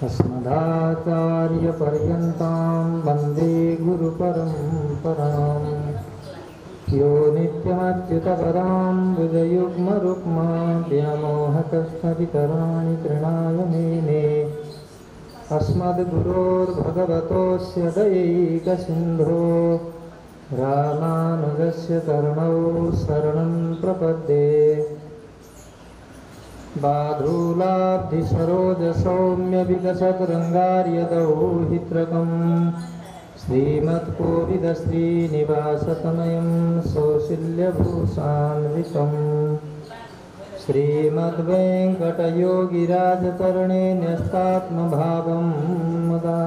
अस्मदाचार्यपर्यन्तां वन्दे गुरुपरम्पराम्। यो नित्यमच्युतपदां भुजयुग्मरुक्मा व्यामोहतस्तवितराणि तृणाय मेने। अस्मद्गुरोर्भगवतोऽस्य दयैकसिन्धो रामानुजस्य चरणौ शरणं प्रपद्ये। बाधूलाब्धिसरोजसौम्यविकसद्रङ्गार्यदौहित्रकम् श्रीमत्कोविदश्रीनिवासतनयं सौशील्यभूषान्वितम् श्रीमद्वेङ्कटयोगिराजचरणे न्यस्तात्मभावं मुदा।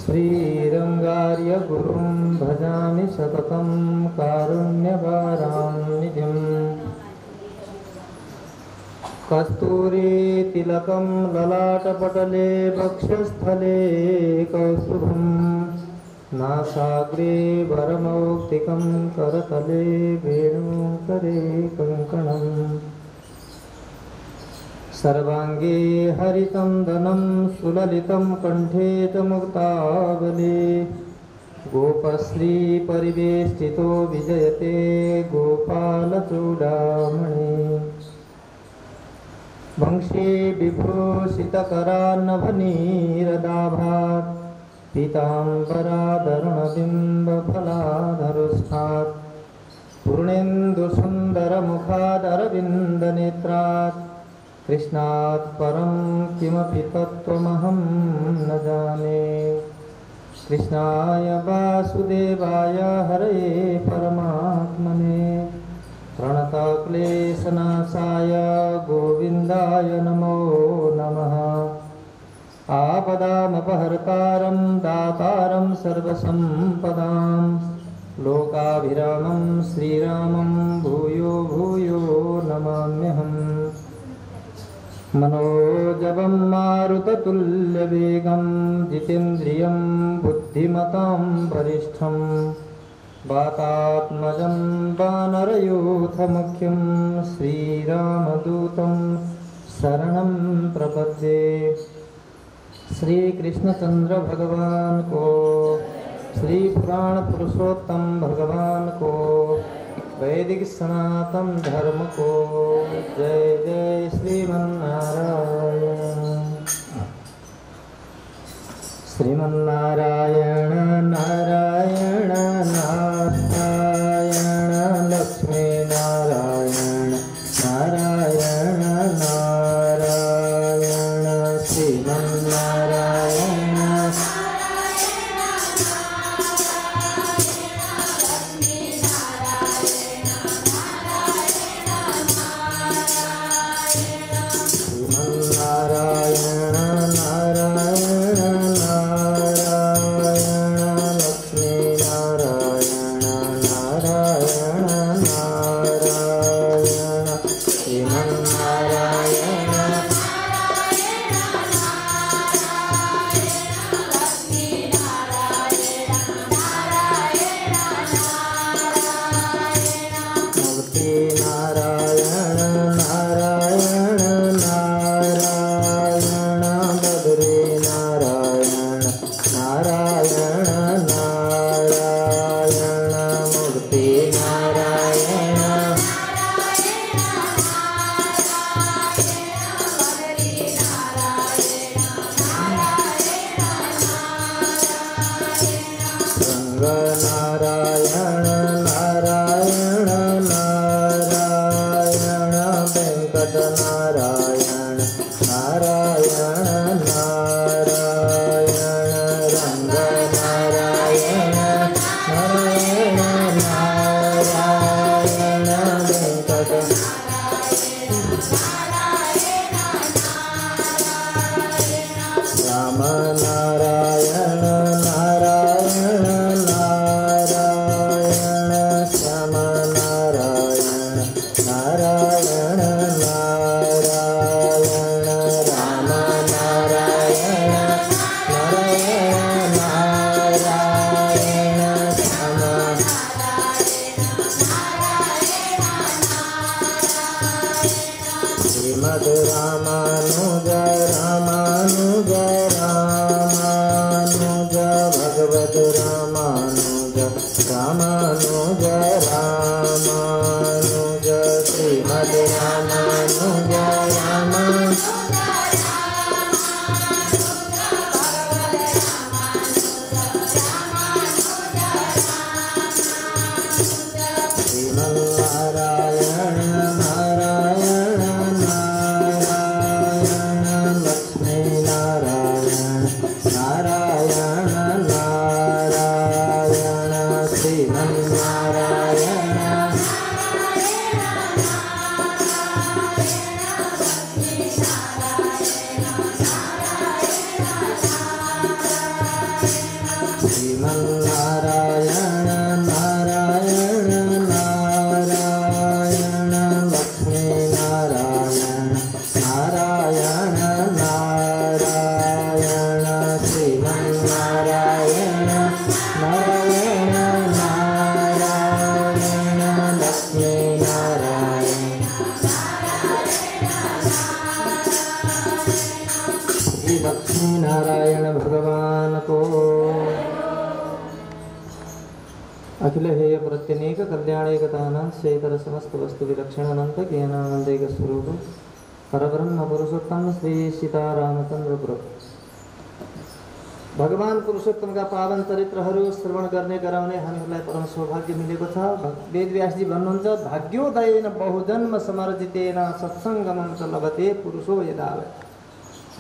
श्रीरङ्गार्यगुरुं भजामि सततं कारुण्यवारान्निधिम्। कस्तूरीतिलकं ललाटपटले वक्षस्थले कौस्तुभं नासाग्रे वरमौक्तिकं करतले वेणुकरे कङ्कणम्। सर्वाङ्गे हरिचन्दनं सुललितं कण्ठे च मुक्तावली। गोपश्रीपरिवेष्टितो विजयते गोपालचूडामणि। वंशी विभूषितकरान्नभनीरदाभात् पीताम्बराधरुणबिम्बफलाधरुष्ठात् पूर्णेन्दुसुन्दरमुखादरविन्दनेत्रात् कृष्णात् परं किमपि तत्त्वमहं न जाने। कृष्णाय वासुदेवाय हरये परमात्मने प्रणतक्लेशनाशाय गोविन्दाय नमो नमः। आपदामपहर्तारं दातारं सर्वसम्पदां लोकाभिरामं श्रीरामं भूयो भूयो नमाम्यहम्। मनोजवं मारुततुल्यवेगं जितेन्द्रियं बुद्धिमतां वरिष्ठं वातात्मजं वानरयूथमुख्यं श्रीरामदूतं शरणं प्रपद्ये। श्री कृष्णचंद्र भगवान को, श्री पुराण पुरुषोत्तम भगवान को, वैदिक सनातन धर्म को जय जय श्रीमन्नारायण। श्रीमन्नारायण नारायण नारायण लक्ष्मी नारायण नारायण नारायण श्रीमन्नारायण। श्रीमन्नारायण नारायण नारायण श्री लक्ष्मी नारायण भगवान को। अखिल हेय प्रत्यनेक कल्याणेकतानां शेखर समस्त वस्तु विलक्षण अनंत ज्ञानानंदैक स्वरूप परब्रह्म पुरुषोत्तम श्री सीतारामचंद्र प्रभु भगवान पुरुषोत्तम का पावन चरित्रहरू श्रवण गर्ने गराउने हामीहरूलाई परम सौभाग्य मिलेको छ। वेदव्यासजी भन्नुहुन्छ भाग्योदयेन बहुजन्म समर्जितेन सत्सङ्गमं च लभते पुरुषो यदा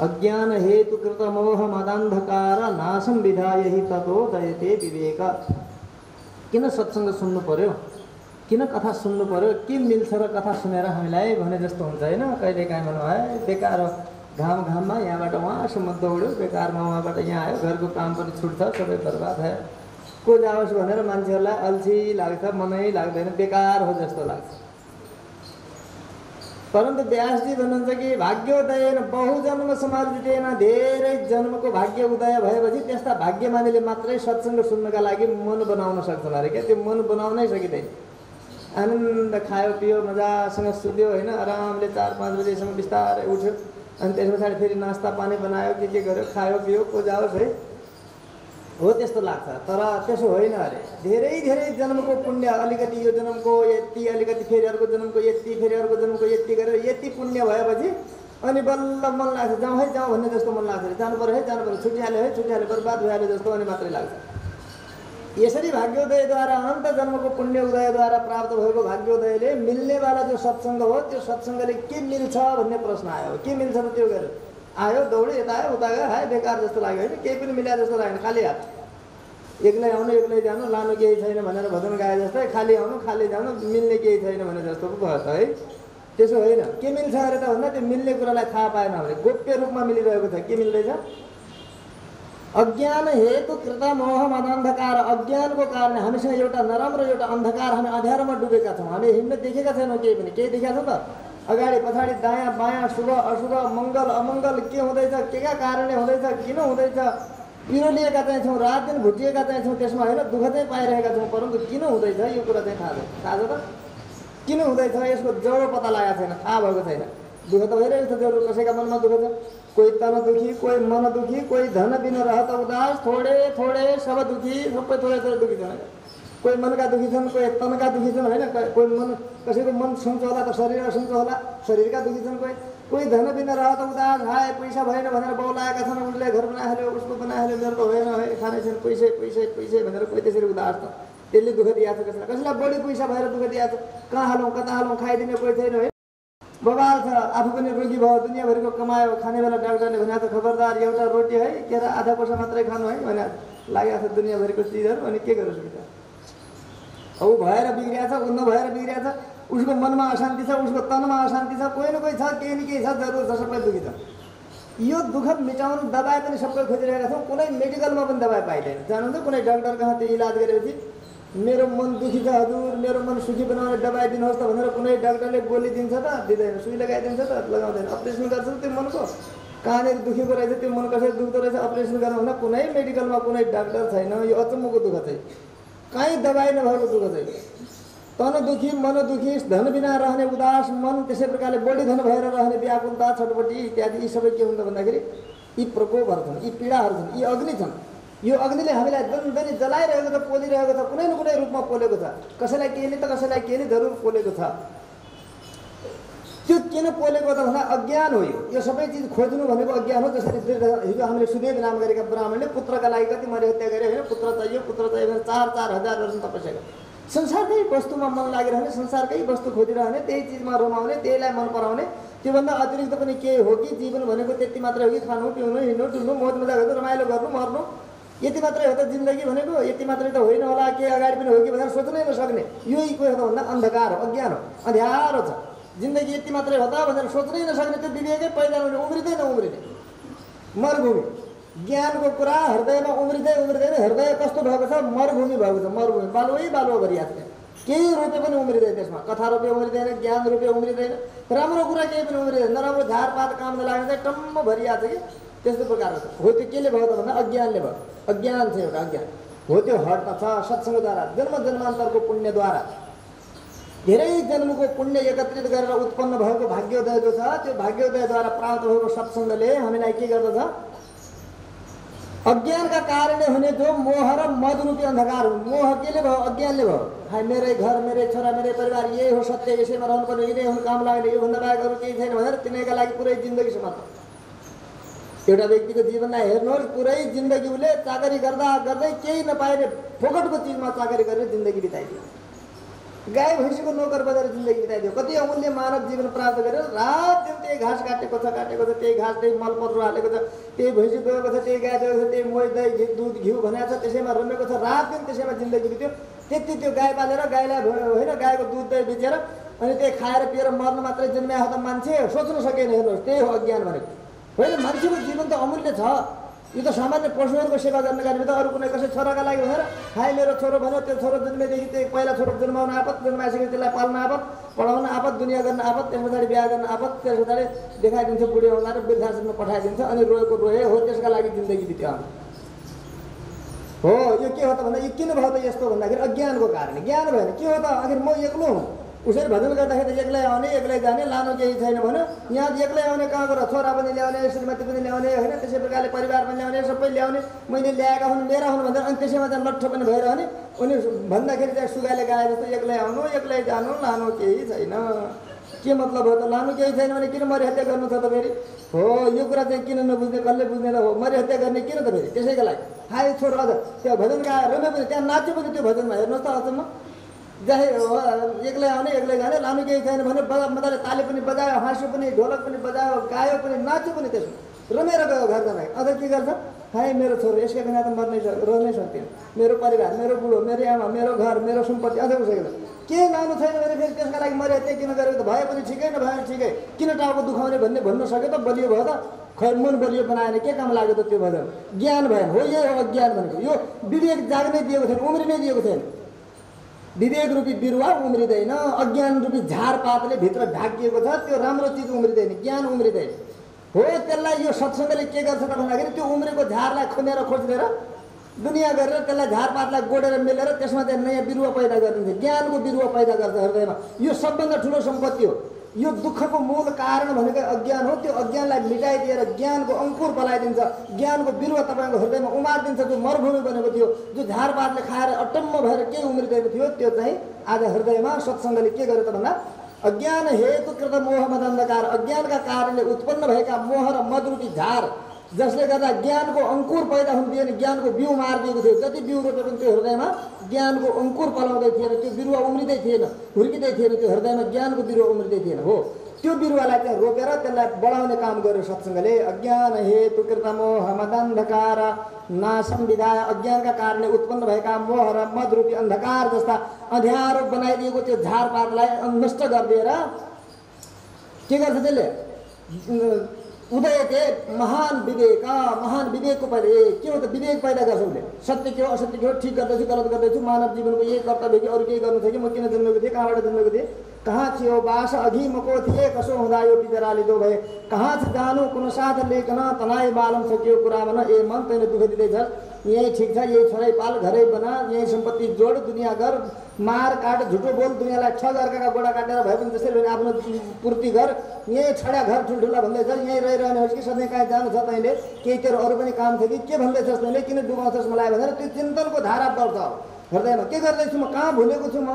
अज्ञान हेतु कृत मोह मदान्धकार नाशं विधाय हि ततोदयते विवेक। किन सत्सङ्ग सुन्नु पर्यो, किन कथा सुन्नु पर्यो, के मिल्छ र कथा सुनेर हामीलाई भने जस्तो हुन्छ हैन। कहिलेकाहीँ भन्नु है बेकार घाममा यहाँबाट वहाँसम्म दौड्यो, बेकारमा वहाँबाट यहाँ आयो, घरको काम पनि छुट्छ, सबै बर्बाद भयो। को जाओस् भनेर मान्छेहरूलाई अल्छी लाग्छ, मनै लाग्दैन, बेकार हो जस्तो लाग्छ। परन्तु व्यासजी भन्नुहुन्छ कि भाग्योदयेन बहुजन्म समर्जितेन, धेरै जन्मको भाग्य उदय भएपछि त्यस्ता भाग्यमानीले मात्रै सत्सङ्ग सुन्नका लागि मन बनाउन सक्छन् अरे क्या। त्यो मन बनाउनै सकिँदैन। आनन्द खायो पियो मजासँग सुत्यो होइन, आरामले 4-5 बजेसम्म बिस्तारै उठ्यो, अनि त्यस पछाडि फेरि नास्ता पानी बनायो, के गर्यो, खायो पियो, को जाओस् है, हो त्यस्तो लाग्छ। तर त्यसो होइन अरे। धेरै धेरै जन्मको पुण्य, अलिकति यो जन्मको यति, अलिकति फेरि अर्को जन्मको यति, फेरि अर्को जन्मको यति गरेर यति पुण्य भएपछि अनि बल्ल मन लाग्छ, जाउँ है जाउँ भन्ने जस्तो मन लाग्छ। जानु पर्यो है, जानु पर्यो, छुट्टिहाल्यो है, छुट्टिहाल्यो, बर्बाद भइहाल्यो जस्तो अनि मात्रै लाग्छ। यसरी भाग्योदयद्वारा अनन्त जन्मको पुण्य उदयद्वारा प्राप्त भएको भाग्योदयले मिल्नेवाला जो सत्सङ्ग हो, त्यो सत्सङ्गले के मिल्छ भन्ने प्रश्न आयो। के मिल्छ त त्यो गर्यो, आयो दौड्यो, यता आयो उता गयो, हाय बेकार जस्तो लाग्यो होइन, केही पनि मिलाए जस्तो लागेन। खाली हात, एक्लै आउनु एक्लै जानु, लानु केही छैन भनेर भजन गाए जस्तै, खाली आउनु खाली जानु, मिल्ने केही छैन भने जस्तो पो भयो त है। त्यसो होइन। के मिल्छ अरे त भन्दा त्यो मिल्ने कुरालाई थाहा पाएन भने गोप्य रूपमा मिलिरहेको छ। के मिल्दैछ? अज्ञान हेतु कृत मोह मदान्धकार। अज्ञानको कारण हामीसँग एउटा नराम्रो एउटा अन्धकार, हामी अँध्यारोमा डुबेका छौँ। हामी हिँड्न देखेका छैनौँ केही पनि। केही देखेका छौँ त? अगाडि पछाडि दायाँ बायाँ शुभ अशुभ मङ्गल अमङ्गल के हुँदैछ, केका कारणले हुँदैछ, किन हुँदैछ, पिरो लिएका चाहिँ छौँ, रात दिन भुटिएका चाहिँ छौँ, त्यसमा होइन दुःख चाहिँ पाइरहेका छौँ। परन्तु किन हुँदैछ यो कुरा चाहिँ थाहा छ। थाहा छ त किन हुँदैछ? यसको जरो पत्ता लागेको छैन, थाहा भएको छैन। दुःख त भइरहेको छ जरुर, कसैका मनमा दुःख छ। कोही तन दुखी, कोही मन दुखी, कोही धन बिन रहत उदास, थोडे थोडे सब दुखी, सबै थोडे थोडे दुखी छन्। कोही मनका दुखी छन्, कोही तनका दुखी छन् होइन। कोही मन, कसैको मन सुन्छ होला त शरीर सुन्छ होला, शरीरका दुखी छन्। कोही धन बिन रहत उदास, हाय पैसा भएन भनेर बौलाएका छन्, उसले घर बनाइहाल्यो, उसको बनाइहाल्यो, मेरो त होइन है, खाने छैन, पैसै पैसै पैसै भनेर कोही त्यसरी उदास छ। त्यसले दुःख दिएको छ कसैलाई। कसैलाई बढी पैसा भएर दुःख दिएको छ, कहाँ हालौँ कता हालौँ, खाइदिने कोही छैन है, बबाल छ। आफू पनि रोगी भयो, दुनियाँभरिको कमायो, खाने बेला डाक्टरले भने त खबरदार एउटा रोटी है, के अरे आधा कोसा मात्रै खानु है भने लागेको छ दुनियाँभरिको चिजहरू। अनि के गरोस् बिचरा? ऊ भएर बिग्रिया छ, ऊ नभएर बिग्रिया छ, उसको मनमा अशान्ति छ, उसको तनमा अशान्ति छ, कोही न कोही छ, केही न केही छ, जरुर छ, सबै दुखी छ। यो दुःख मिटाउनु दबाई पनि सबै खोजिरहेका छौँ, कुनै मेडिकलमा पनि दबाई पाइँदैन। जानुहुन्छ कुनै डाक्टर कहाँ त्यो इलाज गरेपछि मेरो मन दुखी छ हजुर, मेरो मन सुखी बनाउने दबाई दिनुहोस् त भनेर कुनै डाक्टरले गोली दिन्छ त? दिँदैन। सुई लगाइदिन्छ त? लगाउँदैन। अपरेसन गर्छ त्यो मनको, कहाँनिर दुखेको रहेछ, त्यो मन कसरी दुख्दो रहेछ, अपरेसन गर्नु भन्दा कुनै मेडिकलमा कुनै डाक्टर छैन। यो अचम्मको दुःख चाहिँ, कहीँ दबाई नभएको दुःख चाहिँ। तन दुखी, मन दुखी, धन बिना रहने उदास मन, त्यसै प्रकारले बढी धन भएर रहने व्याकुलता, छटपटी इत्यादि। यी सबै के हुन्छ भन्दाखेरि यी प्रकोपहरू छन्, यी पीडाहरू छन्, यी अग्नि छन्। यो अग्निले हामीलाई दनदनी जलाइरहेको छ, पोलिरहेको छ, कुनै न कुनै रूपमा पोलेको छ। कसैलाई केहीले त कसैलाई केहीले जरुर पोलेको छ। त्यो किन पोलेको त भन्दा अज्ञान हो। यो सबै चिज खोज्नु भनेको अज्ञान हो। जसरी हिजो हामीले सुदेव नाम गरेका ब्राह्मणले पुत्रका लागि कति मरे हत्या गरे होइन, पुत्र चाहियो भनेर 4-4 हजार वर्ष तपस्या गरे। संसारकै वस्तुमा मन लागिरहने, संसारकै वस्तु खोजिरहने, त्यही चिजमा रमाउने, त्यहीलाई मन पराउने। त्योभन्दा अतिरिक्त पनि केही हो कि? जीवन भनेको त्यति मात्रै हो कि? खानु पिउनु हिँड्नु डुल्नु मौज मजा गर्नु रमाइलो गर्नु मर्नु, यति मात्रै हो त जिन्दगी भनेको? यति मात्रै त होइन होला, के अगाडि पनि हो कि भनेर सोच्नै नसक्ने यही को हो त भन्दा अन्धकार हो, अज्ञान हो, अँध्यारो छ। जिन्दगी यति मात्रै हो त भनेर सोच्नै नसक्ने, त्यो विवेकै पैदा हुने, उम्रिँदै नउम्रिने मरुभूमि। ज्ञानको कुरा हृदयमा उम्रिँदै उम्रिँदैन। हृदय कस्तो भएको छ? मरुभूमि भएको छ। मरुभूमि बालुवै बालुवा भरिएको छ। केही रोपे पनि उम्रिँदैन त्यसमा। कथा रोपे उम्रिँदैन, ज्ञान रोपे उम्रिँदैन, राम्रो कुरा केही पनि उम्रिँदैन। नराम्रो झारपात काम नलाग्ने चाहिँ टम्म भरिएको छ कि त्यस्तो प्रकारको छ। हो त्यो केले भयो त भन्दा अज्ञानले भयो। अज्ञान छ एउटा, अज्ञान हो। त्यो हट्न छ सत्सङ्गद्वारा, जन्म जन्मान्तरको पुण्यद्वारा। धेरै जन्मको पुण्य एकत्रित गरेर उत्पन्न भएको भाग्योदय जो छ त्यो भाग्योदयद्वारा प्राप्त भएको सत्सङ्गले हामीलाई के गर्दछ? अज्ञानका कारणले हुने जो मोह र मद रूपी अन्धकार हो। मोह केले भयो? अज्ञानले भयो। हाय मेरै घर, मेरै छोरा, मेरै परिवार यही हो सत्य, यसैमा रहनुपर्ने, यिनै हुन् काम लाग्ने, योभन्दा बाहेक अरू केही छैन भनेर तिनीका लागि पुरै जिन्दगी समाप्त। एउटा व्यक्तिको जीवनलाई हेर्नुहोस्, पुरै जिन्दगी उसले चाकरी गर्दा गर्दै केही नपाएर फोकटको चिजमा चाकरी गरेर जिन्दगी बिताइदियो। गाई भैँसीको नोकर बजाएर जिन्दगी बिताइदियो। कति अमूल्य मानव जीवन प्राप्त गरेर रात दिन त्यही घाँस काटेको छ, त्यही घाँस, त्यही मलपत्र हालेको छ, त्यही भैँसी दुहेको छ, त्यही गाई दुहेको छ, त्यही मही दही दुध घिउ भनेको छ, त्यसैमा रमेको छ, रात दिन त्यसैमा जिन्दगी बित्यो। त्यति त्यो गाई पालेर गाईलाई होइन गाईको दुध दही बेचेर अनि त्यही खाएर पिएर मर्न मात्रै जन्मिया हो त मान्छे? सोच्न सकेन। हेर्नुहोस्, त्यही हो अज्ञान भनेको। होइन, मान्छेको जीवन त अमूल्य छ। यो त सामान्य पशुहरूको सेवा गर्ने गाडी त अरू कुनै कसै छोराका लागि भनेर हाय मेरो छोरो भन्यो, त्यो छोरो जन्मेदेखि त्यो पहिला छोरो जन्माउन आपत, जन्माइसकेपछि त्यसलाई पाल्न आपत, पढाउन आपत, दुनियाँ गर्न आपत, त्यस पछाडि बिहा गर्न आपत, त्यस पछाडि देखाइदिन्छ बुढी औँलाएर वृद्धाश्रममा पठाइदिन्छ अनि रोएको रोए हो। त्यसका लागि जिन्दगी बित्यो हो। यो के हो त भन्दा यो किन भयो त यस्तो भन्दाखेरि अज्ञानको कारण। ज्ञान भएन के हो त? आखिर म एक्लो हुँ। उसरी भजन गर्दाखेरि एक्लै आउने एक्लै जाने, लानु केही छैन भन्यो। यहाँ एक्लै आउने कहाँ गर? छोरा पनि ल्याउने, श्रीमती पनि ल्याउने, होइन त्यसै प्रकारले परिवार पनि ल्याउने, सबै ल्याउने, मैले ल्याएका हुन् मेरा हुन् भनेर अनि त्यसैमा चाहिँ लट्ठ पनि भएर अनि उनी भन्दाखेरि चाहिँ सुगाले गाए जस्तो एक्लै आउनु एक्लै जानु, लानु केही छैन। के मतलब हो त? लानु केही छैन भने किन मरिहत्या गर्नु छ त फेरि? हो, यो कुरा चाहिँ किन नबुझ्ने, कसले बुझ्ने त हो? मरिहत्या गर्ने किन त फेरि? त्यसैको लागि हाय छोरो अझ त्यो भजन गाएर रम्यो पनि, त्यहाँ नाच्यो पनि त्यो भजनमा। हेर्नुहोस् त अचम्म, जहाँ एक्लै आउने एक्लै जाने, लानु केही छैन भने मजाले ताली पनि बजायो, हाँस्यो पनि, ढोलक पनि बजायो, गायो पनि, नाच्यो पनि, त्यसमा रमेर गयो घर जाँदा। अझ के गर्छ? हाय मेरो छोरो, यसका बिना त रहनै सक्दैन, मेरो परिवार, मेरो बुढो, मेरो आमा, मेरो घर, मेरो सम्पत्ति, अझ उसैको के लानु छैन भने फेरि त्यसका लागि मर्यादा किन गरेको त? भए पनि ठिकै नभए ठिकै, किन टाउको दुखाउने भन्ने भन्न सक्यो त? बलियो भयो त? खै मन बलियो बनाएन, के काम लाग्यो त त्यो भजन? ज्ञान भएन हो। यही हो अज्ञान भनेको। यो विवेक जाग्नै दिएको छैन, उम्रिनै दिएको छैन। विवेक रूपी बिरुवा उम्रिँदैन, अज्ञान रूपी झारपातले भित्र ढाकिएको छ, त्यो राम्रो चिज उम्रिँदैन, ज्ञान उम्रिँदैन हो। त्यसलाई यो सत्सङ्गले के गर्छ त भन्दाखेरि त्यो उम्रेको झारलाई खनेर खोज्नेर दुनियाँ गरेर त्यसलाई झारपातलाई गोडेर मिलेर त्यसमा चाहिँ नयाँ बिरुवा पैदा गरिदिन्छ, ज्ञानको बिरुवा पैदा गर्छ हृदयमा। यो सबभन्दा ठुलो सम्पत्ति हो। यो दुःखको मूल कारण भनेको अज्ञान हो। त्यो अज्ञानलाई मिटाइदिएर ज्ञानको अङ्कुर बनाइदिन्छ, ज्ञानको बिरुवा तपाईँको हृदयमा उमारिदिन्छ। जो मरुभूमि बनेको थियो, जो झारपातले खाएर अटम्म भएर केही उम्रिँदैन थियो, त्यो चाहिँ आज हृदयमा सत्सङ्गले के गर्यो त भन्दा अज्ञान हेतुकृत मोह मदन्धकार, अज्ञानका कारणले उत्पन्न भएका मोह र मदरूपी झार जसले गर्दा ज्ञानको अङ्कुर पैदा हुन्थेन, ज्ञानको बिउ मारिदिएको थियो। जति बिउ रोप्यो पनि त्यो हृदयमा ज्ञानको अङ्कुर पलाउँदै थिएन, त्यो बिरुवा उम्रिँदै थिएन, हुर्किँदै थिएन, त्यो हृदयमा ज्ञानको बिरुवा उम्रिँदै थिएन हो। त्यो बिरुवालाई चाहिँ रोपेर त्यसलाई बढाउने काम गर्यो सत्सङ्गले। अज्ञान हेतुकृत मोह मदन्धकार नाशम विधाय, अज्ञानका कारणले उत्पन्न भएका मोह र मदरूपी अन्धकार जस्ता अँध्यारो बनाइदिएको त्यो झारपातलाई नष्ट गरिदिएर के गर्छ त्यसले? उदय के महान विवेकको पैदा। के हो त? विवेक पैदा गर्छ उसले। सत्य के हो, असत्य के हो, ठिक गर्दैछु, गलत गर्दैछु, मानव जीवनको यही कर्तव्य कि अरू केही गर्नु थियो कि म किन जन्मेको थिएँ, कहाँबाट जन्मेको थिएँ, कहाँ थियो बास अघि मको थिए, कसो हुँदा यो बिचरा लिँदो भए, कहाँ छ जानु कुन साथ लेखन तनाई मालुम सक्यो कुरा भन, ए मन तैँले दुःख दिँदैछ, यही ठिक छ, यही छोरै पाल, घरै बना, यही सम्पत्ति जोड, दुनियाँ गर, मार काट, झुटो बोल, दुनियाँलाई ठग, अर्काका गोडा काटेर भए पनि त्यसरी भने आफ्नो पूर्ति गर, यहीँ छडा घर ठुल्ठुला भन्दैछ, यहीँ रहिरहने होस् कि सधैँ कहीँ जानु छ तैँले, केही तेरो अरू पनि काम थियो कि के भन्दैछस् तैँले, किन डुबाउँछस् मलाई भनेर त्यो चिन्तनको धारा बढ्छ हृदयमा। के गर्दैछु म, कहाँ भुलेको छु म,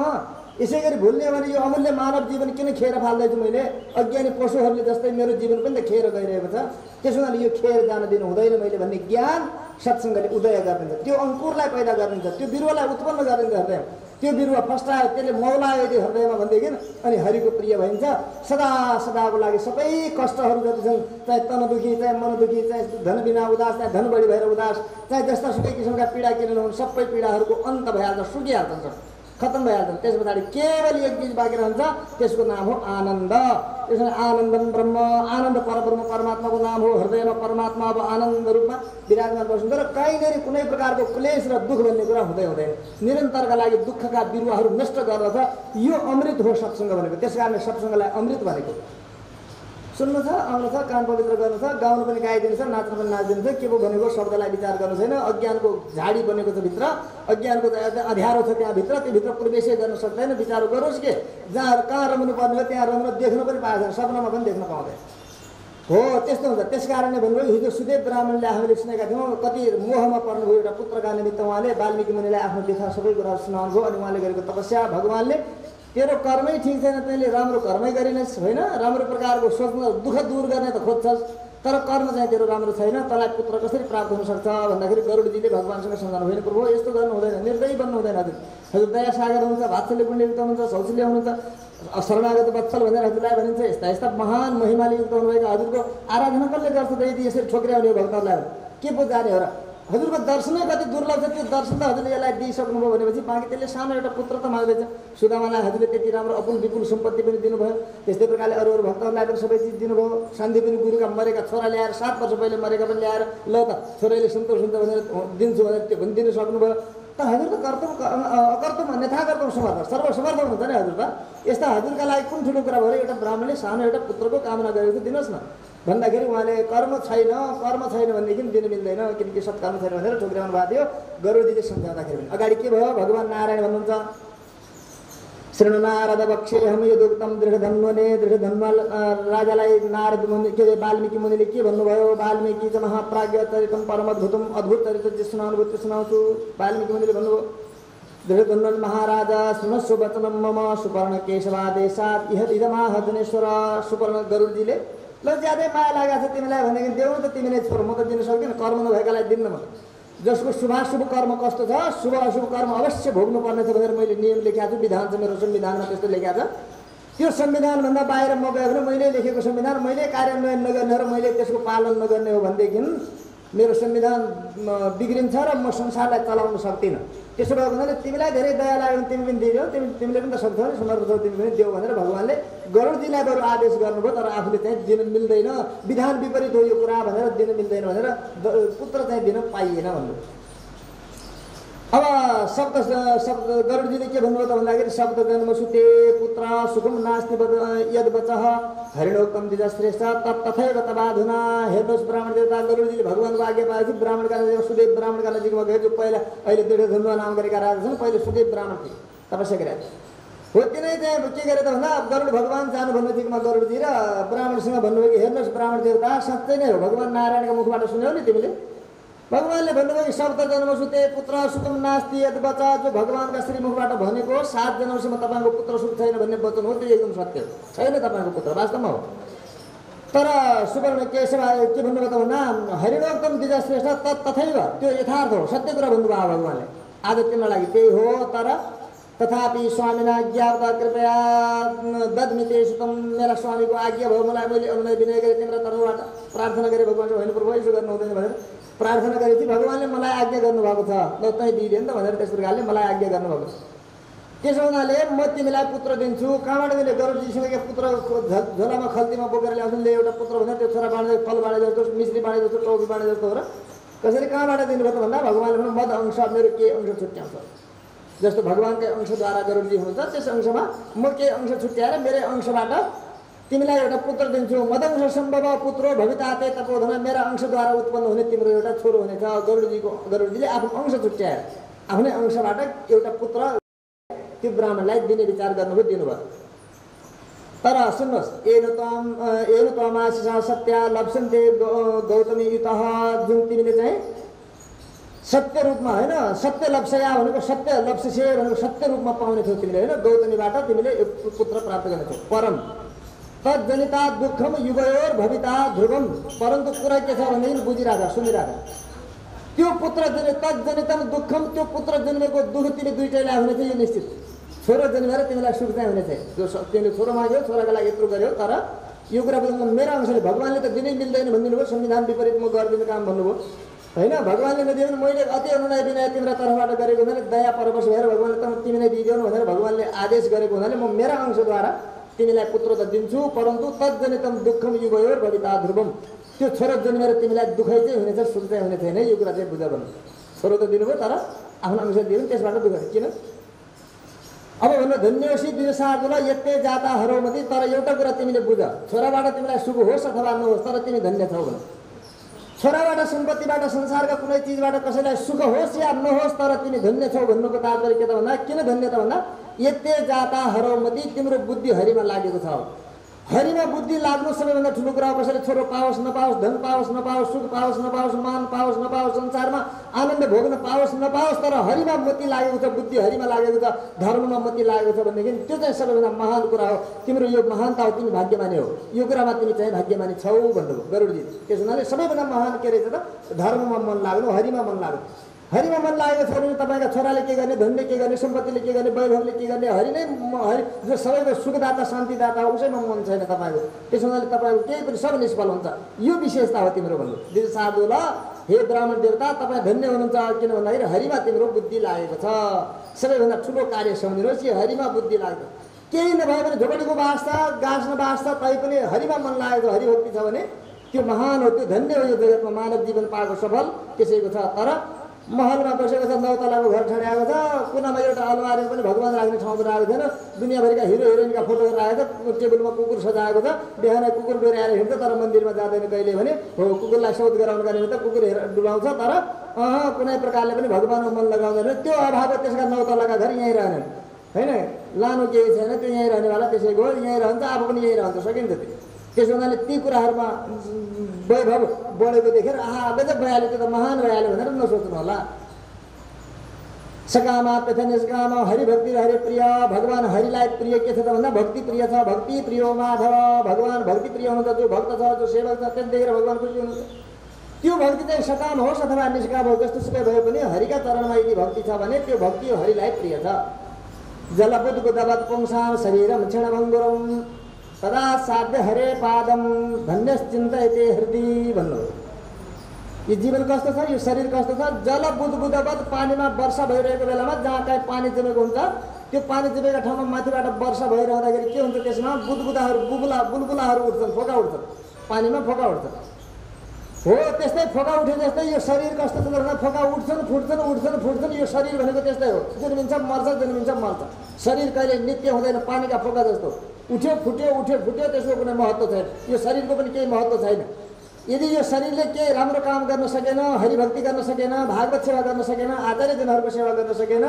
यसै गरी भुल्ने भने यो अमूल्य मानव जीवन किन खेर फाल्दैछु मैले? अज्ञानी पशुहरूले जस्तै मेरो जीवन पनि त खेर गइरहेको छ, त्यसो हुनाले यो खेर जान दिनु हुँदैन मैले भन्ने ज्ञान सत्सङ्गले उदय गरिदिन्छ, त्यो अङ्कुरलाई पैदा गरिदिन्छ, त्यो बिरुवालाई उत्पन्न गरिदिन्छ हृदयमा। त्यो बिरुवा फस्टायो, त्यसले मौलायो त्यो हृदयमा भनेदेखि अनि हरिको प्रिय भइन्छ। सदा सदाको लागि सबै कष्टहरू जति छन्, चाहे तन दुखी, चाहे मन दुखी, चाहे धन बिना उदास, चाहे धन बढी भएर उदास, चाहे जस्ता सुकै किसिमका पीडा किन नहुन्, सबै पीडाहरूको अन्त भइहाल्छ, सुकिहाल्छन्, खत्म भइहाल्छन्। त्यस पछाडि केवल एक चिज बाँकी रहन्छ, त्यसको नाम हो आनन्द। त्यसमा आनन्दम ब्रह्म, आनन्द परब्रह्म परमात्माको नाम हो। हृदयमा परमात्मा अब आनन्द रूपमा विराजमान बस्नुहुन्छ र कहीँनिर कुनै प्रकारको क्लेश र दुःख भन्ने कुरा हुँदैन। निरन्तरका लागि दुःखका बिरुवाहरू नष्ट गर्दछ। यो अमृत हो सत्सङ्ग भनेको। त्यस कारणले सत्सङ्गलाई अमृत भनेको। सुन्नु छ, आउनु छ, कान पवित्र गर्नु छ, गाउनु पनि गाइदिनु छ, नाच्नु पनि नाचिदिनु छ। के पो भनेको शब्दलाई विचार गर्नु छैन। अज्ञानको झाडी बनेको छ भित्र, अज्ञानको अँध्यारो छ त्यहाँभित्र, त्योभित्र प्रवेशै गर्न सक्दैन। विचार गरोस् के जहाँ कहाँ रम्नु पर्ने हो त्यहाँ रम्न देख्नु पनि पाएन, सपनामा पनि देख्न पाउँदैन हो। त्यस्तो हुन्छ। त्यस कारणले भन्नुभयो हिजो सुदेव ब्राह्मणले हामीले सुनेका थियौँ कति मोहमा पर्नुभयो एउटा पुत्रका निमित्त। उहाँले वाल्मीकि मुनिलाई आफ्नो व्यथा सबै कुराहरू सुनाउनुभयो अनि उहाँले गरेको तपस्या भगवानले तेरो कर्मै ठिक छैन, तैँले राम्रो कर्मै गरिनस् होइन, राम्रो प्रकारको सोच्न दुःख दूर गर्ने त खोज्छस् तर कर्म चाहिँ तेरो राम्रो छैन, तँलाई पुत्र कसरी प्राप्त हुनसक्छ भन्दाखेरि गरुडजीले भगवानसँग सम्झाउनु होइन प्रभु यस्तो गर्नु हुँदैन, निर्दयी बन्नु हुँदैन। हजुर दया सागर हुनुहुन्छ, वात्सल्य पुण्ययुक्त हुनुहुन्छ, सौशील्य हुनुहुन्छ, शरणागत वत्सल भनेर हजुरलाई भनिन्छ। यस्ता यस्ता महान महिमाले युक्त हुनुभएका हजुरको आराधना कसले गर्छ त यदि यसरी ठोक्र्याउने हो भक्तहरूलाई के पो जाने हो र। हजुरको दर्शनै कति दुर्लभ छ, त्यो दर्शन त हजुरले यसलाई दिइसक्नुभयो भनेपछि बाँकी त्यसले सानो एउटा पुत्र त माग्दैछ। सुदामालाई हजुरले त्यति राम्रो अपुल विपुल सम्पत्ति पनि दिनुभयो, त्यस्तै प्रकारले अरू अरू भक्तहरूलाई पनि सबै चिज दिनुभयो। शान्ति पनि गुरुका मरेका छोरा ल्याएर 7 वर्ष पहिले मरेका पनि ल्याएर ल त छोराले सन्तोष हुन्छ भनेर दिन्छु भनेर त्यो पनि दिनु सक्नुभयो। तर हजुर त कर्तव्य अकर्तव्य अन्यथा कर्तव्य समर्थ सर्वसमर्थ हुन्छ नि हजुर त। यस्ता हजुरका लागि कुन ठुलो कुरा भयो एउटा ब्राह्मणले सानो एउटा पुत्रको कामना गरेको दिनुहोस् न भन्दाखेरि उहाँले कर्म छैन भनेदेखि दिनु मिल्दैन, किनकि सत्कर्म छैन भनेर ठोक्र्याउनु भएको थियो। गरुडजीले सम्झाउँदाखेरि अगाडि के भयो भगवान् नारायण भन्नुहुन्छ शृणु नारद वक्ष्येऽहं यदुक्तं दृढधन्वने। दृढधन्व राजालाई नारद मुनि के वाल्मीकि मुनिले के भन्नुभयो, वाल्मीकि च महाप्राज्ञ चरितं परमद्भुतम् अद्भुत चरित्र सुनाउँछु। वाल्मीकि मुनिले भन्नुभयो दृढधन्वन महाराजा शृणस्व वचनं मम सुपर्ण केशवादेशात् इह इदमाह जनेश्वर। सुपर्ण गरुडजीले ल ज्यादै माया लागेको छ तिमीलाई भनेदेखि देऊ त तिमी नै छोड, म त दिन सक्दिनँ, कर्म नभएकालाई दिन्न म। जसको शुभाशुभ कर्म कस्तो छ शुभ अशुभ कर्म अवश्य भोग्नु पर्ने छ भनेर मैले नियम लेखेको छु, विधान छ मेरो संविधानमा त्यस्तो लेखेको छ। त्यो संविधानभन्दा बाहिर म गयो भने मैले लेखेको संविधान मैले कार्यान्वयन नगर्ने र मैले त्यसको पालन नगर्ने हो भनेदेखि मेरो संविधान बिग्रिन्छ र म संसारलाई चलाउन सक्दिनँ। त्यसो भएको हुनाले तिमीलाई धेरै दया लाग्यो भने तिमी पनि दियौ, तिमीले पनि त सक्छौ नि, समर्थ छौ तिमी पनि देऊ भनेर भगवानले गरुडजीलाई बरु आदेश गर्नुभयो। तर आफूले चाहिँ दिन मिल्दैन, विधान विपरीत हो यो कुरा भनेर दिन मिल्दैन भनेर पुत्र चाहिँ दिन पाइएन भन्नु। अब शब्द गरुडजीले के भन्नुभयो त भन्दाखेरि शब्द जन्मसुते पुत्र सुखम नास्ति यद वचः हरिणोक्तम द्विजश्रेष्ठ तथैव तबाधुना। हेर्नुहोस् ब्राह्मण देवता गरुडजीले भगवानको आज्ञा पाएपछि ब्राह्मणका सुदेव ब्राह्मणका नजिकमा गयो, जो पहिला अहिले दृढधन्व नाम गरेका राजा छन्, पहिले सुदेव ब्राह्मण थिए, तपस्या गरेका हो। तिनै चाहिँ के गरे त भन्दा गरुड भगवान जानु भन्ने नजिकमा गरुडजी र ब्राह्मणसँग भन्नुभयो कि हेर्नुहोस् ब्राह्मण देवता साँच्चै नै हो भगवान नारायणको मुखबाट सुन्यौ नि तिमीले, भगवानले भन्नुभयो कि शब्द जन्मसुते पुत्र सुखम नास्ति यद वच। जो भगवानका श्रीमुखबाट भनेको 7 जन्मसम्म तपाईँको पुत्र सुख छैन भन्ने वचन हो, त्यो एकदम सत्य हो, छैन तपाईँको पुत्र वास्तवमा हो। तर सुवर्ण केशव के भन्नुभयो त भन्दा हरिणोक्तम द्विजश्रेष्ठ तथैव त्यो यथार्थ हो, सत्य कुरा भन्नुभयो भगवानले। आज तिम्रो लागि त्यही हो। तर तथापि स्वामिना ज्ञावता कृपया दद्मिते सुतम। मेरा स्वामीको आज्ञा भयो, मलाई मैले अनुनय विनय गरेँ, तिम्रो तर्फबाट प्रार्थना गरेँ भगवानले होइन प्रभु यसो गर्नु हुँदैन भनेर प्रार्थना गरेपछि भगवानले मलाई आज्ञा गर्नुभएको छ, ल तैँ दिइदियो नि त भनेर त्यस प्रकारले मलाई आज्ञा गर्नुभएको छ। त्यसो हुनाले म तिमीलाई पुत्र दिन्छु। कहाँबाट दिने गरुडजीसँग पुत्र झोलामा खल्तीमा बोकेर ल्याउँछन् एउटा पुत्र भनेर त्यो छोरा बाँडे फल बाँडे जस्तो मिश्री बाँडे जस्तो टौकी बाँडे जस्तो हो र कसरी कहाँबाट दिनुभयो त भन्दा भगवानले भन्नु मद अंश मेरो के अंश छुट्याउँछ। जस्तो भगवानकै अंशद्वारा गरुडजी हुनुहुन्छ त्यस अंशमा म के अंश छुट्याएर मेरै अंशबाट तिमीलाई एउटा पुत्र दिन्छु। मदंश सम्भव पुत्रो भविताते तपोधन। मेरा अंशद्वारा उत्पन्न हुने तिम्रो एउटा छोरो हुनेछ। गरुडजीले आफ्नो अंश छुट्याएर आफ्नै अंशबाट एउटा पुत्र त्यो ब्राह्मणलाई दिने विचार गर्नुभयो, दिनुभयो। तर सुन्नुहोस् एन त्वमाशिष सत्या लप्सन्ते गौतमी युतः। जुन तिमीले चाहिँ सत्य रूपमा होइन सत्य लप्सया भनेको सत्य लप्ससे भनेको सत्य रूपमा पाउने थियौ तिमीले होइन, गौतमीबाट तिमीले पुत्र प्राप्त गर्नेछौ। परम तज्जनिता दुःखम युगयोर भविता ध्रुवम। परन्तु कुरा के छ भनेदेखि बुझिरहेको सुनिरहेको त्यो पुत्र तज्जनितम दुःखम, त्यो पुत्र जन्मेको दुःख तिमी दुईटैलाई हुने थियो यो निश्चित। छोरो जन्मेर तिमीलाई सुख चाहिँ हुने थियो, जो तिमीले छोरो माग्यौ छोराको लागि यत्रो गर्यौ। तर यो कुरा मेरो अंशले भगवानले त दिनै मिल्दैन भनिदिनु भयो, संविधान विपरीत म गरिदिने काम भन्नुभयो होइन। भगवानले नदियो भने मैले अति अनुनय विनय तिम्रो तर्फबाट गरेको हुनाले दया परवश भएर भगवानले त तिमी नै दिइदेऊ भनेर भगवानले आदेश गरेको हुनाले म मेरा अंशद्वारा तिमीलाई पुत्र त दिन्छु। परन्तु तज्जनितम दुःखम युगयोर भविता ध्रुवम। त्यो छोरो जन्मेर तिमीलाई दुःखै चाहिँ हुनेछ, सुख चाहिँ हुने छैन। यो कुरा चाहिँ बुझ भन्नु। छोरो त दिनुभयो तर आफ्नो अंश दियो भने त्यसबाट दुःख किन अब भन्नु धन्योसी दिवसार्जुन यत्ते जाता हरोमती, तर एउटा कुरा तिमीले बुझ, छोराबाट तिमीलाई सुख होस् अथवा नहोस् तर तिमी धन्य छौ भन। छोराबाट सम्पत्तिबाट संसारका कुनै चिजबाट कसैलाई सुख होस् या नहोस् तर तिमी धन्य छौ भन्नुको तात्पर्य के त भन्दा किन धन्य त भन्दा यत्ते जाता हरोमती, तिम्रो बुद्धि हरिमा लागेको छ। हरिमा बुद्धि लाग्नु सबैभन्दा ठुलो कुरा हो। कसैले छोरो पाओस् नपाओस्, धन पाओस् नपाओस्, सुख पाओस् नपाओस्, मान पाओस् नपाओस्, संसारमा आनन्द भोग्न पाओस् नपाओस्, तर हरिमा मति लागेको छ, बुद्धि हरिमा लागेको छ, धर्ममा मति लागेको छ भनेदेखि त्यो चाहिँ सबैभन्दा महान कुरा हो। तिम्रो यो महानता हो, तिमी भाग्यमानी हो, यो कुरामा तिमी चाहिँ भाग्यमानी छौ भन्नुभयो गरुडजी। त्यस हुनाले सबैभन्दा महान के रहेछ त धर्ममा मन लाग्नु, हरिमा मन लाग्नु। हरिमा मन लागेको छ भने तपाईँका छोराले के गर्ने, धनले के गर्ने, सम्पत्तिले के गर्ने, वैभवले के गर्ने, हरि नै हरि जो सबैको सुखदाता शान्तिदाता हो, उसैमा मन छैन तपाईँको। त्यस हुनाले तपाईँको केही पनि सब निष्फल हुन्छ। यो विशेषता हो तिम्रो भन्नु। दिदी साधु ल हे ब्राह्मण देवता, तपाईँ धन्य हुनुहुन्छ। किन भन्दाखेरि हरिमा तिम्रो बुद्धि लागेको छ। सबैभन्दा ठुलो कार्य सम्झिनुहोस्, यो हरिमा बुद्धि लाग्छ। केही नभए पनि झोपडीको बास छ, गाँस्न बास छ, तैपनि हरिमा मन लागेको छ, हरिभक्ति छ भने त्यो महान हो, त्यो धन्य हो। यो जगतमा मानव जीवन पाएको सफल त्यसैको छ। तर महलमा बसेको छ, 9 तलाको घर छाडेको छ, कुनामा एउटा अलमारीमा पनि भगवान् राख्ने ठाउँ बनाएको थिएन, दुनियाँभरिका हिरो हिरोइनका फोटोहरू राखेको छ, टेबलमा कुकुर सजाएको छ, बिहान कुकुर डोर्याएर हिँड्छ तर मन्दिरमा जाँदैन कहिले भने हो। कुकुरलाई शौच गराउनका निमित्त कुकुर डुलाउँछ तर कुनै प्रकारले पनि भगवान्मा मन लगाउँदैन। त्यो अभाव त्यसका 9 तलाका घर यहीँ रहने होइन, लानु केही छैन, त्यो यहीँ रहनेवाला त्यसैको यहीँ रहन्छ, आफू पनि यहीँ रहन्छ, सकिन्छ त्यो। त्यसो हुनाले ती कुराहरूमा वैभव बढेको देखेर आहा गजब भइहाल्यो, त्यो त महान भइहाल्यो भनेर नसोच्नु होला। सकामा तथा निष्काम हरिभक्ति हरि प्रिय, भगवान् हरिलाई प्रिय के छ त भन्दा भक्ति प्रिय छ। भक्ति प्रिय माधव, भगवान् भक्ति प्रिय हुनुहुन्छ। जो भक्त छ, जो सेवक छ, त्यति देखेर भगवान् खुसी हुनुहुन्छ। त्यो भक्ति चाहिँ सकाम होस् अथवा निष्काम होस्, जस्तो सुकै भए पनि हरिका चरणमा यदि भक्ति छ भने त्यो भक्ति हरिलाई प्रिय छ। जलबुद्धको दबत पुंसाम शरीरम क्षणभङ्गुरम तदा साध्य हरे पादम धन्यश्चिन्तयते हृदय भन्नु। यो जीवन कस्तो छ, यो शरीर कस्तो छ, जल बुदबुदवत पानीमा वर्षा भइरहेको बेलामा जहाँ कहीँ पानी जमेको हुन्छ, त्यो पानी जमेका ठाउँमा माथिबाट वर्षा भइरहँदाखेरि के हुन्छ, त्यसमा बुदबुदाहरू बुलबुलाहरू उठ्छन्, फोका उठ्छन्, पानीमा फोका उठ्छन्। हो त्यस्तै फोका उठे जस्तै यो शरीर कस्तो छ भन्दा फोका उठ्छन् फुट्छन् उठ्छन् फुट्छन्। यो शरीर भनेको त्यस्तै हो, जन्मिन्छ मर्छ, जन्मिन्छ मर्छ। शरीर कहिले नित्य हुँदैन, पानीका फोका जस्तो उठ्यो फुट्यो उठ्यो फुट्यो, त्यसको कुनै महत्त्व छैन। यो शरीरको पनि केही महत्त्व छैन। यदि यो शरीरले केही राम्रो काम गर्न सकेन, हरिभक्ति गर्न सकेन, भागवत सेवा गर्न सकेन, आचार्यजनहरूको सेवा गर्न सकेन,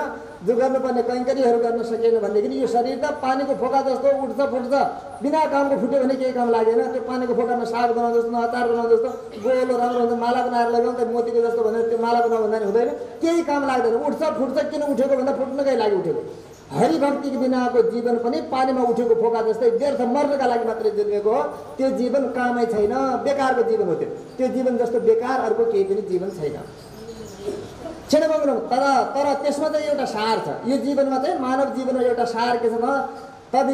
जो गर्नुपर्ने कैङ्कर्यहरू गर्न सकेन भनेदेखि यो शरीर त पानीको फोका जस्तो उठ्छ फुट्छ, बिना कामको फुट्यो भने केही काम लागेन। त्यो पानीको फोकामा साग बनाउँ जस्तो, अचार बनाउँ जस्तो, गोलो राम्रो हुन्छ, माला बनाएर लगाउँ त मोतीको जस्तो भनेर त्यो माला बनाउँ भन्दा हुँदैन, केही काम लाग्दैन। उठ्छ फुट्छ, किन उठेको भन्दा फुट्नकै लागि उठेको। हरिभक्तिको बिनाको जीवन पनि पानीमा उठेको फोका जस्तै व्यर्थ, मर्नका लागि मात्रै जन्मेको हो। त्यो जीवन कामै छैन, बेकारको जीवन हो। त्यो जीवन जस्तो बेकार अर्को केही पनि जीवन छैन। क्षणभङ्गुरम तर त्यसमा चाहिँ एउटा सार छ। यो जीवनमा चाहिँ मानव जीवनमा एउटा सार के छ त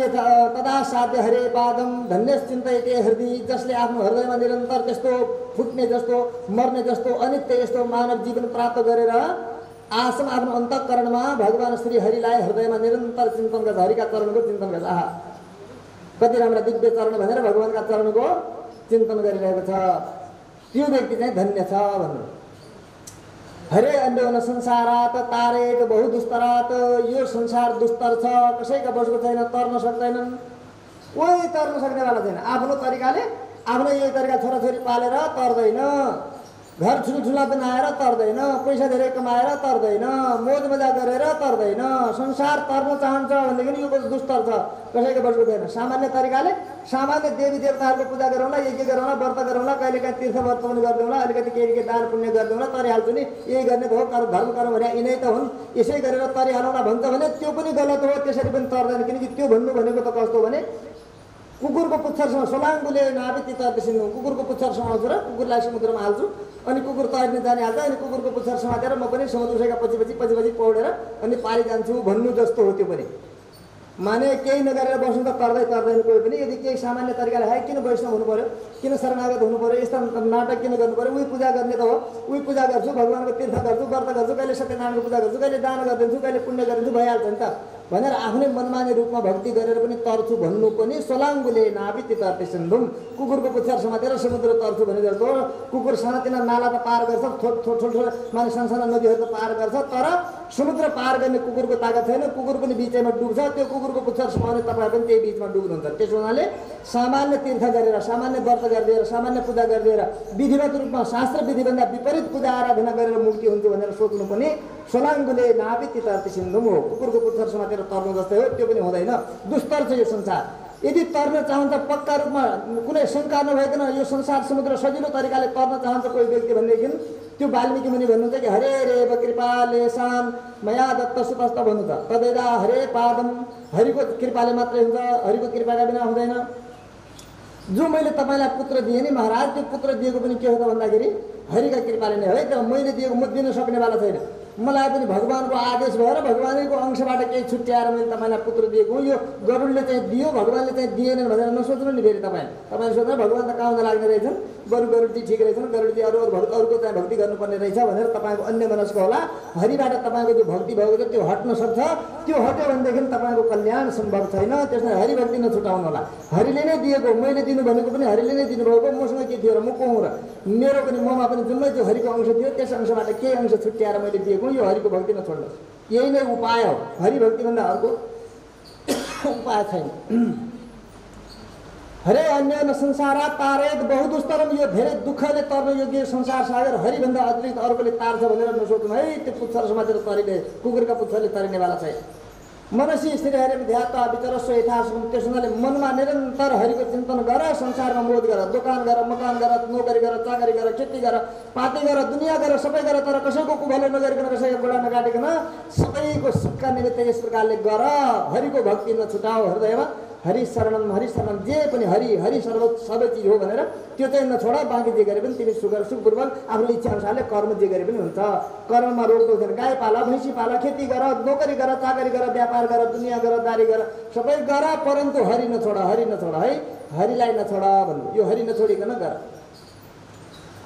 तदा साध्य हरे पादम धन्यश्चिन्तयते हृदय, जसले आफ्नो हृदयमा निरन्तर त्यस्तो फुट्ने जस्तो, मर्ने जस्तो, अनित्य यस्तो मानव जीवन प्राप्त गरेर आसम आफ्नो अन्तःकरणमा भगवान् श्री हरिलाई हृदयमा निरन्तर चिन्तन गर्छ, हरिका चरणको चिन्तन गर्छ। आहा कति राम्रा दिव्य चरण भनेर भगवान्का चरणको चिन्तन गरिरहेको छ, त्यो व्यक्ति चाहिँ धन्य छ भन्नु। हरे अन्य संसारात तारेत बहु दुस्तरात, यो संसार दुस्तर छ, कसैका बसको छैन, तर्न सक्दैनन्, कोही तर्न सक्नेवाला छैन। आफ्नो तरिकाले आफ्नो यही तरिका छोराछोरी पालेर तर्दैन, घर ठुल्ठुला बनाएर तर्दैन, पैसा धेरै कमाएर तर्दैन, मोज मजा गरेर तर्दैन। संसार तर्न चाहन्छ भनेदेखि यो दुस्तर छ, कसैको बसको छैन। सामान्य तरिकाले सामान्य देवी देवताहरूको पूजा गरौँला, यज्ञ गरौँला, व्रत गरौँला, कहिलेकाहीँ तीर्थ व्रत पनि गरिदेऊँला, अलिकति केही दान पुण्य गरिदेऊँला, तरिहाल्छु नि, यही गर्ने हो, धर्म गरौँ भने यिनै त हुन्, यसै गरेर तरिहालौँला भन्छ भने त्यो पनि गलत हो, त्यसरी पनि तर्दैन। किनकि त्यो भन्नु भनेको त कस्तो भने कुकुरको पुच्छरसँग सोलाङ्गुले नाबिति तर्सिनु, कुकुरको पुच्छर समाउँछु र कुकुरलाई समुद्रमा हाल्छु, अनि कुकुर तर्ने जाने हाल्छ, अनि कुकुरको पुच्छर समातेर म पनि समुद्रका पछि पौडेर अनि पारि जान्छु भन्नु जस्तो हो। त्यो पनि माने केही नगरेर बस्नु त तर्दैन कोही पनि। यदि केही सामान्य तरिकाले है किन वैष्णव हुनु पर्यो, किन शरणागत हुनु पर्यो, यस्ता नाटक किन गर्नु पर्यो, उही पूजा गर्ने त हो, उही पूजा गर्छु, भगवान्को तीर्थ गर्छु, व्रत गर्छु, कहिले सत्यनारायणको पूजा गर्छु, कहिले दान गरिदिन्छु, कहिले पुण्य गरिदिन्छु, भइहाल्छ नि त भनेर आफ्नै मनमाने रूपमा भक्ति गरेर पनि तर्छु भन्नु पनि सोलाङ्गुले नाभि तीर्थ सिन्धुम, कुकुरको पुच्छर समातेर समुद्र तर्छु भने जस्तो कुकुर सानातिना नाला त पार गर्छ, ठुल्ठुलो माने सानसाना नदीहरू त पार गर्छ, तर समुद्र पार गर्ने कुकुरको ताकत छैन, कुकुर पनि बिचैमा डुब्छ, त्यो कुकुरको पुच्छर समाउने तपाईँ पनि त्यही बिचमा डुब्नुहुन्छ। त्यसो हुनाले सामान्य तीर्थ गरेर, सामान्य व्रत गरिदिएर, सामान्य पूजा गरिदिएर, विधिवत रूपमा शास्त्र विधिभन्दा विपरीत पूजा आराधना गरेर मुक्ति हुन्छ भनेर सोच्नु पनि सोलाङ्गुले नाभि तीर्थ सिन्धुम हो, कुकुरको पुच्छर समातेर तर्नु जस्तै हो, त्यो पनि हुँदैन, दुस्तर छ यो संसार। यदि तर्न चाहन्छ पक्का रूपमा कुनै शङ्का नभइकन यो संसार समुद्र सजिलो तरिकाले तर्न चाहन्छ कोही व्यक्ति भनेदेखि त्यो वाल्मीकि मुनि भन्नुहुन्छ कि हरे रेव कृपाले शान मया दत्त सुतस्त भन्नु त तदेदा हरे पादम, हरिको कृपाले मात्रै हुन्छ, हरिको कृपाका बिना हुँदैन। जो मैले तपाईँलाई पुत्र दिएँ नि महाराज, त्यो पुत्र दिएको पनि के हो त भन्दाखेरि हरिका कृपाले नै है, त मैले दिएको म दिन सक्नेवाला छैन, मलाई पनि भगवान्को आदेश भएर भगवान्को अंशबाट केही छुट्याएर मैले तपाईँलाई पुत्र दिएको हुँ, यो गरुडले चाहिँ दियो भगवान्ले चाहिँ दिएनन् भनेर नसोच्नु नि फेरि तपाईँले सोच्नु भगवान् त कहाँ लाग्ने रहेछन्, गरुडी ठिक रहेछन्, गरुडी अरूको चाहिँ भक्ति गर्नुपर्ने रहेछ भनेर तपाईँको अन्य मनस्क होला। हरिबाट तपाईँको जो भक्ति भएको छ त्यो हट्न सक्छ, त्यो हट्यो भनेदेखि तपाईँको कल्याण सम्भव छैन, त्यसमा हरिभक्ति नछुटाउनु होला। हरिले नै दिएको, मैले दिनु भनेको पनि हरिले नै दिनुभएको, मसँग के थियो र म को हुँ र, मेरो पनि ममा पनि जुम्मै जो हरिको अंश थियो त्यस अंशबाट केही अंश छुट्याएर मैले दिएको, यो हरिको भक्ति नछोड्नु, यही नै उपाय हो, हरिभक्तिभन्दा अर्को उपाय छैन। हरे अन्य न संसारा तारेत बहुदुस्तरम, यो धेरै दुःखले तर्न योग्य संसार सागर हरिभन्दा अतिरिक्त अर्कोले तार्छ भनेर नसोच्नु है, त्यो पुच्छर समातेर तरिने कुकुरका पुच्छरले तरिनेवाला छैन। मनसी श्री हरि ध्यात्वा विचरस्व यथासुम, त्यस हुनाले मनमा निरन्तर हरिको चिन्तन गर, संसारमा मोद गर, दोकान गर, मकान गर, नोकरी गर, चाकरी गर, खेती गर, पाती गर, दुनियाँ गर, सबै गर, तर कसैको कुभलो नगरिकन, कसैको गोडा नकाटिकन सबैको सुखका निमित्त यस प्रकारले गर, हरिको भक्ति नछुटाओ हृदयमा, हरि शरणम जे पनि हरि सर्वोच्च सबै चिज हो भनेर त्यो चाहिँ नछोड, बाँकी जे गरे पनि तिमी सुखपूर्वक आफ्नो इच्छा अनुसारले कर्म जे गरे पनि हुन्छ। कर्ममा रोक हुँदैन, गाई पाल, भैँसी पाल, खेती गर, नोकरी गर, चाकरी गर, व्यापार गर, दुनियाँ गर, दारी गर, सबै गर, परन्तु हरि नछोड है, हरिलाई नछोड भन्नु, यो हरि नछोडिकन गर।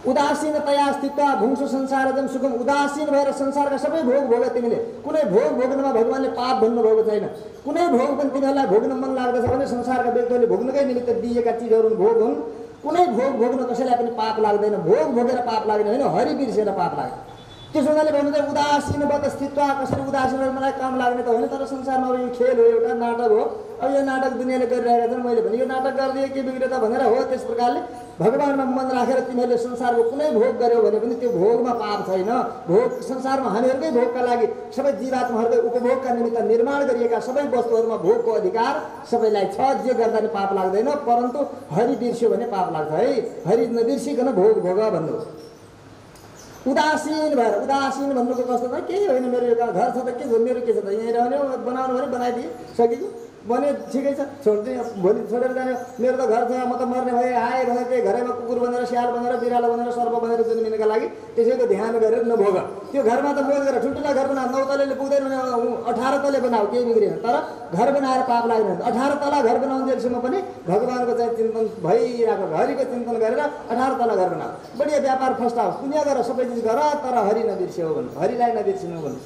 उदासीनतया स्थित्वा भुङ्सु संसारजम सुखम, उदासीन भएर संसारका सबै भोग भोग तिमीले, कुनै भोग भोग्नमा भगवान्ले पाप भन्नुभएको छैन, कुनै भोग पनि तिमीहरूलाई भोग्न मन लाग्दछ भने संसारका व्यक्तिहरूले भोग्नकै निमित्त दिएका चिजहरू भोग हुन्, कुनै भोग भोग्न कसैलाई पनि पाप लाग्दैन, भोग भोगेर पाप लाग्दैन होइन, हरि बिर्सेर पाप लाग्छ। त्यसो हुनाले भन्नुहुन्छ उदासीनवत स्थित्वा, कसरी उदासीन भएर मलाई काम लाग्ने त होइन, तर संसारमा अब यो खेल हो, एउटा नाटक हो, अब यो नाटक दुनियाँले गरिरहेका छन्, मैले भने यो नाटक गरिदिए के बिग्रियो त भनेर हो। त्यस प्रकारले भगवान्मा मन राखेर तिमीहरूले संसारको कुनै भोग गर्यो भने पनि त्यो भोगमा पाप छैन। भोग संसारमा हामीहरूकै भोगका लागि, सबै जीवात्माहरूकै उपभोगका निमित्त निर्माण गरिएका सबै वस्तुहरूमा भोगको अधिकार सबैलाई छ, जे गर्दा नि पाप लाग्दैन, परन्तु हरि बिर्स्यो भने पाप लाग्छ है, हरि नबिर्सिकन भोग भोग भन्नु। उदासीन भएर, उदासीन भन्नुको कस्तो त केही होइन, मेरो यो घर छ त के छ, मेरो के छ त, यहीँ रहने बनाउनु भने बनाइदिए सकेको भने ठिकै छ, छोड्दै भोलि छोडेर जाने, मेरो त घर छ, म त मर्ने भए आएँ भनेर त्यही घरैमा कुकुर बनेर, स्याल बनेर, बिरालो बनेर, सर्प बनेर जन्मिनका लागि त्यसैको ध्यान गरेर नभोग। त्यो घरमा त मोज गरेर ठुल्ठुला घर बनाऊ, 9 तले पुग्दैन भने 18 तले बनाऊ, केही बिग्रिएन, तर घर बनाएर पाप लाग्दैन। 18 तला घर बनाउन्जेलसम्म पनि भगवान्को चाहिँ चिन्तन भइरहेको, हरिको चिन्तन गरेर 18 तला घर बनाऊ, बढिया व्यापार फस्टाओस्, दुनियाँ गर, सबै चिज गर, तर हरि नबिर्स्यौ भन्नु, हरिलाई नबिर्सिनु भन्नु।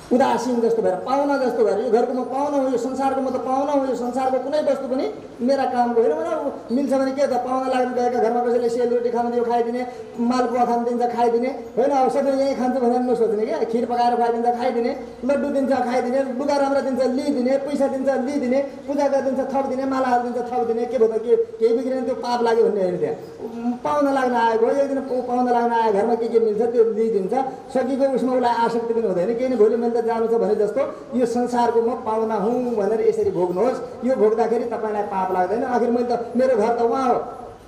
उदासीन जस्तो भएर, पाहुना जस्तो भएर, यो घरको म पाहुना हो, यो संसारको म त पाहुना हो, यो संसारको कुनै वस्तु पनि मेरा कामको होइन भनेर मिल्छ भने के त, पाहुना लाग्नु गएका घरमा कसैले सेलरोटी खानु दियो खाइदिने, मालपुवा खानु दिन्छ खाइदिने होइन, अब सबै यहीँ खान्छ भनेर नसोच्ने क्या, खिर पकाएर खुवाइदिन्छ खाइदिने, लड्डु दिन्छ खाइदिने, लुगा राम्रो दिन्छ लिइदिने, पैसा दिन्छ लिइदिने, पूजा गरिदिन्छ थपिदिने, मालाहरू दिन्छ थपिदिने, के भयो त केही बिग्रिने त्यो पाप लाग्यो भन्ने होइन। त्यहाँ पाहुना लाग्न आएको हो, एक दिन पाहुना लाग्न आयो, घरमा के मिल्छ त्यो लिइदिन्छ, सकेको उसमा उसलाई आसक्ति पनि हुँदैन, किन भोलि मैले जानु छ भने जस्तो यो संसारको म पाहुना हुँ भनेर यसरी भोग्नुहोस्, यो भोग्दाखेरि तपाईँलाई पाप लाग्दैन। आखिर मैले त, मेरो घर त उहाँ हो,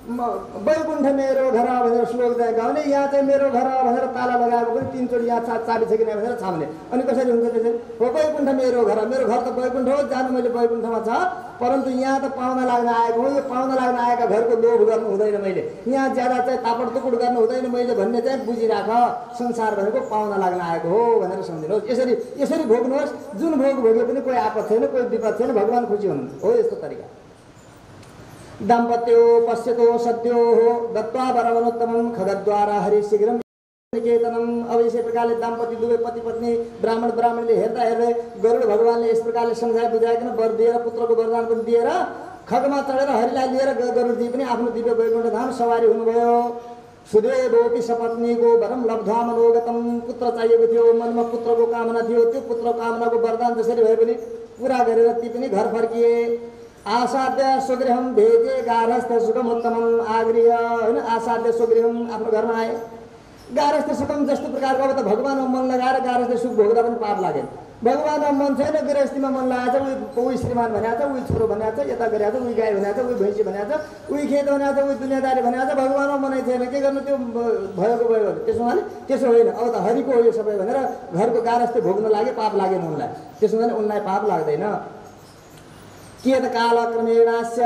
वैकुण्ठ मेरो घर भनेर श्लोक चाहिँ गाउने, यहाँ चाहिँ मेरो घर भनेर ताला लगाएको पनि 3 चोटि यहाँ चाबी छ कि नै भनेर छाम्ने, अनि कसरी हुन्छ त्यसरी हो, वैकुण्ठ मेरो घर त वैकुण्ठ हो, जानु मैले वैकुण्ठमा छ, परन्तु यहाँ त पाहुना लाग्न आएको हो, यो पाहुना लाग्न आएका घरको लोभ गर्नु हुँदैन, मैले यहाँ ज्यादा चाहिँ तापड तुकुड गर्नु हुँदैन मैले भन्ने चाहिँ बुझिराख, संसार भनेको पाहुना लाग्न आएको हो भनेर सम्झिनुहोस्। यसरी भोग्नुहोस्, जुन भोग भोगे पनि कोही आपद छैन, कोही विपद छैन, भगवान् खुसी हुनुहुन्छ, हो यस्तो तरिका। दाम्पत्यो पश्यतो सद्यो दत्वा वरवनोत्तमं खगद्वारा हरिशीघ्रं निकेतनम। अब इसी प्रकार दाम्पत्य दुवै पति पत्नी ब्राह्मणले हेर्दा हेर्दै गरुड भगवानले इस प्रकारले सम्झाए बुझाइकन वर दिएर पुत्रको वरदान पनि दिएर खगमा चढेर हरिलाई लिएर गरुडजी पनि आफ्नो दिव्य वैकुण्ठ धाम सवारी हुनुभयो। सुदेवोपि सपत्नीको वरम लब्ध्वा मनोगतम। पुत्र चाहिएको थियो, मनमा पुत्रको कामना थियो, त्यो पुत्रको कामनाको वरदान जसरी भए पनि पुरा गरेर ती पनि घर फर्किए। आसाध्य स्वगृहम भेजे गारस्थ सुखम उत्तमम आगृह हैन। आसाध्य स्वगृहम आफ्नो घरमा आए। गारस्थ सुखम जस्तो प्रकारको अब त भगवानमा मन लगाएर गारस्थ सुख भोग्दा पनि पाप लागेन। भगवानमा मन छैन, गृहस्थीमा मन लगाएको छ, उही श्रीमान भनेको छ, उही छोरो भनेको छ, यता गरेको छ, उही गाई भनेको छ, उही भैँसी भनेको छ, उही खेत भनेको छ, उही दुनियाँदारी भनेको छ, भगवानमा मनै छैन, के गर्नु त्यो भएको भयो भने। त्यसो भने त्यसो होइन, अब त हरिको हो यो सबै भनेर घरको गारस्थ भोग्न लागे, पाप लागेन उनलाई। त्यसो भने उनलाई पाप लाग्दैन। कियत् कालक्रमेणास्य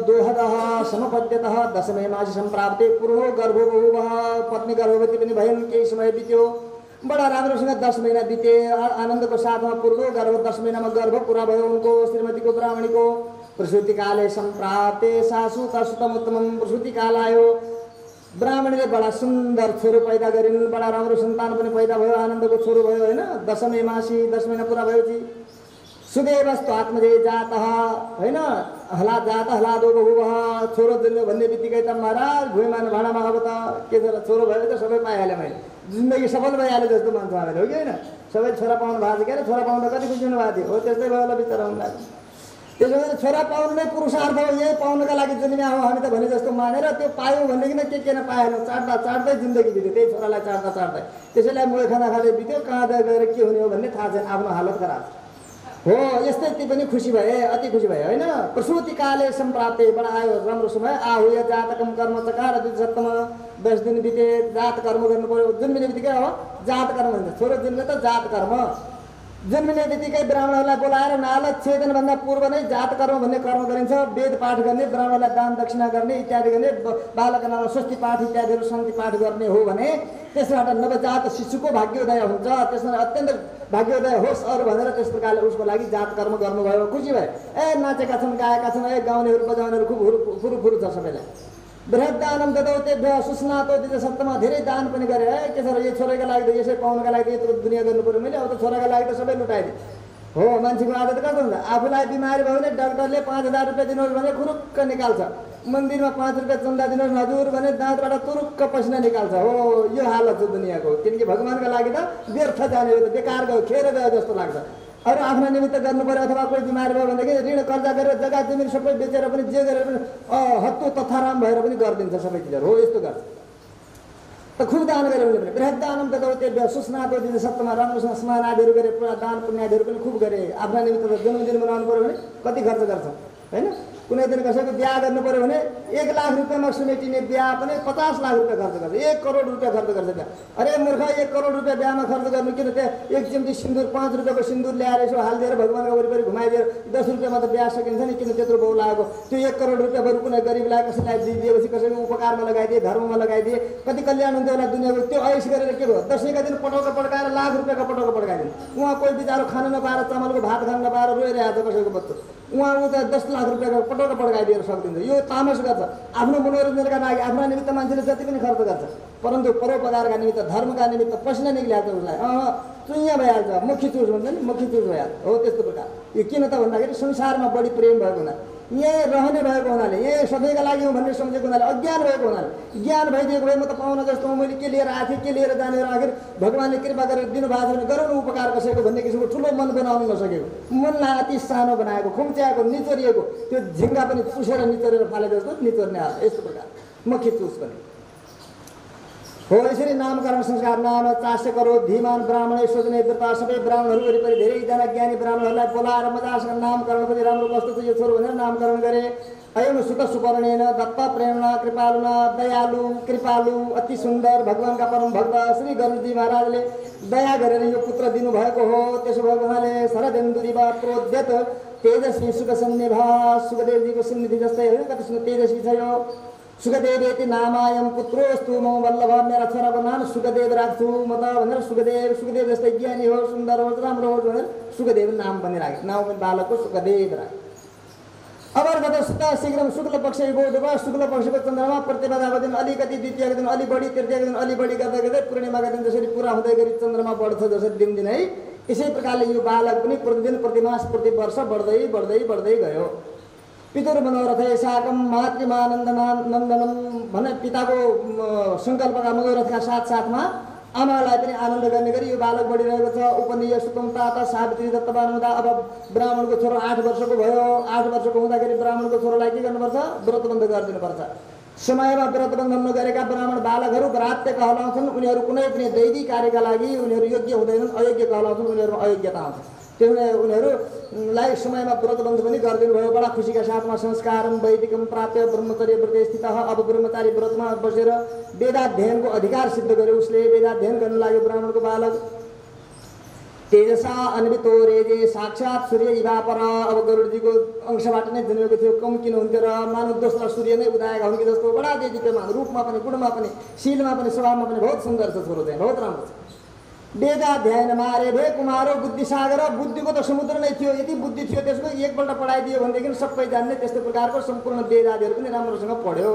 दोहदः समपद्यतः दशमे मासि सम्प्राप्ते पूर्णो गर्भो बभूवः। पत्नी गर्भवती पनि भइन्, केही समय बित्यो, बडा राम्रोसँग 10 महिना बिते। आनन्दको साथमा पूर्णो गर्भ 10 महिनामा गर्भ पुरा भयो उनको श्रीमतीको ब्राह्मणीको। प्रसूति काले सम्प्राप्ते सासु तसुतम उत्तमम। प्रसूति काल आयो, ब्राह्मणीले बडा सुन्दर छोरो पैदा गरिन्, बडा राम्रो सन्तान पनि पैदा भयो, आनन्दको छोरो भयो हैन। दशमे मासि 10 महिना पुरा भएपछि सुदेवस्तु आत्मजे जातः हैन। हला जात हलादो बभूवः। छोरो जन्म्यो भन्ने बित्तिकै त महाराज भुइँमा भाँडामा अब त के छ, छोरो भयो त सबै पाइहालेँ मैले, जिन्दगी सफल भइहाल्यो जस्तो मान्छ हामीले, हो कि होइन। सबै छोरा पाउनु भएको थियो, के अरे छोरा पाउनु कति खुसी हुनु भएको थियो, हो त्यस्तै भयो होला बिचरा उनलाई। त्यसो भने छोरा पाउनु नै पुरुषार्थ हो, यही पाउनका लागि जन्मिया हो हामी त भने जस्तो मानेर त्यो पायौँ भनेदेखि के नपाएनौँ, चाट्दै जिन्दगी बित्यो, त्यही छोरालाई चाट्दै। त्यसैलाई मुळे खाना खाँदै बित्यो, कहाँ गएर के हुने हो भन्ने थाहा छैन, आफ्नो हालत खराब हो। यस्तै ती पनि खुसी भए, अति खुसी भए हैन। प्रसूति काले सम्प्राप्ते, बडा आयो राम्रो समय। आहुय जातकम कर्म चकार द्विजत्तम। 10 दिन बिते, जात कर्म गर्नु पर्यो। जन्मिने बित्तिकै अब जात कर्म भन्छ, छोरो जन्मे त जात कर्म। जन्मिने बित्तिकै ब्राह्मणहरूलाई बोलाएर नालक छेदनभन्दा पूर्व नै जात कर्म भन्ने कर्म गरिन्छ। वेद पाठ गर्ने, ब्राह्मणलाई दान दक्षिणा गर्ने इत्यादि गर्ने, बालकका नाममा स्वस्ति पाठ इत्यादिहरू शान्ति पाठ गर्ने हो भने त्यसबाट नवजात शिशुको भाग्योदय हुन्छ। त्यसमा अत्यन्त भाग्योदय होस् अरू भनेर त्यस प्रकारले उसको लागि जात कर्म गर्नुभयो। खुसी भए, ए नाचेका छन्, गाएका छन्, ए गाउनेहरू बजाउनेहरू खुब फुरुफुरु छ सबैलाई। बृहत दानम ददौतेभ्यः सुस्नातो द्विजसप्तम। धेरै दान पनि गरे, है के छ र यो छोराका लागि त यसै पाउनका लागि यत्रो दुनियाँ गर्नु पर्यो मैले, अब त छोराका लागि त सबै लुटाइदिएँ हो। मान्छेको आदत कस्तो हुन्छ, आफूलाई बिमारी भयो भने डाक्टरले 5000 रुपियाँ दिनुहोस् भने खुरुक्क निकाल्छ। मन्दिरमा 5 रुपियाँ चन्दा दिनुहोस् हजुर भने दाँतबाट तुरुक्क पसिना निकाल्छ। हो यो हालत छ दुनियाँको, किनकि भगवान्का लागि त व्यर्थ जाने हो, त बेकार गयो, खेर गयो जस्तो लाग्छ। अरू आफ्नो निमित्त गर्नु पर्यो, अथवा कोही बिमार भयो भनेदेखि ऋण कर्जा गरेर जग्गा जमिन सबै बेचेर पनि जे गरेर पनि हत्तु तथाराम भएर पनि गरिदिन्छ सबै चिजहरू। हो यस्तो गर्छ त, खुब दान गरे उनले पनि। बृहत दानम ददौतेभ्यः सुस्नातो द्विजसप्तम। राम्रोसँग स्नान आदिहरू गरे, पुरा दान पुण्यादिहरू पनि खुब गरे। आफ्ना निमित्त त जन्मदिन मनाउनु पर्यो भने कति खर्च गर्छ हैन। कुनै दिन कसैको बिहा गर्नु पर्यो भने 1 लाख रुपियाँमा सुमेटिने बिहा पनि 50 लाख रुपियाँ खर्च गर्छ, 1 करोड रुपियाँ खर्च गर्छ बिहा। अरे मूर्ख, 1 करोड रुपियाँ बिहामा खर्च गर्नु किन? त्यहाँ 1 चिम्टी सिन्दुर 5 रुपियाँको सिन्दुर ल्याएर यसो हालिदिएर भगवान्का वरिपरि घुमाइदिएर 10 रुपियाँमा त बिहा सकिन्छ नि, किन त्यत्रो बहु लागेको? त्यो 1 करोड रुपियाँ बरु कुनै गरिबलाई कसैलाई दिएपछि कसैको उपकारमा लगाइदिए, धर्ममा लगाइदिए, कति कल्याण हुन्थ्यो होला दुनियाँको। त्यो ऐस गरेर के भयो, दसैँका दिन पटौका पड्काएर लाख रुपियाँको पटौका पड्काइदिनु। उहाँ कोही बिचारो खान नपाएर, चामलको भात खान नपाएर रोइरहेको छ कसैको बच्चो, उहाँ ऊ त 10 लाख रुपियाँको पटौका पड्काइदिएर सक्दिन्छ। यो तामस गर्छ। आफ्नो मनोरञ्जनका लागि आफ्ना निमित्त मान्छेले जति पनि खर्च गर्छ, परन्तु परोपकारका निमित्त, धर्मका निमित्त पसिना निक्लिहाल्छ उसलाई, चुइया भइहाल्छ, मुखी चुज भन्छ नि, मुखी चुज भइहाल्छ। हो त्यस्तो प्रकार। यो किन त भन्दाखेरि संसारमा बढी प्रेम भएको हुनाले, यहीँ रहने भएको हुनाले, यहीँ सधैँका लागि हो भन्ने सम्झेको हुनाले, अज्ञान भएको हुनाले। ज्ञान भइदिएको भए म त पाउन जस्तो मैले के लिएर आएको थिएँ, के लिएर जाने, आखिर भगवान्ले कृपा गरेर दिनुभएको छ भने गरौँ न उपकार कसैको भन्ने किसिमको ठुलो मन बनाउनु नसकेको, मनलाई अति सानो बनाएको, खुम्च्याएको, निचोरिएको, त्यो झिङ्गा पनि चुसेर निचोरेर फाले जस्तो निचोर्ने हाल। यस्तो प्रकार मुखी चुस पनि हो। यसरी नामकरण संस्कार नाम चास्य करो धीमान ब्राह्मण सोच्ने व्रत। सबै ब्राह्मणहरू वरिपरि धेरैजना ज्ञानी ब्राह्मणहरूलाई बोलाएर मजासँग नामकरण पनि राम्रो कस्तो छ यो छोरो भनेर नामकरण गरे। अयम सुत सुपर्णेन दत्त प्रेरणा कृपालुना दयालु कृपालु अति सुन्दर भगवान्का परम भक्त श्री गरुडजी महाराजले दया गरेर यो पुत्र दिनुभएको हो। त्यसो भएको हुनाले शरदेन्दुरिवा प्रोद्यत तेजस्वी सुख सन्निभा। सुखदेवजीको सन्निधि जस्तै होइन, कति सुन्दर तेजस्वी छ यो। सुखदेवेति नामायम पुत्रोस्तु मम वल्लभ। मेरा छोराको नाम सुखदेव राख्छु म त भनेर सुखदेव जस्तै ज्ञानी हो, सुन्दर हो, राम्रो हो भनेर सुखदेव नाम पनि राखे। नाम पनि बालकको सुखदेव राखे। अवर्गत सुता शीघ्रम शुक्ल पक्ष बोधव शुक्ल पक्षको चन्द्रमा प्रतिपदाको दिन अलिकति द्वितीयको दिन अलि बढी तृतीयको दिन अलि बढी गर्दै गर्दै पूर्णिमाको दिन जसरी पुरा हुँदै गरी चन्द्रमा बढ्छ जसरी दिनदिनै यसै प्रकारले यो बालक पनि प्रतिदिन प्रतिमास प्रतिवर्ष बढ्दै बढ्दै बढ्दै गयो। पितुर मनोरथ साकम मातृमानन्दनन्दनम भने पिताको सङ्कल्पका मनोरथका साथसाथमा आमालाई पनि आनन्द गर्ने गरी यो बालक बढिरहेको छ। उपनिय सुतम तात सावित्री दत्तबान हुँदा अब ब्राह्मणको छोरो 8 वर्षको भयो। 8 वर्षको हुँदाखेरि ब्राह्मणको छोरोलाई के गर्नुपर्छ? व्रतबन्ध गरिदिनुपर्छ। समयमा व्रतबन्ध नगरेका ब्राह्मण बालकहरू व्रात्य कहलाउँछन्। उनीहरू कुनै पनि दैवी कार्यका लागि उनीहरू योग्य हुँदैनन्, अयोग्य कहलाउँछन्। उनीहरूमा अयोग्यता आउँछ। त्यसैले उनीहरूलाई समयमा व्रतबन्ध पनि गरिदिनु भयो। बडा खुसीका साथमा संस्कारम वैदिकम प्राप्य ब्रह्मचर्य व्रते स्थित। अब ब्रह्मचारी व्रतमा बसेर वेदाध्ययनको अधिकार सिद्ध गर्यो। उसले वेदाध्ययन गर्न लाग्यो ब्राह्मणको बालक। तेजसा अन्वितो रेजे साक्षात् सूर्य इवापर। अब गरुडजीको अंशबाट नै जन्मेको थियो। कम किन हुन्थ्यो र मानव दोस्रो सूर्य नै उदाएका हुन् कि जस्तो। बडा तेजीप्यमान, रूपमा पनि, गुणमा पनि, शीलमा पनि, स्वभावमा पनि बहुत सुन्दर छ छोरो चाहिँ, बहुत राम्रो छ। वेदाध्ययन मारे भे कुमारो बुद्धिसागर। बुद्धिको त समुद्र नै थियो। यति बुद्धि थियो त्यसको एकपल्ट पढाइदियो भनेदेखि सबै जान्ने। त्यस्तो प्रकारको सम्पूर्ण वेदादिहरू पनि राम्रोसँग पढ्यो।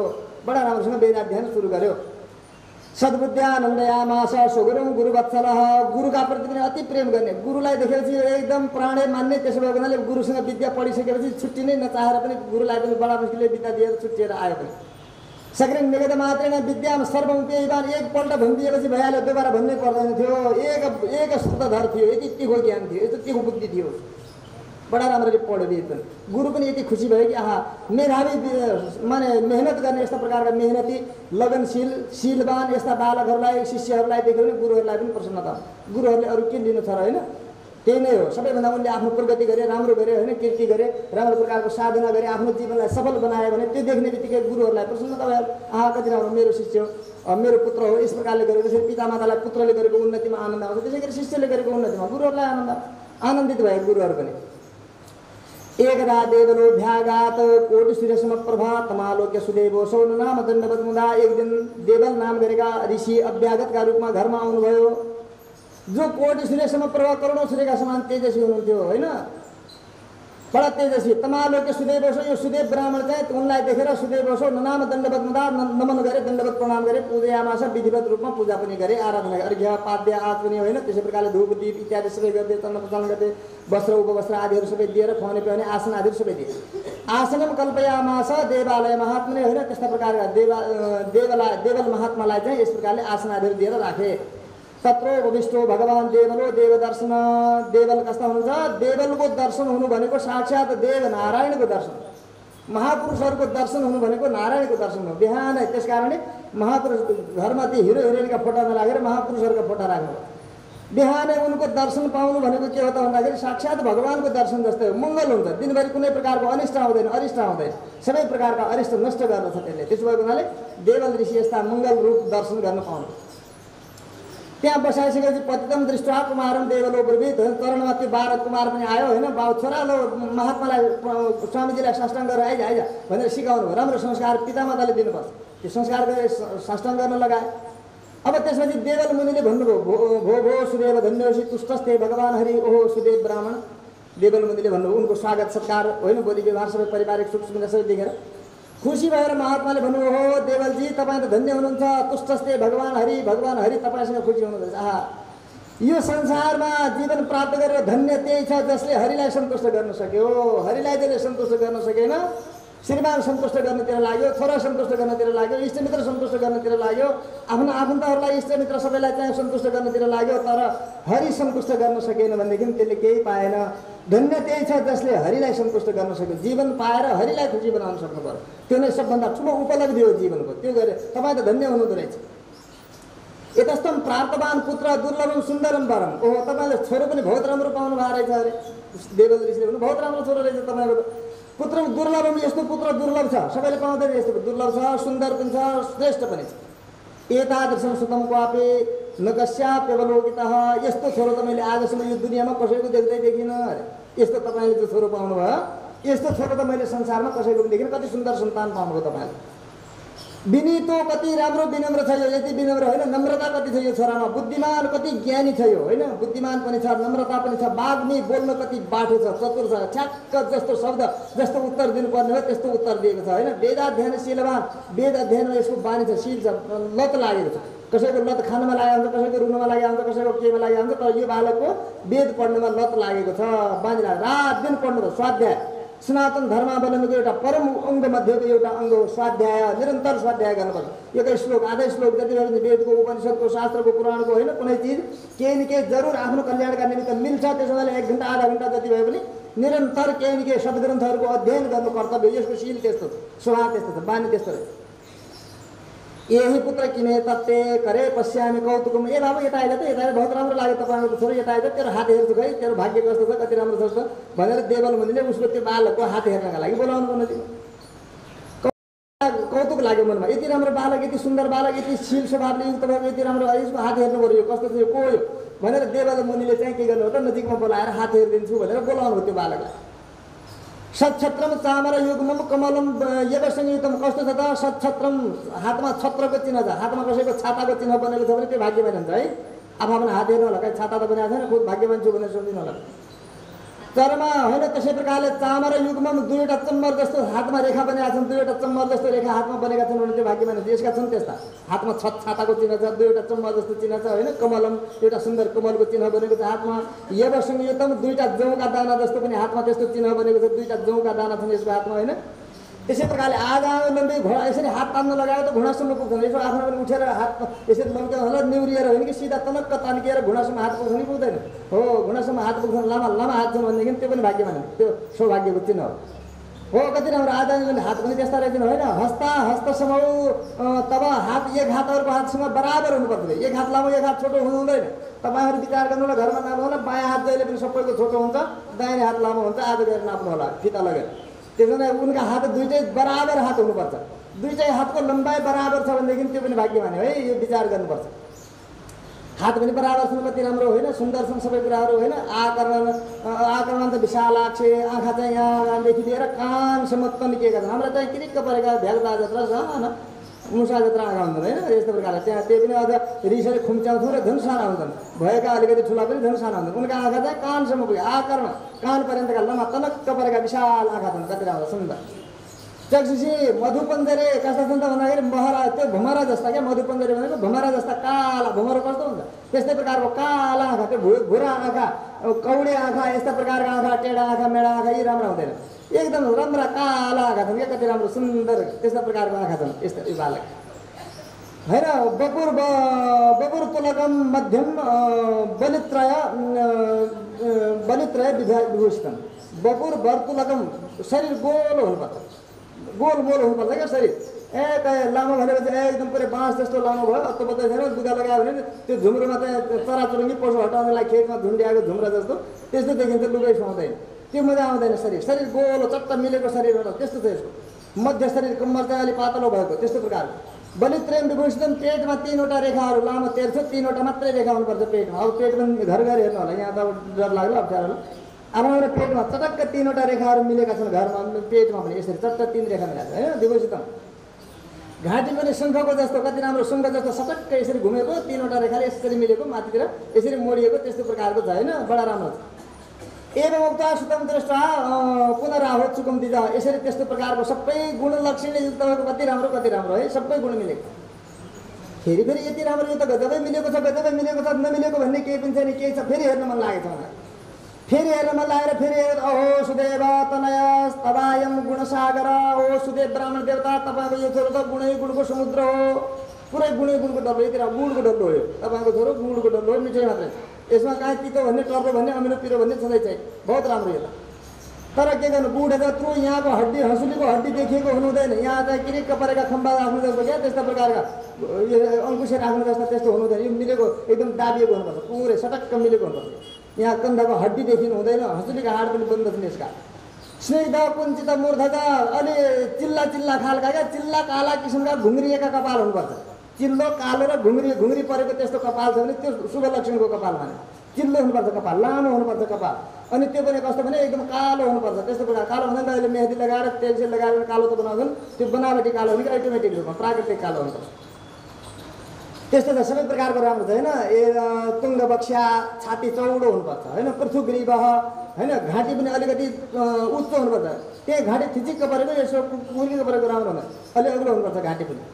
बडा राम्रोसँग वेदाध्ययन सुरु गर्यो। सद्बुद्ध्यानन्दयामास सुगुरुम गुरुवत्सलः। गुरुका प्रति पनि अति प्रेम गर्ने। गुरुलाई देखेपछि एकदम प्राणै मान्ने। त्यसो भएको हुनाले गुरुसँग विद्या पढिसकेपछि छुट्टी नै नचाहेर पनि गुरुलाई पनि बडा मुस्किलले विद्या दिएर छुट्टिएर आयो पनि। सक्रिन निगत मात्रेन विद्याम सर्वमुपेयवान। एकपल्ट भनिदिएपछि भइहाल्यो, दोबारा भन्नै पर्दैन थियो। एक सूत्रधर थियो। यति तिखो ज्ञान थियो, यति तिखो बुद्धि थियो। बडा राम्ररी पढ्यो वेद पनि। गुरु पनि यति खुसी भयो कि आहा मेधावी माने मेहनत गर्ने यस्ता प्रकारका मेहनती लगनशील शीलवान यस्ता बालकहरूलाई शिष्यहरूलाई देख्यो भने गुरुहरूलाई पनि प्रसन्नता। गुरुहरूले अरू के लिनु छ र होइन? त्यही नै हो। सबैभन्दा उनले आफ्नो प्रगति गरे, राम्रो गरे होइन, कीर्ति गरे, राम्रो प्रकारको साधना गरे, आफ्नो जीवनलाई सफल बनायो भने त्यो देख्ने बित्तिकै गुरुहरूलाई प्रसन्नता भयो। आहा कति राम्रो मेरो शिष्य हो, मेरो पुत्र हो। यस प्रकारले गरेको जसरी पितामातालाई पुत्रले गरेको उन्नतिमा आनन्द आउँछ त्यसै गरी शिष्यले गरेको उन्नतिमा गुरुहरूलाई आनन्दित भए गुरुहरू पनि। एकदा देवलो भ्यागात कोटि सूर्यसम प्रभा तमालोक्य सुदेवो सौ नाम दण्डवत मुदा। एक दिन देवल नाम गरेका ऋषि अभ्यागतका रूपमा घरमा आउनुभयो। जो कोटि सूर्यसम प्रभा करोडौं सूर्यका समान तेजस्वी हुनुहुन्थ्यो होइन, बडा तेजस्वी। तमालोक्य सुदेव सौ। यो सुदेव ब्राह्मण चाहिँ उनलाई देखेर सुदेव सौ नाम दण्डवत मुदा नमन गरे, दण्डवत प्रणाम गरे, पूजायामास विधिवत रूपमा पूजा पनि गरे, आराधना गरे। अर्घ्य पाद्य आचमनी होइन, त्यसै प्रकारले धूप दीप इत्यादि सबै गर्दै चन्द्र प्रदान गर्दै वस्त्र उपवस्त्र आदिहरू सबै दिएर खुवाउने पिउने आसन आदिहरू सबै दिए। आसनम कल्पयामास देवालय महात्माले होइन, त्यस्ता प्रकारका देवल महात्मालाई चाहिँ यस प्रकारले आसन आदिहरू दिएर राखे। तत्रो उपविष्टो भगवान देवलो देवदर्शन। देवल कस्ता हुनुहुन्छ? देवलको दर्शन हुनु भनेको साक्षात देव नारायणको दर्शन। महापुरुषहरूको दर्शन हुनु भनेको नारायणको दर्शन हो। बिहानै त्यस कारणले महापुरुष घरमा ती हिरो हिरोइनका फोटा नराखेर महापुरुषहरूका फोटा राख्नु। बिहानै उनको दर्शन पाउनु भनेको के हो त भन्दाखेरि साक्षात भगवानको दर्शन जस्तै हो। मङ्गल हुन्छ। दिनभरि कुनै प्रकारको अनिष्ट आउँदैन, अरिष्ट आउँदैन। सबै प्रकारका अरिष्ट नष्ट गर्दछ त्यसले। त्यसो भएको हुनाले देवल ऋषि यस्ता मङ्गल रूप दर्शन गर्न पाउनु। त्यहाँ बसाइसकेपछि पतितम दृष्टा कुमारम देवलो ब्रवीत। चरणमा त्यो बालक कुमार पनि आयो होइन। बाउ छोरा लो महात्मालाई स्वामीजीलाई साष्टाङ्ग गरेर आइज भनेर सिकाउनु भयो। राम्रो संस्कार पितामाताले दिनुपर्छ। त्यो संस्कार गरेर साष्टाङ्ग गर्न लगाए। अब त्यसपछि देवल मुनिले भन्नुभयो भो भो सुदेव धन्योसी तुष्टस्ते भगवान हरि। ओहो सुदेव ब्राह्मण। देवल मुनिले भन्नुभयो उनको स्वागत सत्कार होइन, बोली व्यवहार सबै पारिवारिक सुख सुविधा सबै देखेर खुसी भएर महात्माले भन्नुभयो हो देवलजी तपाईँ त धन्य हुनुहुन्छ। तुष्टस्ते भगवान हरि तपाईँसँग खुसी हुनुहुन्छ। आहा यो संसारमा जीवन प्राप्त गरेर धन्य त्यही छ जसले हरिलाई सन्तुष्ट गर्न सक्यो। हरिलाई जसले सन्तुष्ट गर्न सकेन, श्रीमान सन्तुष्ट गर्नतिर लाग्यो, छोरा सन्तुष्ट गर्नतिर लाग्यो, इष्टमित्र सन्तुष्ट गर्नतिर लाग्यो, आफ्नो आफन्तहरूलाई इष्टमित्र सबैलाई चाहिँ सन्तुष्ट गर्नतिर लाग्यो, तर हरि सन्तुष्ट गर्न सकेन भनेदेखि त्यसले केही पाएन। धन्य त्यही छ जसले हरिलाई सन्तुष्ट गर्न सक्यो। जीवन पाएर हरिलाई खुसी बनाउन सक्नु पर्यो। त्यो नै सबभन्दा ठुलो उपलब्धि हो जीवनको। त्यो गरे तपाईँ त धन्य हुनुहुँदो रहेछ। यतस्तम प्राप्तवान पुत्र दुर्लभम सुन्दरम वरम। ओहो तपाईँले छोरो पनि बहुत राम्रो पाउनु भएको रहेछ अरे। देवल ऋषिले भन्नु बहुत राम्रो छोरो रहेछ तपाईँको पुत्र दुर्लभम। यस्तो पुत्र दुर्लभ छ, सबैले पाउँदैन। यस्तो दुर्लभ छ, सुन्दर पनि छ, श्रेष्ठ पनि छ। एतादृशं सुतम क्वापि न कस्याप्यवलोकितः। यस्तो छोरो त मैले आजसम्म यो दुनियाँमा कसैको देख्दै देखिनँ अरे। यस्तो तपाईँले जो छोरो पाउनुभयो, यस्तो छोरो त मैले संसारमा कसैको पनि देखिनँ। कति सुन्दर सन्तान पाउनुभयो तपाईँले। विनीतो कति राम्रो विनम्र छ यो, यति विनम्र होइन, नम्रता कति छ यो छोरामा, बुद्धिमान कति ज्ञानी छ यो होइन, बुद्धिमान पनि छ, नम्रता पनि छ, बाग्मी बोल्न कति बाठो छ, चतुर छ, ठ्याक्क जस्तो शब्द जस्तो उत्तर दिनुपर्ने हो त्यस्तो उत्तर दिएको छ होइन। वेदाध्ययनशीलवान, वेद अध्ययनमा यसको बानी छ, शील छ, लत लागेको छ, कसैको लत खानमा लागेको हुन्छ, कसैको रुनमा लागेको हुन्छ, कसैको केमा लागेको हुन्छ, तर यो बालकको वेद पढ्नुमा लत लागेको छ, बानी लाग्यो, रात दिन पढ्नु भयो, स्वाध्याय सनातन धर्मावलम्बीको एउटा परम अङ्ग मध्येको एउटा अङ्ग हो स्वाध्याय, निरन्तर स्वाध्याय गर्नुपर्छ। एकै श्लोक आधै श्लोक जति भए पनि वेदको उपनिषदको शास्त्रको पुराणको होइन कुनै चिज केही न केही जरुर आफ्नो कल्याणका निमित्त मिल्छ, त्यसो भए 1 घण्टा आधा घण्टा जति भए पनि निरन्तर केही न केही सद्ग्रन्थहरूको अध्ययन गर्नु कर्तव्य। यसको शील त्यस्तो छ, स्वभाव त्यस्तो छ, बानी त्यस्तो रहेछ। यही पुत्र किने तत्ते करे पश्यामी कौतुकम, ए बाबु यता आइज त, यता आएर बहुत राम्रो लाग्यो तपाईँको छोरो, यता आइज तेरो हात हेर्छु खै, तेरो भाग्य कस्तो छ, कति राम्रो छ भनेर देवल मुनिले उसको त्यो बालकको हात हेर्नका लागि बोलाउनु पर्ने थियो। कौतुक लाग्यो मनमा, यति राम्रो बालक, यति सुन्दर बालक, यति शील स्वभावले युक्त भएको, यति राम्रो, यसको हात हेर्नु पर्यो, यो कस्तो छ, यो को हो भनेर देवल मुनिले चाहिँ के गर्नु हो त, नजिकमा बोलाएर हात हेरिदिन्छु भनेर बोलाउनु हो त्यो बालकलाई। सच्छत्रम चामर युग्मम कमलम यवसंयुतम, कस्तो छ त सच्छत्रम, हातमा छत्रको चिन्ह छ, हातमा कसैको छाताको चिन्ह बनेको छ भने त्यो भाग्यवान हुन्छ है। आफ्नो हात हेर्नु होला, कहीँ छाता त बनाएको छैन, खुद भाग्यवान छु भनेर सोच्दिनु होला। चरमा होइन त्यसै प्रकारले चामर युग्मम, दुईवटा चम्मर जस्तो हातमा रेखा बनेका छन्, दुईवटा चम्मर जस्तो रेखा हातमा बनेका छन् भने त्यो भाग्यवान हुन्छ। यसका छन् त्यस्ता, हातमा छाताको चिन्ह छ, दुईवटा चम्मर जस्तो चिन्ह छ होइन, कमलम एउटा सुन्दर कमलको चिन्ह बनेको छ हातमा, यवसंयुतम दुईवटा जौका दाना जस्तो पनि हातमा त्यस्तो चिन्ह बनेको छ, दुईवटा जौका दाना छन् यसको हातमा होइन। त्यसै प्रकारले आगामी घोडा यसरी हात तान्नु लगायो त घुँडासम्म पुग्छ, यसो आफ्नो पनि उठेर हात यसरी लम्क्यो होला, निहुरिएर होइन कि सिधा तनक्क तान्किएर घुँडासम्म हात पुग्छ कि पुग्दैन हो, घुँडासम्म हात पुग्छ, लामा लामा हात छन् भनेदेखि त्यो पनि भाग्यमान हो, त्यो सौभाग्यको चिन्ह हो। कति राम्रो आदानीले हात पनि त्यस्ता रहेछन् होइन। हस्ता हस्तसम्म तब हात एक हात अर्को हातसँग बराबर हुनुपर्छ, एक हात लामो एक हात छोटो हुनु हुँदैन। तपाईँहरू विचार गर्नु होला, घरमा नाप्नु होला, बायाँ हात जहिले पनि सबैको छोटो हुन्छ, दाहिने हात लामो हुन्छ, आज गएर नाप्नु होला फिता लगेर। त्यसो भने उनका हात दुईटै बराबर हात हुनुपर्छ, दुईटै हातको लम्बाइ बराबर छ भनेदेखि त्यो पनि भाग्यमान है, यो विचार गर्नुपर्छ। हात पनि बराबर छन्, कति राम्रो होइन, सुन्दर छन् सबै कुराहरू होइन। आकरण त विशालाक्ष, आँखा चाहिँ यहाँदेखि लिएर कानसम्म तन्किएका छन्। हामीलाई चाहिँ किरिक्क परेका भ्याग्दा जत्रा साना मुसा जत्रा आँखा हुन्छन् होइन, यस्तो प्रकारले त्यहाँ त्यो पनि अझ रिसले खुम्च्याउँछौँ र झन् साना हुन्छन्, भएका अलिकति ठुला पनि झन् साना हुन्छन्। उनका आँखा चाहिँ कानसम्म पुग्यो, आकर्ण कान पर्यन्तका लम्बा तनक्क परेका विशाल आँखा छन्, कति राम्रो सुन्दर। चक्षुषी मधुपञ्जरे कस्ता छन् त भन्दाखेरि महरा, त्यो भमरा जस्ता क्या, मधुपञ्जरे भनेको भमरा जस्ता काला, भमरो कस्तो हुन्छ त्यस्तै प्रकारको काला आँखा, त्यो भुरा आँखा, कौडे आँखा, यस्ता प्रकारका आँखा, टेढा आँखा, मेढा आँखा यी राम्रा हुँदैन, एकदम राम्रा काला आँखा छन् क्या, कति राम्रो सुन्दर त्यस्ता प्रकारको आँखा छन् यस्तो यो बालक होइन। बपुर तुलकम मध्यम बलित्रय विभूषितम, बपुर भरतुलकम, शरीर गोलो हुनुपर्छ, गोलमोल हुनुपर्छ क्या शरीर, लामो भनेपछि एकदम पुरै बाँस जस्तो लामो भयो, अत्तो पत्तो छैन, लुगा लगायो भने त्यो झुम्रो चाहिँ चराचुरुङ्गी पशु हटाउनलाई खेतमा झुन्ड्याएको झुम्रा जस्तो त्यस्तो देखिन्छ, लुगै सुहाउँदैन, त्यो मजा आउँदैन। शरीर गोलो चट्ट मिलेको शरीर हो, त्यस्तो छ यसको। मध्य शरीर कम्मर चाहिँ अलिक पातलो भएको त्यस्तो प्रकारको। बलित्रयम विभूषितम, पेटमा 3वटा रेखाहरू लामो तेर्छ, 3वटा मात्रै रेखा हुनुपर्छ पेटमा। अब पेट पनि घर घर हेर्नु होला, यहाँ त अब डर लाग्यो अप्ठ्यारो होला। अब हाम्रो पेटमा चटक्क 3वटा रेखाहरू मिलेका छन्, घरमा पेटमा पनि यसरी चट्ट 3 रेखा मिलेको छ होइन, विभूषितम। घाँटी पनि शङ्खको जस्तो, कति राम्रो शङ्ख जस्तो सटक्क यसरी घुमेको, 3वटा रेखाले यसरी मिलेको, माथितिर यसरी मोडिएको, त्यस्तो प्रकारको छ होइन, बडा राम्रो छ। एवं उक्ता सुतम दृष्टा पुनराहो चुकम दिजा, यसरी त्यस्तो प्रकारको सबै गुण लक्षणले युक्त भएको, कति राम्रो है, सबै गुण मिलेको। फेरि यति राम्रो, यो त गजबै मिलेको छ, नमिलेको भन्ने केही पनि छैन, केही छ, फेरि हेर्न मन लागेको छ मलाई, फेरि हेर्न मन लागेर फेरि अहो सुदेव तनय तवायम गुणसागर, ओ सुदेव ब्राह्मण देवता, तपाईँको यो छोरो त गुणै गुणको समुद्र हो, पुरै गुणै गुणको डल्लो, यति गुडको डल्लो हो यो तपाईँको छोरो, गुडको डल्लो हो, मिठै मात्रै, यसमा कहीँ तितो भन्ने, टर्रो भन्ने, अमिलो पिरो भन्ने छँदै चाहिँ, बहुत राम्रो यो त। तर के गर्नु, गुड जत्रो यहाँको हड्डी, हँसुलीको हड्डी देखिएको हुनु हुँदैन, यहाँ चाहिँ किरिक्क परेका खम्बा राख्नु जस्तो क्या, त्यस्ता प्रकारका यो अङ्कुशे राख्नु जस्तो त्यस्तो हुनु हुँदैन, यो मिलेको एकदम दाबिएको हुनुपर्छ, पुरै सटक्क मिलेको हुनुपर्छ। यहाँ कन्धाको हड्डी देखिनु हुँदैन, हँसुलीका हाड पनि बन्द छन् यसका। स्निग्ध कुञ्चित मूर्धता, अलि चिल्ला खालका क्या, चिल्ला काला किसिमका घुङ्रिएका कपाल हुनुपर्छ, चिल्लो कालो र घुङ्री परेको त्यस्तो कपाल छ भने त्यो शुभ लक्षणको कपाल माने। चिल्लो हुनुपर्छ कपाल, लामो हुनुपर्छ कपाल, अनि त्यो पनि कस्तो भने एकदम कालो हुनुपर्छ। त्यस्तो प्रकार कालो हुँदैन अहिले मेहदी लगाएर तेल सेल लगाएर कालो त बनाउँछन्, त्यो बनावटी कालो हुने कि अटोमेटिक रूपमा प्राकृतिक कालो हुनुपर्छ। त्यस्तो त सबै प्रकारको राम्रो छ होइन। तुङ्ग बक्स्या, छाती चौडो हुनुपर्छ होइन, पृथुग्रीव होइन, घाँटी पनि अलिकति उच्च हुनुपर्छ। त्यही घाँटी थिचिक्क परेको यसो कुर्किएको परेको राम्रो हुँदैन, अलि अग्लो हुनुपर्छ घाँटी पनि।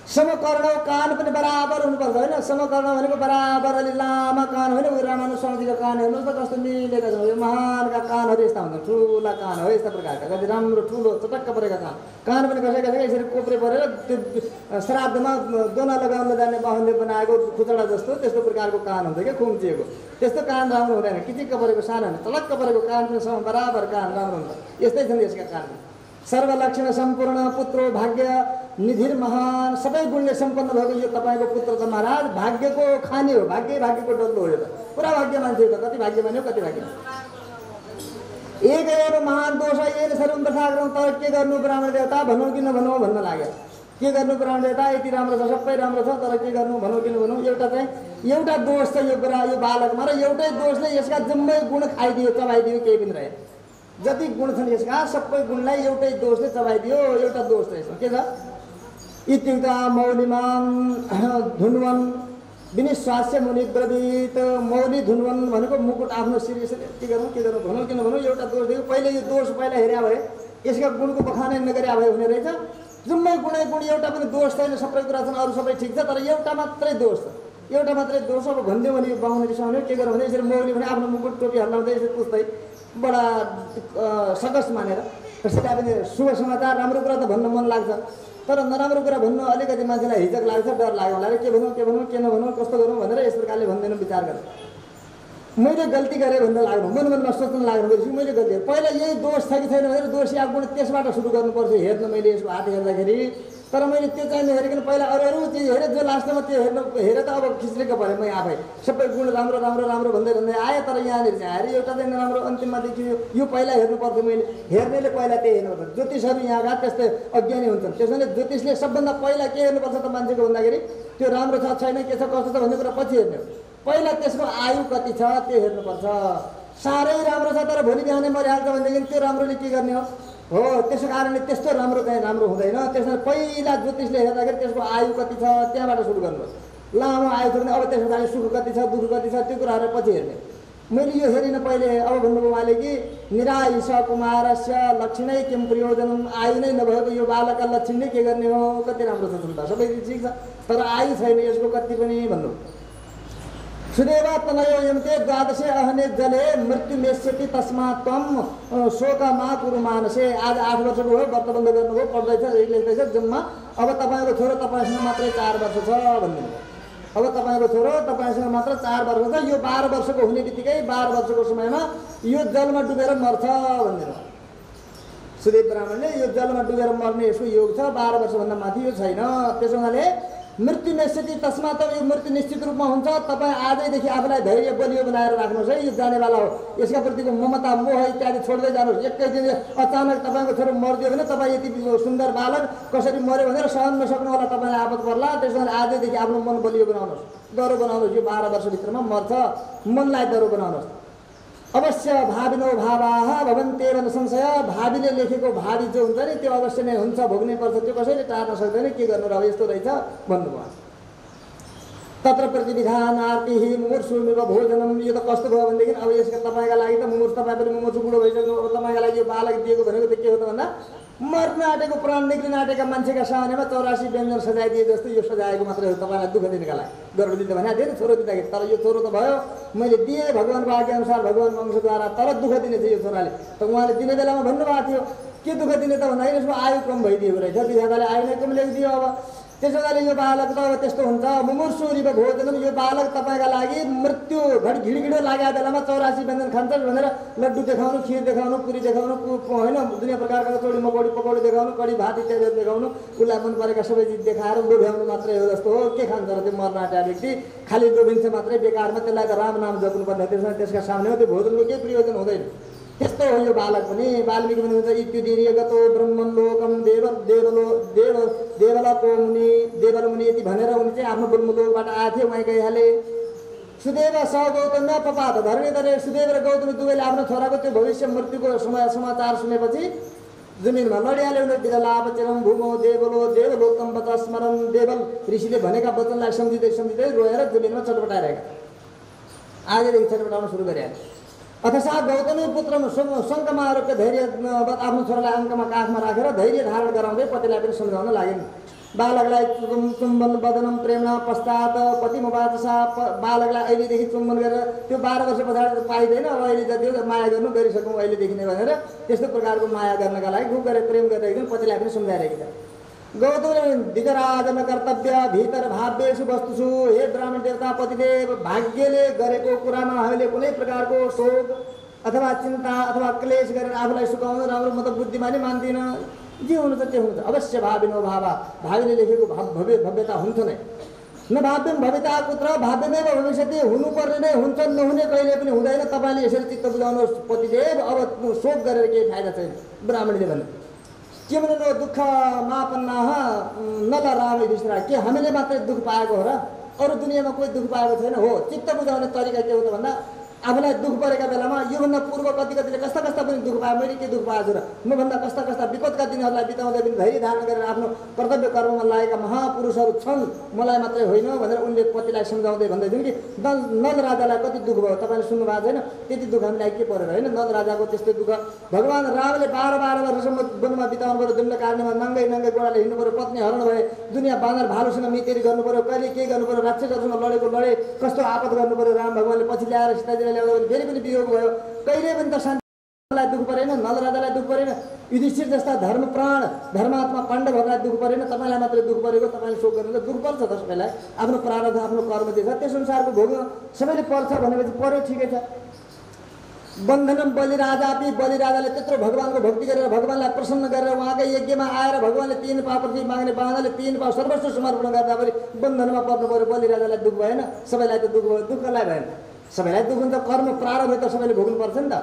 समकर्ण, कान पनि बराबर हुनुपर्छ होइन। समकर्ण भनेको बराबर अलि लामा कान होइन, उयो रामानुज स्वामीजीको कान हेर्नुहोस् त कस्तो मिलेका छन्, यो महानका कानहरू यस्ता हुन्छन्, ठुला कान हो यस्ता प्रकारका, कति राम्रो ठुलो चटक्क परेका कान पनि कसैका यसरी कोप्रे परेर त्यो श्राद्धमा दोना लगाउन जाने बाहुनले बनाएको खुचडा जस्तो त्यस्तो प्रकारको कान हुन्छ क्या, खुम्चिएको त्यस्तो कान राम्रो हुँदैन। किचिक्क परेको सानो होइन, चटक्क परेको कान पनि सम बराबर कान राम्रो हुन्छ। यस्तै छन् यसका कान। सर्वलक्षण सम्पूर्ण पुत्रो भाग्य निधिर महान, सबै गुणले सम्पन्न भएको यो तपाईँको पुत्र त महाराज भाग्यको खानी हो, भाग्यको डल्लो हो। यो त पुरा भाग्य मान्छे हो त, कति भाग्य भन्यो कति भाग्य। एक एव महान दोष एक सर्वम प्रसाग्रम, तर के गर्नु ब्राह्मण देवता भनौँ कि नभनौँ भन्न लाग्यो। के गर्नु ब्राह्मण देवता, यति राम्रो छ सबै राम्रो छ, तर के गर्नु भनौँ कि नभनौँ। एउटा दोष छ यो बालकमा, र एउटै दोषले यसका जम्मै गुण खाइदियो चबाइदियो, केही पनि रहे। जति गुण छन् यसका सबै गुणलाई एउटै दोषले चबाइदियो। एउटा दोष छ यसमा, के छ इत्युक्त मौलिमान धुन्वन विनिश्वास्य मुनि ब्रवीत। मौली धुन्वन भनेको मुकुट आफ्नो शिर यसरी के गर्नु भनौँ किन भनौँ। एउटा दोष दियो, पहिले यो दोष पहिला हेऱ्या भए यसका गुणको बखानै नगर्या भए हुने रहेछ। जम्मै गुणै गुण, एउटा पनि दोष छैन, सबै कुरा छन्, अरू सबै ठिक छ, तर एउटा मात्रै दोष छ। एउटा मात्रै दोष अब भनिदियो भने यो बाहुन रिसाउने के गर्नु भने यसरी मौली भने आफ्नो मुकुट टोपी हल्लाउँदै यसरी पुस्दै बडा सकस मानेर त्यसैलाई पनि शुभ समाचार राम्रो कुरा त भन्न मन लाग्छ, तर नराम्रो कुरा भन्नु अलिकति मान्छेलाई हिचक लाग्छ, डर लाग्यो होला। के भनौँ के नभनौँ कस्तो गरौँ भनेर यस प्रकारले भन्दैन, विचार गरेर मैले गल्ती गरेँ भन्दा लाग्नु, मनमा सोच्न लाग्नु भनेपछि मैले गल्ती गरेँ। पहिला यही दोष छ कि छैन भनेर दोषी गुण त्यसबाट सुरु गर्नुपर्छ हेर्न। मैले यसको हात हेर्दाखेरि, तर मैले त्यो चाहिँ नहेरिकन पहिला अरू चिज हेरेँ, जो लास्टमा त्यो हेरेर त अब खिच्रेको परेँ म आफै। सबै गुण राम्रो राम्रो राम्रो भन्दै आएँ, तर यहाँनिर चाहिँ आएर एउटा चाहिँ नराम्रो अन्तिममा देखियो। यो पहिला हेर्नुपर्थ्यो, मैले हेर्नेले पहिला त्यही हेर्नुपर्छ। ज्योतिषहरू यहाँका त्यस्तै अज्ञानी हुन्छन्, त्यसैले ज्योतिषले सबभन्दा पहिला के हेर्नुपर्छ त मान्छेको भन्दाखेरि त्यो राम्रो छ छैन के छ कस्तो छ भन्ने कुरा पछि हेर्ने हो। पहिला त्यसको आयु कति छ त्यो हेर्नुपर्छ। साह्रै राम्रो छ तर भोलि बिहानै मरिहाल्छ भनेदेखि त्यो राम्रोले के गर्ने हो। त्यसो कारणले त्यस्तो राम्रो चाहिँ राम्रो हुँदैन। त्यसमा पहिला ज्योतिषले हेर्दाखेरि त्यसको आयु कति छ त्यहाँबाट सुरु गर्नुपर्छ। लामो आयु छ भने अब त्यसको लागि सुख कति छ दुःख कति छ त्यो कुराहरू पछि हेर्ने। मैले यो हेरिनँ पहिले। अब भन्नुभयो उहाँले कि निरायुष कुमारस्य लक्षणै किम प्रयोजनम, आयु नै नभएको यो बालकका लक्षण नै के गर्ने हो। कति राम्रो छ सुन्दा सबै ठिक छ, तर आयु छैन यसको कति पनि भन्नु। सुदेवा तनयो यन्ते द्वादशे अहने जले मृत्यु मेष्यति तस्मात् त्वं शोक मा कुरु मानसे। आज 8 वर्षको हो, व्रत बन्द गर्नुभयो, पढ्दैछ, लेख्दैछ जम्मा। अब तपाईँको छोरो तपाईँसँग मात्रै 4 वर्ष छ भनिदिनु। अब तपाईँको छोरो तपाईँसँग मात्र 4 वर्ष छ, यो 12 वर्षको हुने बित्तिकै 12 वर्षको समयमा यो जलमा डुबेर मर्छ भनिदिनु। सुदेव ब्राह्मणले यो जलमा डुबेर मर्ने यसको योग छ, 12 वर्षभन्दा माथि यो छैन। त्यसो हुनाले मृत्यु निश्चित तस्मात् यो मृत्यु निश्चित रूपमा हुन्छ। तपाईँ आजैदेखि आफूलाई धैर्य बलियो बनाएर राख्नुहोस् है, यो जानेवाला हो। यसका प्रतिको ममता मोह इत्यादि छोड्दै जानुहोस्। एकै दिन अचानक तपाईँको छोरो मरिदियो भने तपाईँ यति सुन्दर बालक कसरी मर्यो भनेर सहन नसक्नु होला, तपाईँलाई आपत पर्ला। त्यसो भने आजैदेखि आफ्नो मन बलियो बनाउनुहोस्, डरो बनाउनुहोस्। यो 12 वर्षभित्रमा मर्छ, मनलाई डरो बनाउनुहोस्। अवश्य भाविनो भावाः भवन्त्येव न संशय। भावीले लेखेको भावी जो हुन्छ नि त्यो अवश्य नै हुन्छ, भोग्नै पर्छ, त्यो कसैले टार्न सक्दैन। के गर्नु र यस्तो रहेछ भन्नुभयो। तत्र प्रतिविधानार्तिः मुमुर्षुमिव भोजनम। यो त कस्तो भयो भनेदेखि अब यसका तपाईँका लागि त मुमुर्ष, तपाईँ पनि मुमुर्षु बुढो भइसक्नु, अब तपाईँका लागि यो बालक दिएको भनेको त के हो त भन्दा मर्न आँटेको प्राण निक्लिन आँटेका मान्छेका सामनेमा 84 व्यञ्जन सजाइदिए जस्तो यो सजाएको मात्रै हो तपाईँलाई दुःख दिनका लागि। गर्भ दिँदा भने धेरै छोरो दिँदाखेरि, तर यो छोरो त भयो मैले दिएँ भगवान्को आज्ञाअनुसार भगवान्को अंशद्वारा, तर दुःख दिने थियो यो छोराले। त उहाँले दिने बेलामा भन्नुभएको थियो के दुःख दिने त भन्दाखेरि यसको आयु कम भइदिएको रहेछ, विधाताले आयु नै कम लेखिदियो। अब त्यसो गरी यो बालक त अब त्यस्तो हुन्छ। मुमुर्षुरिव भोजनम, यो बालक तपाईँका लागि मृत्यु घिडघिडो लागेको बेलामा 84 व्यञ्जन खान्छ भनेर लड्डु देखाउनु, खिर देखाउनु, पुरी देखाउनु, होइन दुनियाँ प्रकारका कचौडी मकौडी पकौडी देखाउनु, कडी भात इत्यादिहरू देखाउनु, उसलाई मन परेका सबै चिज देखाएर लोभ्याउनु मात्रै हो जस्तो हो। के खान्छ र त्यो मर्न आँटेको व्यक्ति खालि लोभिन्छ मात्रै बेकारमा। त्यसलाई त राम नाम जप्नुपर्ने, त्यसका सामने हो त्यो भोजनको केही प्रयोजन हुँदैन। त्यस्तो हो यो बालक पनि। वाल्मीकि पनि हुन्छ इत्युदीर्यगतो ब्रह्मलोकम देवलको मुनि देवल मुनि यति भनेर उनी चाहिँ आफ्नो ब्रह्मलोकबाट आएको थियो, उहाँ गइहाले। सुदेव स गौतम पपात धरणीधरले सुदेव र गौतम दुवैले आफ्नो छोराको त्यो भविष्य मृत्युको समाचार सुनेपछि जमिनमा लडिहाल्यो। विदलापचरम भूमौ देवलो देवलोकम वच स्मरण देवल ऋषिले भनेका वचनलाई सम्झिँदै सम्झिँदै रोएर जमिनमा चटपटाइरहेका आजदेखि चटपटाउन सुरु गरिहाल्यो। अथसा गौतमी पुत्र शङ्कमा आरोप्य धैर्य आफ्नो छोरालाई अङ्कमा काखमा राखेर धैर्य धारण गराउँदै पतिलाई पनि सम्झाउन लागेन। बालकलाई चुम्बन बदनम प्रेमणा पश्चात पतिमुवाचसा बालकलाई अहिलेदेखि चुम्बन गरेर त्यो 12 वर्ष पछाडि पाइँदैन, अब अहिले जति माया गर्नु गरिसकौँ अहिलेदेखि नै भनेर त्यस्तो प्रकारको माया गर्नका लागि खुब गरेर प्रेम गरिरहेको पतिलाई पनि सम्झाइरहेको छ। गौतमले दिगराजन कर्तव्य भीतर भाव्येषु वस्तुषु हे ब्राह्मण देवता पतिदेव भाग्यले गरेको कुरामा हामीले कुनै प्रकारको शोक अथवा चिन्ता अथवा क्लेश गरेर आफूलाई सुकाउनु राम्रो म त बुद्धिमानी मान्दिनँ। जे हुनु त त्यो हुन्छ। अवश्य भाविनो भावा भावीले लेखेको भव्यता हुन्छ नै नभाव्यम भविता कुत्र भाव्यमेव भविष्यति हुनुपर्ने नै हुन्छ नहुने कहिले पनि हुँदैन। तपाईँले यसरी चित्त बुझाउनुहोस् पतिदेव अब शोक गरेर केही फाइदा छैन। ब्राह्मणले भने के भने दुःख मापन्नाह नल राम युधिष्ठिर के हामीले मात्रै दुःख पाएको हो र अरू दुनियाँमा कोही दुःख पाएको छैन हो। चित्त बुझाउने तरिका के हो त भन्दा आफूलाई दुःख परेका बेलामा योभन्दा पूर्व कतिले कस्ता पनि दुःख पाए मैले के दुःख पाएको छु र मभन्दा कस्ता विपदका दिनहरूलाई बिताउँदै पनि धैर्य धारण गरेर आफ्नो कर्तव्य कर्ममा लागेका महापुरुषहरू छन् मलाई मात्रै होइन भनेर उनले पतिलाई सम्झाउँदै भन्दै थिइन् कि नल राजालाई कति दुःख भयो तपाईँले सुन्नु भएको छैन त्यति दुःख हामीलाई के परेर होइन। नल राजाको त्यस्तै दुःख भगवान् रामले 12 वर्षसम्म वनमा बिताउनु पऱ्यो। दण्डकारण्यमा नङ्गै गोडाले हिँड्नु पऱ्यो, पत्नी हरण भए, दुनियाँ बाँदर भालुसँग मितेरी गर्नु पऱ्यो, कहिले के गर्नु पऱ्यो, राक्षसहरूसँग लडे कस्तो आपत गर्नु पऱ्यो। राम भगवान्ले पछि ल्याएर सीताजीलाई ल्याउँदा फेरि पनि वियोग भयो। कहिले पनि त शान्तिलाई दुःख परेन, नल राजालाई दुःख परेन, युधिष्ठिर जस्ता धर्मप्राण धर्मात्मा पाण्डवहरूलाई दुःख परेन। तपाईँलाई मात्रै दुःख परेको, तपाईँले शोक गर्नु दुःख पर्छ त सबैलाई। आफ्नो प्रारब्ध आफ्नो कर्म दिएछ त्यस अनुसारको भोग सबैले पर्छ भनेपछि पर्यो ठिकै छ। बन्धनम बलिराजापि बलिराजाले त्यत्रो भगवान्को भक्ति गरेर भगवान्लाई प्रसन्न गरेर उहाँकै यज्ञमा आएर भगवान्ले 3 पाव पृथ्वी माग्ने बाँधले 3 पाव सर्वस्व समर्पण गर्दा पनि बन्धनमा पर्नु पर्यो। बलिराजालाई दुःख भएन, सबैलाई त दुःख भयो, दुःखलाई भएन। सबैलाई दुःख हुन्छ, कर्म प्रारब्ध त सबैले भोग्नुपर्छ नि त।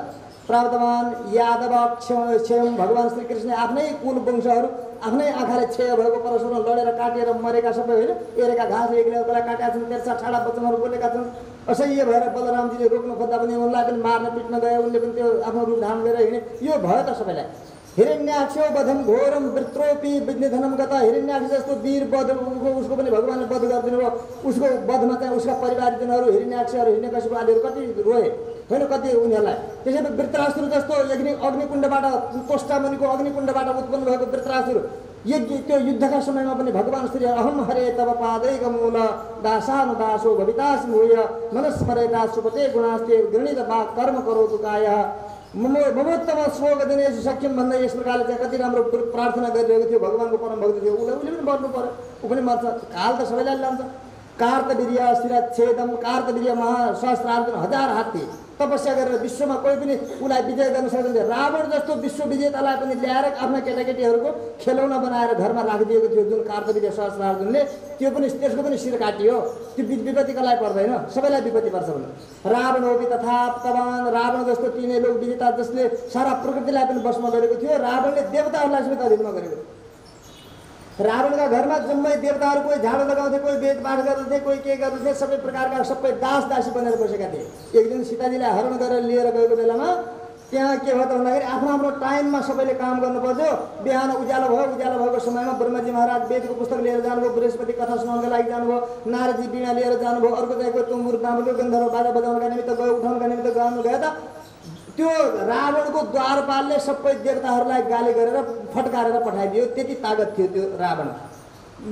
प्रारब्धवान यादव क्षयम भगवान् श्रीकृष्ण आफ्नै कुल वंशहरू आफ्नै आँखाले क्षय भएको परशुराम लडेर काटेर मरेका सबै होइन एरेका घाँस एकले अर्कोलाई काटेका छन्, तेर्सा ठाडा वचनहरू बोलेका छन्। असह्य भएर बलरामजीले रोक्न खोज्दा पनि उनलाई पनि मार्न पिट्न गए, उनले पनि त्यो आफ्नो रूप धारण गरेर हिँडे। यो भयो त सबैलाई। हिरण्याक्ष वधम घोरम वृत्रोपि विघ्नधनम गता हिरण्याक्ष जस्तो वीर वध उसको पनि भगवान्ले वध गरिदिनु भयो। उसको वधमा चाहिँ उसका परिवारजनहरू हिरण्याक्षहरू हिरण्यकशिपु आदिहरू कति रोए होइन, कति उनीहरूलाई। त्यसैले वृत्रासुर जस्तो अग्निकुण्डबाट तोष्टामुनिको अग्निकुण्डबाट उत्पन्न भएको वृत्रासुर त्यो युद्धका समयमा पनि भगवान् श्री अहम हरे तब पादैक मूल दासानुदासो भवितास भूय मनस्मरेता सुपते गुणास्ते गृणीत वा कर्म करोतु काय ममोत्तम श्लोक दिनेश सख्यम भन्दै यस प्रकारले चाहिँ कति राम्रो प्रार्थना गरिरहेको थियो। भगवान्को परम भक्त थियो, उसले पनि मर्नु पर्यो, ऊ पनि मर्छ। काल त सबैलाई लान्छ। कार्तवीर्य शिरच्छेदम कार्तवीर्य महासहस्रार्जुन 1000 हात्ती तपस्या गरेर विश्वमा कोही पनि उसलाई विजय गर्न सक्दैन। रावण जस्तो विश्व विजेतालाई पनि ल्याएर आफ्ना केटाकेटीहरूको खेलौना बनाएर घरमा राखिदिएको थियो जुन कार्तवीर्य सहस्रार्जुनले, त्यो पनि त्यसको पनि शिर काटियो। त्यो विपत्तिका लागि पर्दैन, सबैलाई विपत्ति पर्छ भने। रावण हो कि तथा तवान रावण जस्तो तिनै लोक विजेता जसले सारा प्रकृतिलाई पनि वशमा गरेको थियो। रावणले देवताहरूलाई समेत अधीनमा गरेको थियो। रावणका घरमा जम्मै देवताहरू कोही झाडु लगाउँथे, कोही वेद पाठ गर्दथे, कोही के गर्दथे, सबै प्रकारका सबै दास दासी बनेर बसेका थिए। एक दिन सीताजीलाई हरण गरेर लिएर गएको बेलामा त्यहाँ के भयो त भन्दाखेरि आफ्नो आफ्नो टाइममा सबैले काम गर्नु पर्थ्यो। बिहान उज्यालो भयो, उज्यालो भएको समयमा ब्रह्मजी महाराज वेदको पुस्तक लिएर जानुभयो, बृहस्पति कथा सुनाउनका लागि जानुभयो, नारदजी वीणा लिएर जानुभयो, अर्को चाहिँ कोही तुम्बुर ताम्बुर गन्धर्व बाजा बजाउनका निमित्त गयो, उठाउनका निमित्त गाउनु गयो। त त्यो रावणको द्वारपालले सबै देवताहरूलाई गाली गरेर फटकारेर पठाइदियो, त्यति तागत थियो त्यो रावण।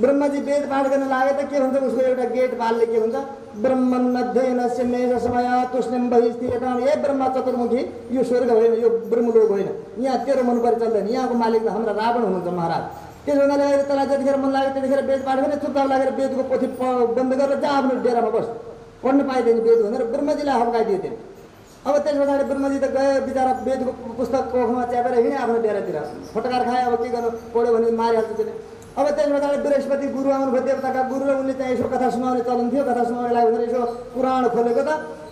ब्रह्मजी वेद पाठ गर्न लागे त के हुन्छ उसको एउटा गेटपालले के भन्छ ब्रह्मन्नध्ययनस्य मेष समय तुष्णिम बहिस्थिरताम ए ब्रह्मा चतुर्मुखी यो स्वर्ग होइन, यो ब्रह्मलोक होइन, यहाँ तेरो मन परि चल्दैन, यहाँको मालिक त हाम्रा रावण हुनुहुन्छ महाराज। त्यसो हुनाले अहिले तँलाई जतिखेर मन लाग्यो त्यतिखेर वेद पाठ गर्ने चुपचाप लागेर वेदको पोथी बन्द गरेर जा आफ्नो डेरामा बस, पढ्न पाइँदैन वेद भनेर ब्रह्मजीलाई हप्काइदियो त्यो। अब त्यस पछाडि ब्रह्मजी त गए बिचरा वेदको पुस्तक कोखमा च्यापेर हिँडे आफ्नो डेरातिर, फटकार खाए। अब के गर्नु, पढ्यो भने मारिहाल्छ त्यसले। अब त्यस पछाडि बृहस्पति गुरु आउनुभयो, देवताका गुरु, र उनले चाहिँ यसो कथा सुनाउने चलन थियो। कथा सुनाउनको लागि भनेर यसो पुराण खोलेको त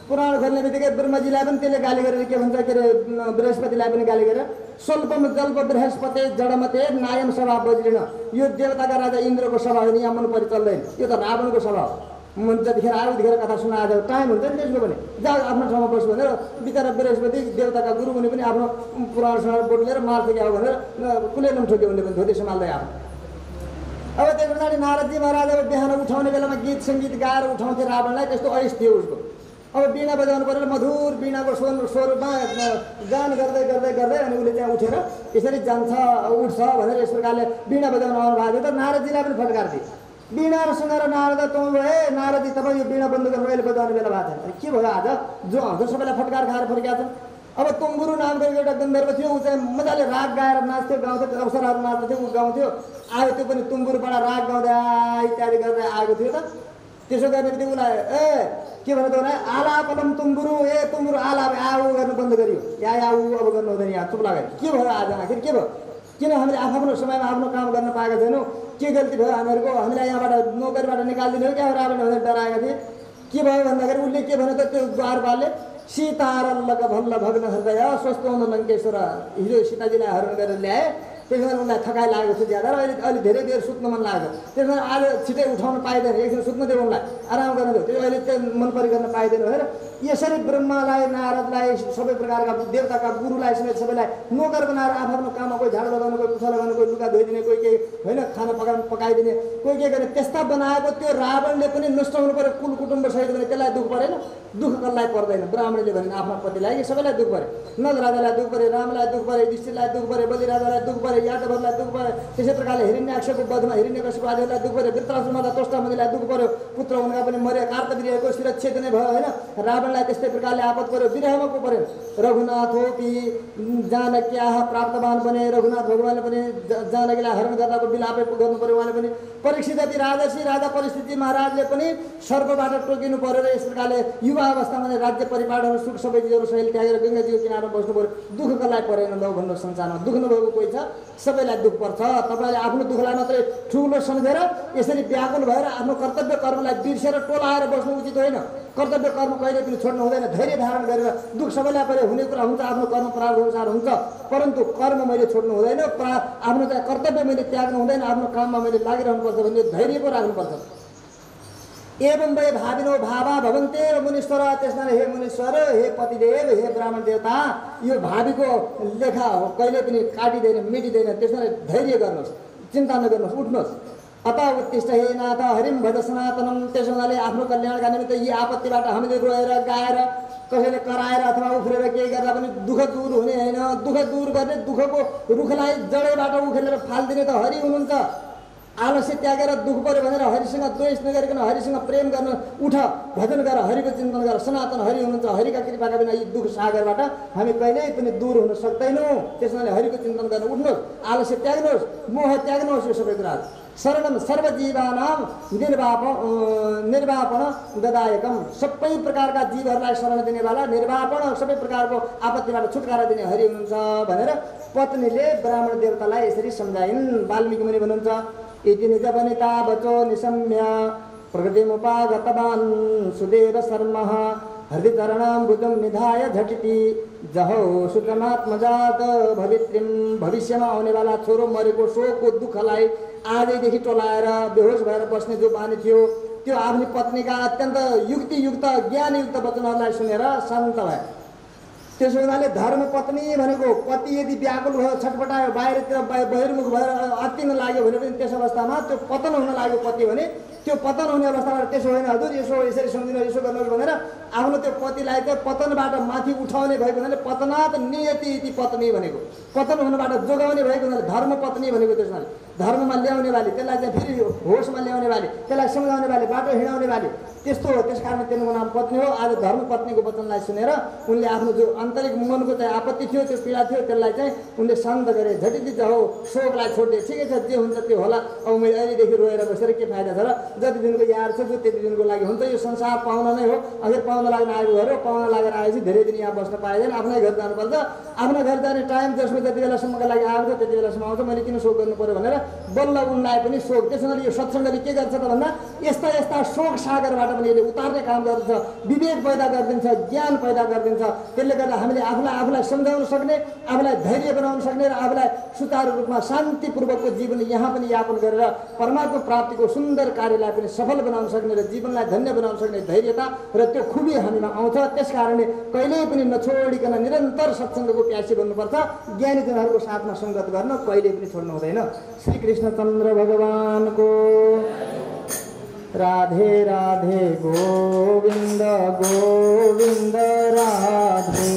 पुराण खोल्ने बित्तिकै ब्रह्मजीलाई पनि त्यसले गाली गरेर के भन्छ के अरे बृहस्पतिलाई पनि गाली गरेर स्वल्पम जल्प बृहस्पति जडमते नायम सभा बज्रिन, यो देवताका राजा इन्द्रको सभा होइन, यहाँ मन परि चल्दैन, यो त रावणको सभा हो। जतिखेर आयो उतिखेर कथा सुनाएर जाऊ, टाइम हुन्छ नि त्यसको पनि। जाऊ आफ्नो ठाउँमा बस्छु भनेर बिचरा बृहस्पति देवताका गुरु भने पनि आफ्नो पुराण सुनाएर बोट लिएर मार्छ क्या हो भनेर कुलेलम ठोक्यो उनले पनि धोती सम्हाल्दै आफ्नो। अब त्यस पछाडि नारदजी महाराज अब बिहान उठाउने बेलामा गीत सङ्गीत गाएर उठाउँथे रावणलाई, त्यस्तो ऐस थियो उसको। अब वीणा बजाउनु पऱ्यो, मधुर वीणाको स्वरूपमा गान गर्दै गर्दै गर्दै अनि उसले त्यहाँ उठेर यसरी जान्छ उठ्छ भनेर यस प्रकारले वीणा बजाउनु आउनु भएको थियो। त नारदजीलाई पनि फटकार दिए, वीणा सुनेर नारद त ए नारदजी तपाईँ यो वीणा बन्द गर्नु अहिले बजाउने बेला भएको छैन, के भयो आज जो आउँछ सबैलाई फटकार खाएर फर्किया छन्। अब तुम्बुरु नामको एउटा गन्धर्व थियो, ऊ चाहिँ मजाले राग गाएर नाच्थ्यो गाउँथ्यो, अवसरहरू नाच्थ्यो, ऊ गाउँथ्यो आयो, त्यो पनि तुम्बुरुबाट राग गाउँदै इत्यादि गर्दै आएको थियो। त त्यसो गर्ने बित्तिकै उसलाई ए के भनेको भने आलापलम तुम्बुरु, ए तुम्बुरु आलाप आऊ गर्नु बन्द गरियो, या आऊ अब गर्नु हुँदैन, यहाँ चुप लाग्यो। के भयो आज आखिर के भयो, किन हामीले आफ्नो समयमा आफ्नो काम गर्न पाएका छैनौँ, के गल्ती भयो हामीहरूको, हामीलाई यहाँबाट नोकरीबाट निकालिदिनु हो क्या रावण भनेर डराएका थिए। के भयो भन्दाखेरि उसले के भन्यो त त्यो द्वारपालले सीतारल्लक भल्ल भग्न हृदय स्वस्थ हुनु लङ्केश्वर, हिजो सीताजीलाई हरण गरेर ल्याए, त्यस कारण उनलाई थकाइ लागेको थियो ज्यादा र अहिले धेरै बेर सुत्न मन लाग्यो, त्यस कारण आज छिटै उठाउन पाइँदैन, एकछिन सुत्न दियो उनलाई, आराम गर्न दियो, त्यो अहिले चाहिँ मन परिकन पाइँदैन भनेर यसरी ब्रह्मालाई नारदलाई सबै प्रकारका देवताका गुरुलाई समेत सबैलाई नोकर बनाएर आफ्नो काममा कोही झाडु लगाउनु, कोही पुछा लगाउनु, कोही लुगा धोइदिने, कोही के होइन खाना पकाइदिने, कोही के गर्ने त्यस्ता बनाएको त्यो रावणले पनि नष्ट हुनु पऱ्यो कुल कुटुम्ब सहित भने त्यसलाई दुःख परेन, दुःख कसलाई पर्दैन। ब्राह्मणले भने आफ्नो पतिलाई कि सबैलाई दुःख पऱ्यो, नल राजालाई दुःख पऱ्यो, रामलाई दुःख पऱ्यो, युधिष्ठिरलाई दुःख पऱ्यो, बलि राजालाई दुःख पऱ्यो, यादवहरूलाई दुःख पऱ्यो, त्यसै प्रकारले हिरण्याक्षको वधमा हिरण्यकशिपु आदिलाई दुःख पऱ्यो, वृत्रासुरमाता तोष्टामणिलाई दुःख पऱ्यो, पुत्र उनका पनि मर्यो, कार्तवीर्यको शिरच्छेद नै भयो होइन, रावणलाई त्यस्तै प्रकारले आपद पऱ्यो, विरहमा को पऱ्यो। रघुनाथोपि जानक्याः प्राप्तवान बने, रघुनाथ भगवानले पनि जानकीलाई हरण गर्दाको विलापै गर्नु पऱ्यो उहाँले पनि। परीक्षित राजर्षि राजा परिस्थिति महाराजले पनि सर्पबाट टोकिनु पऱ्यो र यस प्रकारले युवा अवस्थामा राज्य परिपाटहरू सुख सबै चिजहरू सहिले त्यागेर गङ्गाजीको किनारमा बस्नु पऱ्यो। दुःख कसलाई परेन लौ भन्नु, संसारमा दुःख नभएको कोही छ, सबैलाई दुःख पर्छ। तपाईँले आफ्नो दुःखलाई मात्रै ठुलो सम्झेर यसरी व्याकुल भएर आफ्नो कर्तव्य कर्मलाई बिर्सेर टोलाएर बस्नु उचित होइन। कर्तव्य कर्म कहिले पनि छोड्नु हुँदैन, धैर्य धारण गरेर दुःख सबैलाई पऱ्यो हुने कुरा हुन्छ, आफ्नो कर्म प्रारब्ध अनुसार हुन्छ, परन्तु कर्म मैले छोड्नु हुँदैन, आफ्नो चाहिँ कर्तव्य मैले त्याग्नु हुँदैन, आफ्नो काममा मैले लागिरहनुपर्छ भन्ने धैर्य पो राख्नुपर्छ। एवं वै भाविनो भावा भवन्ते मुनीश्वर, त्यसमा हे मुनीश्वर, हे पतिदेव, हे ब्राह्मण देवता, यो भावीको लेखा हो कहिले पनि काटिँदैन मिटिँदैन, त्यसमा धैर्य गर्नुहोस्, चिन्ता नगर्नुहोस्, उठ्नुहोस्। अतः उत्तिष्ठ हे नाथ हरिम भज सनातनम, त्यसो हुनाले आफ्नो कल्याणका निमित्त यी आपत्तिबाट हामीले रोएर गाएर कसैले कराएर अथवा उफ्रेर केही गर्दा पनि दुःख दूर हुने होइन। दुःख दूर गर्ने, दुःखको रुखलाई जडैबाट उखेलेर फालिदिने त हरि हुनुहुन्छ। आलस्य त्यागेर दुःख पऱ्यो भनेर हरिसँग द्वेष नगरिकन हरिसँग प्रेम गर्न उठ, भजन गर, हरिको चिन्तन गर, सनातन हरि हुनुहुन्छ। हरिका कृपाका बिना यी दुःख सागरबाट हामी कहिल्यै पनि दूर हुन सक्दैनौँ। त्यसैले हरिको चिन्तन गर्न उठ्नुहोस्, आलस्य त्याग्नुहोस्, मोह त्याग्नुहोस्, यो सबै कुराहरू। शरणम सर्वजीवानाम निर्वापण ददायकम, सबै प्रकारका जीवहरूलाई शरण दिनेवाला, निर्वापण सबै प्रकारको आपत्तिबाट छुटकारा दिने हरि हुनुहुन्छ भनेर पत्नीले ब्राह्मण देवतालाई यसरी सम्झाइन्। वाल्मीकि मुनि भन्नुहुन्छ इति निज वनिता वचो निशम्य प्रकृतिमुपागतवान् सुदेव शर्मः हृदिचरणाम्बुजं निधाय झटिति जहौ सुतमात्मजात भवित्रीम, भविष्यमा आउनेवाला छोरो मरेको शोकको दुःखलाई आजैदेखि टोलाएर बेहोस भएर बस्ने जो बानी थियो त्यो आफ्नो पत्नीका अत्यन्त युक्तियुक्त ज्ञानयुक्त वचनहरूलाई सुनेर शान्त भए। त्यसो हुनाले धर्मपत्नी भनेको पति यदि व्याकुल भयो, छटपटायो, बाहिरतिर बहिर्मुख भएर अति लाग्यो भने पनि त्यस अवस्थामा त्यो पतन हुन लाग्यो पति भने, त्यो पतन हुने अवस्थामा त्यसो होइन हजुर यसरी सम्झिनु, यसो गर्नुहोस् भनेर आफ्नो त्यो पतिलाई चाहिँ पतनबाट माथि उठाउने भएको हुनाले पतनात् नियति इति पत्नी भनेको, पतन हुनबाट जोगाउने भएको हुनाले धर्मपत्नी भनेको। त्यसमा धर्ममा ल्याउने वाली, त्यसलाई चाहिँ फेरि होसमा ल्याउने वाली, त्यसलाई सम्झाउने वाली, बाटो हिँडाउने वाली, त्यस्तो हो। त्यस कारण तिनको नाम पत्नी हो। आज धर्मपत्नीको वचनलाई सुनेर उनले आफ्नो जो आन्तरिक मनको चाहिँ आपत्ति थियो, त्यो पीडा थियो, त्यसलाई चाहिँ उनले शान्त गरे। झटिति हो शोकलाई छोड्ने, ठिकै छ जे हुन्छ त्यो होला, अब मैले अहिलेदेखि रोएर बसेर के फाइदा छ र, जति दिनको यार छ जो त्यति दिनको लागि हुन्छ। यो संसार पाउन नै हो, अझै पाउन लाग्न आएको घर हो, पाउन लागेर आएपछि धेरै दिन यहाँ बस्न पाइँदैन, आफ्नै घर जानुपर्छ। आफ्नो घर जाने टाइम जसमा जति बेलासम्मका लागि आएको छ त्यति बेलासम्म आउँछ, मैले किन शोक गर्नु पऱ्यो भनेर बल्ल उनलाई पनि शोक। त्यसैले यो सत्सङ्गले के गर्छ त भन्दा यस्ता यस्ता शोक सागरबाट पनि यसले उतार्ने काम गर्दछ, विवेक पैदा गरिदिन्छ, ज्ञान पैदा गरिदिन्छ। त्यसले गर्दा हामीले आफूलाई सम्झाउन सक्ने, आफूलाई धैर्य बनाउन सक्ने र आफूलाई सुचारू रूपमा शान्तिपूर्वकको जीवन यहाँ पनि यापन गरेर परमात्मा प्राप्तिको सुन्दर कार्यलाई कार्यलाई पनि सफल बनाउन सक्ने र जीवनलाई धन्य बनाउन सक्ने धैर्यता र त्यो खुबी हामीमा आउँछ। त्यसकारणले कहिल्यै पनि नछोडिकन निरन्तर सत्सङ्गको प्यासी बन्नुपर्छ। ज्ञानीजनहरूको साथमा सङ्गत गर्न कहिल्यै पनि छोड्नु हुँदैन। श्री कृष्णचन्द्र भगवानको राधे राधे गोविन्द गोविन्द राधे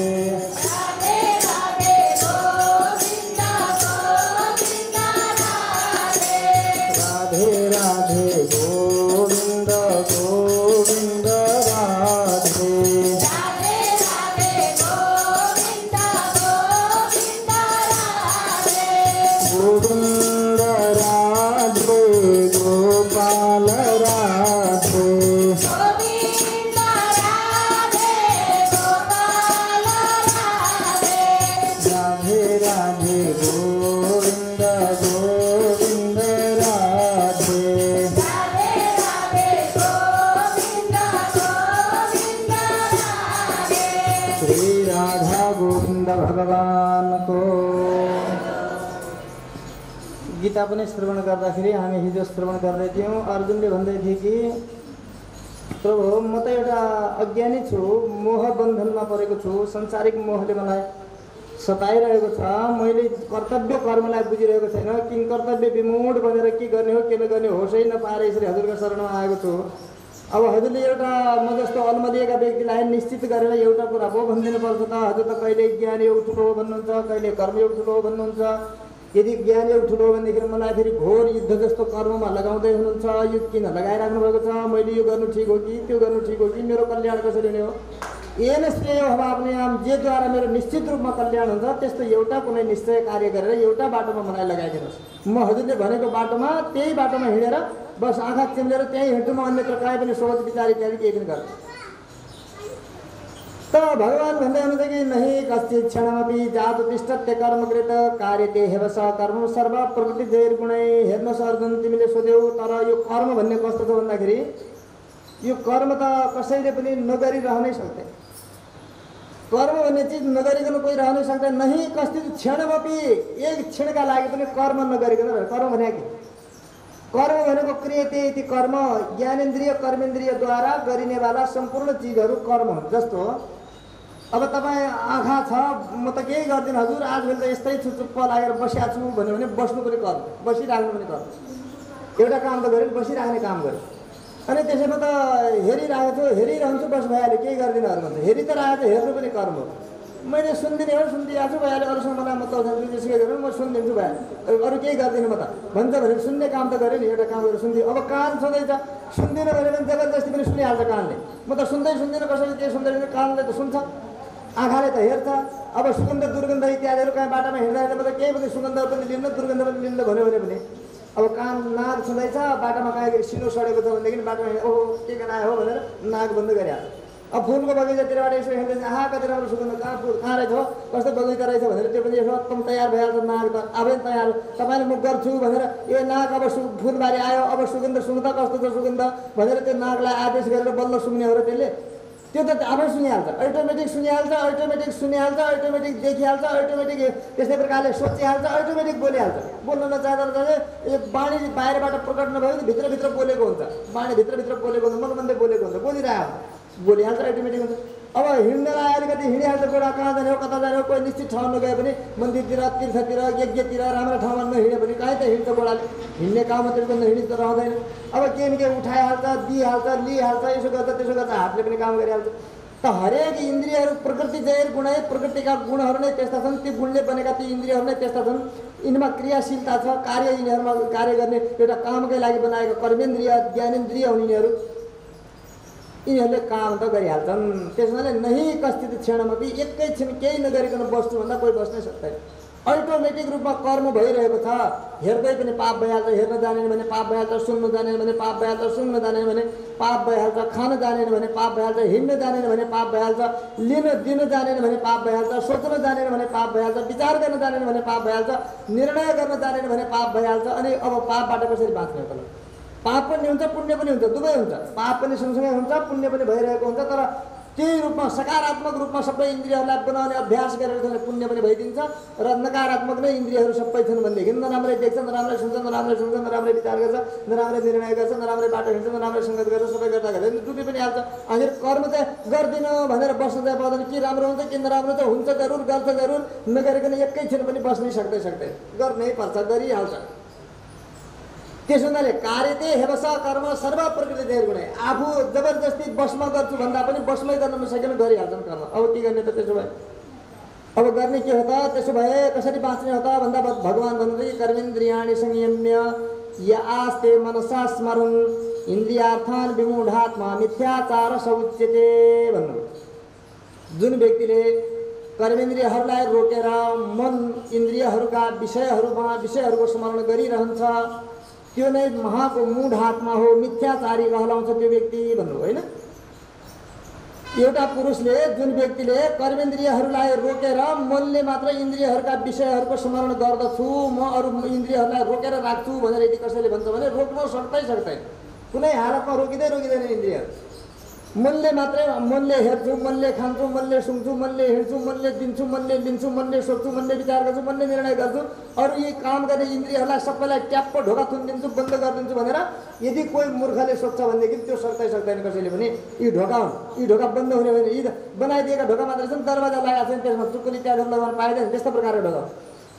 गीता पनि श्रवण गर्दाखेरि हामी हिजो श्रवण गर्दै थियौँ। अर्जुनले भन्दै थिए कि प्रभु म त एउटा अज्ञानी छु, मोह बन्धनमा परेको छु, संसारिक मोहले मलाई सताइरहेको छ, मैले कर्तव्य कर्मलाई बुझिरहेको छैन, किन कर्तव्य विमूढ बनेर के गर्ने हो के नगर्ने होसै नपाएर यसरी हजुरको शरणमा आएको छु। अब हजुरले एउटा म जस्तो अलमलिएका व्यक्तिलाई निश्चित गरेर एउटा कुरा पो भनिदिनु पर्छ त। हजुर त कहिले ज्ञान योग ठुलो हो भन्नुहुन्छ, कहिले कर्मयोग ठुलो हो भन्नुहुन्छ। यदि ज्ञान योग ठुलो हो भनेदेखि मलाई फेरि घोर युद्ध जस्तो कर्ममा लगाउँदै हुनुहुन्छ। यो किन लगाइराख्नु भएको छ? मैले यो गर्नु ठिक हो कि त्यो गर्नु ठिक हो कि मेरो कल्याण कसरी हुने हो? येन श्रेय अपने आम, जेद्वारा मेरो निश्चित रूपमा कल्याण हुन्छ त्यस्तो एउटा कुनै निश्चय कार्य गरेर एउटा बाटोमा मलाई लगाइदिनुहोस्। म हजुरले भनेको बाटोमा त्यही बाटोमा हिँडेर बस आँखा चिम्लेर त्यहीँ हिँड्छु, म अन्यत्र कहीँ पनि सोच विचार इत्यादि केही पनि गर्छु। त भगवान् भन्दै हुनुहुन्छ कि नहि कश्चित क्षणमपि जात तिष्ठत्य कर्मकृत कार्यते हेव स कर्म सर्व प्रकृति जैर गुणै। हेर्नुहोस् अर्जुन, तिमीले सोध्यौ, तर यो कर्म भन्ने कस्तो छ भन्दाखेरि यो कर्म त कसैले पनि नगरिरहनै सक्दैन। कर्म भन्ने चिज नगरिकन कोही रहनै सक्दैन। नहि कश्चित क्षणमपि, एक क्षणका लागि पनि कर्म नगरिकन रह। कर्म भने के? कर्म भनेको क्रियते इति कर्म, ज्ञानेन्द्रिय कर्मेन्द्रियद्वारा गरिनेवाला सम्पूर्ण चिजहरू कर्म हुन्। जस्तो अब तपाईँ आँखा छ, म त केही गर्दिनँ हजुर, आजभोलि त यस्तै छु, चुप्प लागेर बसिया छु भन्यो भने बस्नु पनि कर्म, बसिराख्नु पनि कर्म। एउटा काम त गऱ्यो, बसिराख्ने काम गऱ्यो। अनि त्यसैमा त हेरिरहेको छु, हेरिरहन्छु, बस भइहाल्यो, केही गर्दिनँ अरू भन्छ। हेरि त राखेको छ, हेर्नु पनि कर्म हो। मैले सुनिदिने हो, सुनिदिएको छु, भइहाल्यो, अरूसँग मलाई मतलब जेसुकै गरेर म सुनिदिन्छु, भइहाल्यो, अरू केही गर्दिनँ म त भन्छ भने सुन्ने काम त गरेँ नि, एउटा काम गरेर सुनिदियो। अब कान छँदैछ, सुन्दिनँ भने जबरजस्ती पनि सुनिहाल्छ कानले। म त सुन्दिनँ, कसैले केही सुन्दैन, कानले त सुन्छ, आँखाले त हेर्छ। अब सुगन्ध दुर्गन्ध इत्यादिहरू कहीँ बाटोमा हिँड्दाखेरि म त केही पनि सुगन्ध पनि लिन्न, दुर्गन्ध पनि लिन्न भन्यो भने पनि अब कान नाक छँदैछ, बाटोमा कहीँ सिनो सडेको छ भनेदेखि बाटोमा ओहो के गरायो हो भनेर नाक बन्द गरिहाल्छ। अब फुलको बगैँचातिरबाट यसो हिँड्दैछ, आहा कति राम्रो सुगन्ध, कहाँ फुल कहाँ रहेछ हो, कस्तो बगैँचा रहेछ भनेर त्यो पनि यसो एकदम तयार भइहाल्छ। नाक त आफै तयार, तपाईँले म गर्छु भनेर यो नाक अब फुलबारी आयो, अब सुगन्ध सुँग्दा कस्तो छ सुगन्ध भनेर त्यो नाकलाई आदेश गरेर बल्ल सुन्ने हो र त्यसले त्यो त आफै सुनिहाल्छ, अटोमेटिक सुनिहाल्छ, अटोमेटिक देखिहाल्छ, अटोमेटिक त्यस्तै प्रकारले सोचिहाल्छ, अटोमेटिक बोलिहाल्छ। बोल्न नचाहँदा यो बाणी बाहिरबाट प्रकट नभयो भने भित्रभित्र बोलेको हुन्छ, बाणी भित्रभित्र बोलेको हुन्छ, मनमन्दै बोलेको हुन्छ, बोलिहाल्छ, अटोमेटिक हुन्छ। अब हिँड्नलाई अलिकति हिँडिहाल्छ, गोडा कहाँ जाने हो, कता जाने हो, कोही निश्चित ठाउँ नगए पनि मन्दिरतिर, तीर्थतिर, यज्ञतिर राम्रो ठाउँमा नहिँड्यो भने कहीँ त हिँड्छ गोडाले, हिँड्ने काम मात्रै नहिँडी त रहँदैन। अब के न के उठाइहाल्छ, दिइहाल्छ, लिइहाल्छ, यसो गर्छ त्यसो गर्छ, हातले पनि काम गरिहाल्छ। त हरेक इन्द्रियहरू प्रकृति जैर गुणै, प्रकृतिका गुणहरू नै त्यस्ता छन्, ती गुणले बनेका ती इन्द्रियहरू नै त्यस्ता छन्। यिनमा क्रियाशीलता छ, कार्य यिनीहरूमा कार्य गर्ने एउटा कामकै लागि बनाएको कर्मेन्द्रिय ज्ञानेन्द्रिय हुन् यिनीहरू, यिनीहरूले काम त गरिहाल्छन्। त्यसैले नहि कस्थित क्षणमपि, एकैछिन केही नगरिकन बस्छु भन्दा कोही बस्नै सक्दैन। अटोमेटिक रूपमा कर्म भइरहेको छ। हेर्दै पनि पाप भइहाल्छ, हेर्न जानेन भने पाप भइहाल्छ, सुन्न जानेन भने पाप भइहाल्छ, सुन्न जानेन भने पाप भइहाल्छ, खान जानेन भने पाप भइहाल्छ, हिँड्न जानेन भने पाप भइहाल्छ, लिन दिन जानेन भने पाप भइहाल्छ, सोच्न जानेन भने पाप भइहाल्छ, विचार गर्न जानेन भने पाप भइहाल्छ, निर्णय गर्न जानेन भने पाप भइहाल्छ। अनि अब पापबाट कसरी बाँच्ने हो? पाप पनि हुन्छ, पुण्य पनि हुन्छ, दुवै हुन्छ। पाप पनि सँगसँगै हुन्छ, पुण्य पनि भइरहेको हुन्छ। तर त्यही रूपमा सकारात्मक रूपमा सबै इन्द्रियहरूलाई बनाउने अभ्यास गरेर भने पुण्य पनि भइदिन्छ र नकारात्मक नै इन्द्रियहरू सबै छन् भनेदेखि नराम्रै देख्छ, नराम्रै सुन्छ, नराम्रै विचार गर्छ, नराम्रै निर्णय गर्छ, नराम्रै बाटो हिँड्छ, नराम्रै सङ्गत गर्छ, सबै गर्दा डुबी पनि हाल्छ। आखिर कर्म चाहिँ गर्दिनँ भनेर बस्न चाहिँ पर्दैन। के राम्रो हुन्छ कि नराम्रो चाहिँ हुन्छ जरुर, गर्छ जरुर, नगरिकन एकैछिन पनि बस्नै सक्दै गर्नै पर्छ, गरिहाल्छ। त्यसो हुनाले कार्यते हेवस कर्म सर्व प्रकृति निर्गुण। आफू जबरजस्ती बसमा गर्छु भन्दा पनि बसमै गर्न नसकेन गरिहाल्छन् कर्म। अब के गर्ने त त्यसो भए? अब गर्ने के हो त? त्यसो भए कसरी बाँच्ने हो त भन्दा भगवान् भन्नुहुन्छ कि कर्मेन्द्रियाणि संयम्य या आस्ते मनसा स्मरन् इन्द्रियार्थान् विमूढात्मा मिथ्याचार समुच्यते भन्नु। जुन व्यक्तिले कर्मेन्द्रियहरूलाई रोकेर मन इन्द्रियहरूका विषयहरूको स्मरण गरिरहन्छ त्यो नै महाको मूढ आत्मा हो, मिथ्याचारी कहलाउँछ त्यो व्यक्ति भन्नु होइन। एउटा पुरुषले जुन व्यक्तिले कर्मेन्द्रियहरूलाई रोकेर मनले मात्र इन्द्रियहरूका विषयहरूको स्मरण गर्दछु, म अरू इन्द्रियहरूलाई रोकेर राख्छु भनेर यदि कसैले भन्छ भने रोक्न सक्दैन। कुनै हालतमा रोकिँदैन इन्द्रियहरू। मनले मात्रै, मनले हेर्छु, मनले खान्छु, मनले सुन्छु, मनले हिँड्छु, मनले दिन्छु, मनले लिन्छु, मनले सोध्छु, मनले विचार गर्छु, मनले निर्णय गर्छु, अरू यी काम गर्ने इन्द्रियहरूलाई सबैलाई ट्याप्प ढोका थुनिदिन्छु, बन्द गरिदिन्छु भनेर यदि कोही मूर्खले सोध्छ भनेदेखि त्यो सक्दैन कसैले पनि। यी ढोका हुन्, यी ढोका बन्द हुने भने यी बनाइदिएका ढोका मात्र छन्, दरवाजा लगाएको छैन, त्यसमा चुक्कुली इत्यादिहरू लगाउन पाइँदैन। त्यस्तो प्रकारको ढोका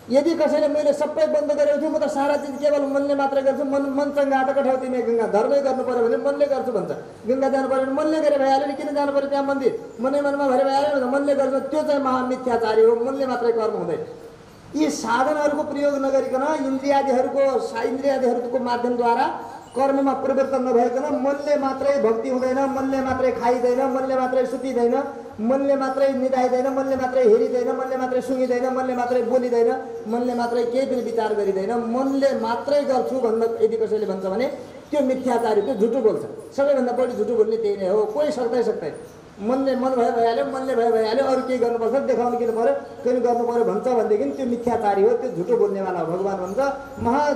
यदि कसैले मैले सबै बन्द गरेको छु, म त सारा चिज केवल मनले मात्रै गर्छु, मन चङ्गा त कठौती में गङ्गा, धर्मै गर्नु पर्यो भने मनले गर्छु भन्छ। गङ्गा जानु पर्यो भने मनले गरे भइहाल्यो नि, किन जानु पर्यो त्यहाँ मन्दिर? मनमा भरे भइहाल्यो नि, मनले गर्छ। त्यो चाहिँ महामिथ्याचारी हो, मनले मात्रै कर्म हुँदैन। यी साधनहरूको प्रयोग नगरिकन इन्द्रियादिहरूको माध्यमद्वारा कर्ममा परिवर्तन नभइकन मनले मात्रै भक्ति हुँदैन, मनले मात्रै खाइँदैन, मनले मात्रै सुतिँदैन, मनले मात्रै निदाइँदैन, मनले मात्रै हेरिँदैन, मनले मात्रै सुँगिँदैन, मनले मात्रै बोलिँदैन, मनले मात्रै केही पनि विचार गरिँदैन, मनले मात्रै गर्छु भन्न यदि कसैले भन्छ भने त्यो मिथ्याचारी, त्यो झुटो बोल्छ। सबैभन्दा बढी झुटो बोल्ने त्यही नै हो। कोही सक्दैन। मनले मन भइहाल्यो, मनले भइहाल्यो, अरू केही गर्नुपर्छ, देखाउनु किन पर्यो, केही गर्नु पर्यो भन्छ भनेदेखि त्यो मिथ्याचारी हो, त्यो झुटो बोल्नेवाला हो। भगवान् भन्छ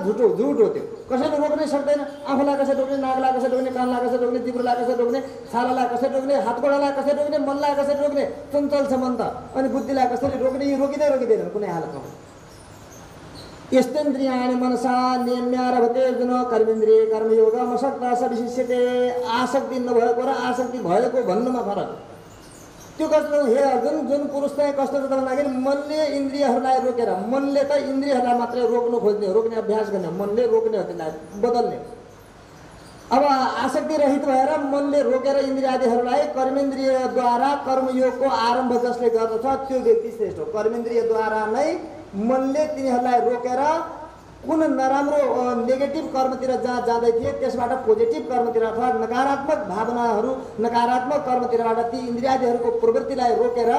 झुट हो त्यो। कसैले रोक्नै सक्दैन। आफूलाई कसरी रोक्ने, नाकलाई कसरी रोक्ने, कानलाई कसरी रोक्ने, जिब्रोलाई कसरी रोक्ने, छालालाई कसरी रोक्ने, हातगोडालाई कसरी रोक्ने, मनलाई कसरी रोक्ने, चञ्चल छ मन त, अनि बुद्धिलाई कसरी रोक्ने, यी रोकिँदैन कुनै हालतमा। यस्तेन्द्रियाणि मनसा नियम्यारभते अर्जुन कर्मेन्द्रिय कर्मयोग मशक्ता सविशिष्यते। आसक्ति नभएको र आसक्ति भएको भन्नुमा फरक। त्यो कस्तो हे अर्जुन, जुन पुरुष चाहिँ कस्तो छ भन्दाखेरि मनले इन्द्रियहरूलाई रोकेर, मनले त इन्द्रियहरूलाई मात्रै रोक्नु खोज्ने, रोक्ने अभ्यास गर्ने, मनले रोक्ने हो, त्यसलाई बदल्ने। अब आसक्ति रहित भएर मनले रोकेर इन्द्रियादिहरूलाई कर्मेन्द्रियद्वारा कर्मयोगको आरम्भ जसले गर्दछ त्यो व्यक्ति श्रेष्ठ हो। कर्मेन्द्रियद्वारा नै मनले तिनीहरूलाई रोकेर कुन नराम्रो नेगेटिभ कर्मतिर जहाँ जाँदै थिए त्यसबाट पोजिटिभ कर्मतिर अथवा नकारात्मक भावनाहरू, नकारात्मक कर्मतिरबाट ती इन्द्रियादिहरूको प्रवृत्तिलाई रोकेर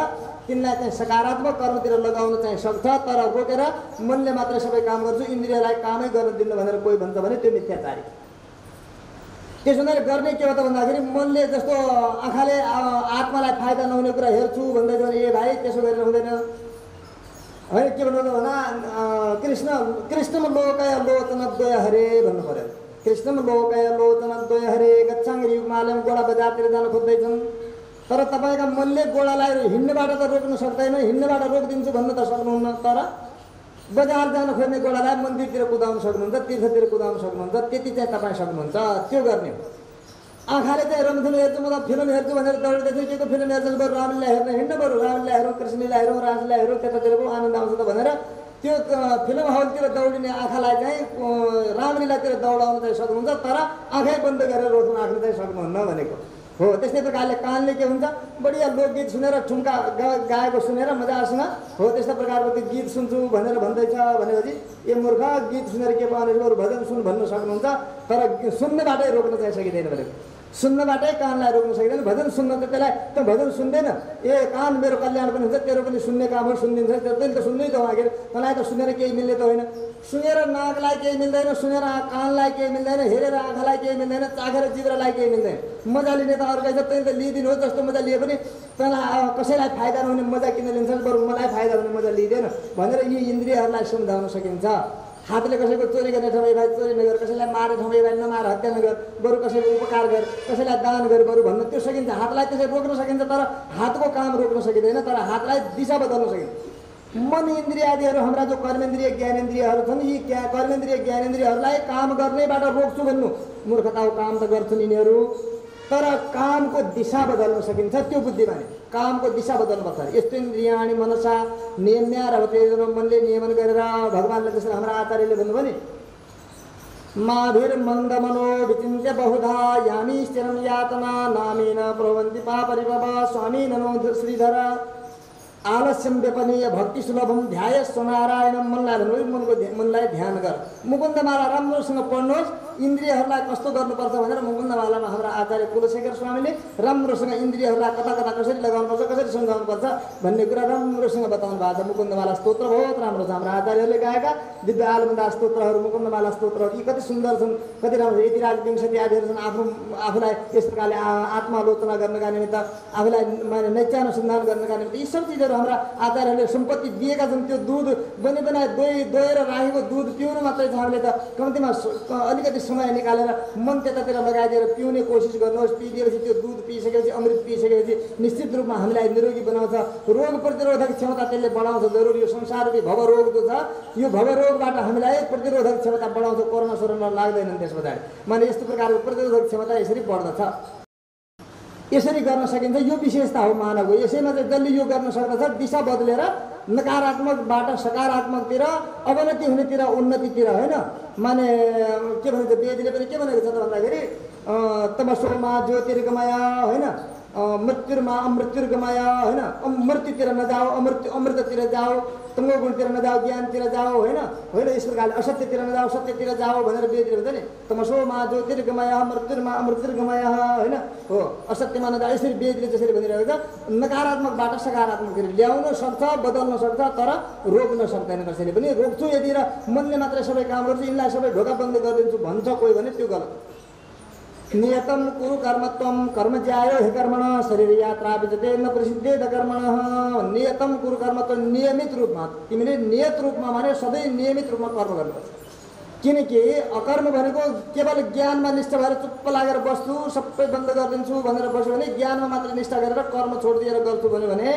तिनलाई चाहिँ सकारात्मक कर्मतिर लगाउन चाहिँ सक्छ। तर रोकेर मनले मात्रै सबै काम गर्छु, इन्द्रियलाई कामै गर्न दिनु भनेर कोही भन्छ भने त्यो मिथ्याचारी। त्यसो हुनाले गर्ने के हो त भन्दाखेरि मनले जस्तो आँखाले आत्मालाई फाइदा नहुने कुरा हेर्छु भन्दैछ भने ए भाइ त्यसो गरेर हुँदैन होइन। के भन्नु भन्दा कृष्णम लोकय लोचनद्वय हरे भन्नु पर्यो। कृष्णम लोकय लोचनद्वय हरे गच्छाङ्गी युगमालयम गोडा बजारतिर जान खोज्दैछन्, तर तपाईँका मनले गोडालाई हिँड्नेबाट त रोक्न सक्दैन, हिँड्नेबाट रोकिदिन्छु भन्न त सक्नुहुन्न, तर बजार जान खोज्ने गोडालाई मन्दिरतिर कुदाउन सक्नुहुन्छ, तीर्थतिर कुदाउन सक्नुहुन्छ, त्यति चाहिँ तपाईँ सक्नुहुन्छ। त्यो गर्ने हो। आँखाले चाहिँ रमझम हेर्छु, म त फिल्म हेर्छु भनेर दौडिँदैछु, के को फिल्म हेर्छु बरु रामलीला हेर्न हिँड्नु, बरु रामलीला हेरौँ, कृष्णलीला हेरौँ, रासलीला हेरौँ, त्यतातिर पो आनन्द आउँछ त भनेर त्यो फिल्म हलतिर दौडिने आँखालाई चाहिँ रामलीलातिर दौडाउन चाहिँ सक्नुहुन्छ, तर आँखै बन्द गरेर रोक्न आँखले चाहिँ सक्नुहुन्न भनेको हो। त्यस्तै प्रकारले कानले के हुन्छ, बढिया लोकगीत सुनेर ठुम्का गाएको सुनेर मजासँग हो, त्यस्तो प्रकारको त्यो गीत सुन्छु भनेर भन्दैछ भनेपछि ए मूर्ख, गीत सुनेर के पाउने, बरु भजन सुन भन्न सक्नुहुन्छ, तर सुन्नेबाटै रोक्न चाहिँ सकिँदैन भनेको। सुन्नबाटै कानलाई रोक्न सकिँदैन। भजन सुन्न त त्यसलाई त भजन सुन्दैन, ए कान मेरो कल्याण पनि हुन्छ, तेरो पनि सुन्ने काम हो, सुनिदिन्छ, त्यसले त सुन्नै त हो। आखिर तँलाई त सुनेर केही मिल्ने त होइन। सुनेर नाकलाई केही मिल्दैन, सुनेर कानलाई केही मिल्दैन, हेरेर आँखालाई केही मिल्दैन, चाखेर जिब्रोलाई केही मिल्दैन। मजा लिने त अर्कै छ, तैँले त लिइदिनु हो, जस्तो मजा लिए पनि तँलाई कसैलाई फाइदा नहुने मजा किन लिन्छस्, बरु मलाई फाइदा हुने मजा लिइँदैन भनेर यी इन्द्रियहरूलाई सम्झाउन सकिन्छ। हातले कसैको चोरी गर्ने ठाउँमा भाइ चोरी नगर, कसैलाई मारे ठाउँमा भाइ नमार, हत्या नगर, बरु कसैको उपकार गर, कसैलाई दान गर, बरु भन्न त्यो सकिन्छ। हातलाई त्यसरी रोक्न सकिन्छ, तर हातको काम रोक्न सकिँदैन, तर हातलाई दिशा बदल्न सकिन्छ। मन इन्द्रिय आदिहरू हाम्रा जो कर्मेन्द्रिय ज्ञानेन्द्रियहरू छन्, यी कर्मेन्द्रिय ज्ञानेन्द्रियहरूलाई काम गर्नैबाट रोक्छु भन्नु मूर्खताको काम त गर्छन् यिनीहरू, तर कामको दिशा बदल्न सकिन्छ, त्यो बुद्धिमानी। कामको दिशा बदल्नुपर्छ। यस्तो इन्द्रियाणि मनसा नियम्या रभते, मनले नियमन गरेर भगवान्ले जसरी हाम्रा आचार्यले भन्नुभयो नि, माभिर्मन्दमनो विचिन्त्य बहुधा यामी स्थिरं यातना नामेन प्रभवन्ति पापरिभव स्वामी नमो श्रीधर आलस्यम व्यपनीय भक्ति सुलभम ध्याय स्वनारायणम। मनलाई ध्यान गर। मुकुन्दमाला राम्रोसँग पढ्नुहोस्। इन्द्रियहरूलाई कस्तो गर्नुपर्छ भनेर मुकुन्दमालामा हाम्रा आचार्य कुलशेखर स्वामीले राम्रोसँग इन्द्रियहरूलाई कता कता कसरी लगाउनुपर्छ, कसरी सम्झाउनुपर्छ भन्ने कुरा राम्रोसँग बताउनु भएको छ। मुकुन्दमाला स्तोत्र बहुत राम्रो छ। हाम्रा आचार्यहरूले गाएका दिव्य आलमदार स्तोत्रहरू, मुकुन्दमाला स्तोत्रहरू यी कति सुन्दर छन्, कति राम्रो। यतिराज विंशति आदिहरू छन्। आफूलाई यस प्रकारले आत्मालोचना गर्नका निमित्त, आफूलाई नैत्यानुसन्धान गर्नका निमित्त यी सब चिजहरू हाम्रा आचार्यहरूले सम्पत्ति दिएका छन्। त्यो दुध बनाए दोहेर राखेको दुध पिउनु मात्रै छ। हामीले त कम्तीमा अलिकति समय निकालेर मन त्यतातिर लगाइदिएर पिउने कोसिस गर्नुहोस्। पिदिएपछि त्यो दुध पिइसकेपछि, अमृत पिइसकेपछि निश्चित रूपमा हामीलाई निरोगी बनाउँछ। रोग प्रतिरोधक क्षमता त्यसले बढाउँछ। जरुरी यो संसाररूपी भवरोग जो छ, यो भवरोगबाट हामीलाई प्रतिरोधक क्षमता बढाउँछ। कोरोना सोरोना लाग्दैनन् त्यस पछाडि। माने यस्तो प्रकारको प्रतिरोधक क्षमता यसरी बढ्दछ। यसरी गर्न सकिन्छ। यो विशेषता हो मानवको। यसैमा चाहिँ जसले यो गर्न सक्दछ, दिशा बदलेर नकारात्मकबाट सकारात्मकतिर, अवनति हुनेतिर उन्नतितिर, होइन। माने के भन्छ वेदले पनि के भनेको छ त भन्दाखेरि तमसोमा ज्योतिर्गमय, होइन, मृत्युमा अमृत्युर्गमय, होइन। मृत्युतिर नजाऊ, अमृततिर जाऊ, तमोगुणतिर नजाऊ, ज्ञानतिर जाऊ, होइन। यस प्रकारले असत्यतिर नजाऊ, सत्यतिर जाऊ भनेर वेदले भन्छ नि। तमसोमा ज्योतिर्गमय मृत्युमा अमृत्युर्गमय, होइन, हो। असत्यमा नजाऊ, यसरी वेदले जसरी भनिरहेको छ। नकारात्मकबाट सकारात्मकतिर ल्याउन सक्छ, बदल्न सक्छ, तर रोक्न सक्दैन कसैले पनि। रोक्छु यदि र मनले मात्रै सबै काम गर्छु, यिनलाई सबै ढोका बन्द गरिदिन्छु भन्छ कोही भने त्यो गलत। नियतम कुरु कर्मत्वम कर्म ज्यायो हि कर्मण शरीर यात्रा विजते न प्रसिद्धेद कर्मण। नियतम कुरु कर्मत्व, नियमित रूपमा। तिमीले नियत रूपमा माने सधैँ नियमित रूपमा कर्म गर्नुपर्छ। किनकि अकर्म भनेको केवल ज्ञानमा निष्ठा भएर चुप्प लागेर बस्छु, सबै बन्द गरिदिन्छु भनेर बस्यो भने, ज्ञानमा मात्र निष्ठा गरेर कर्म छोडिदिएर गर्छु भने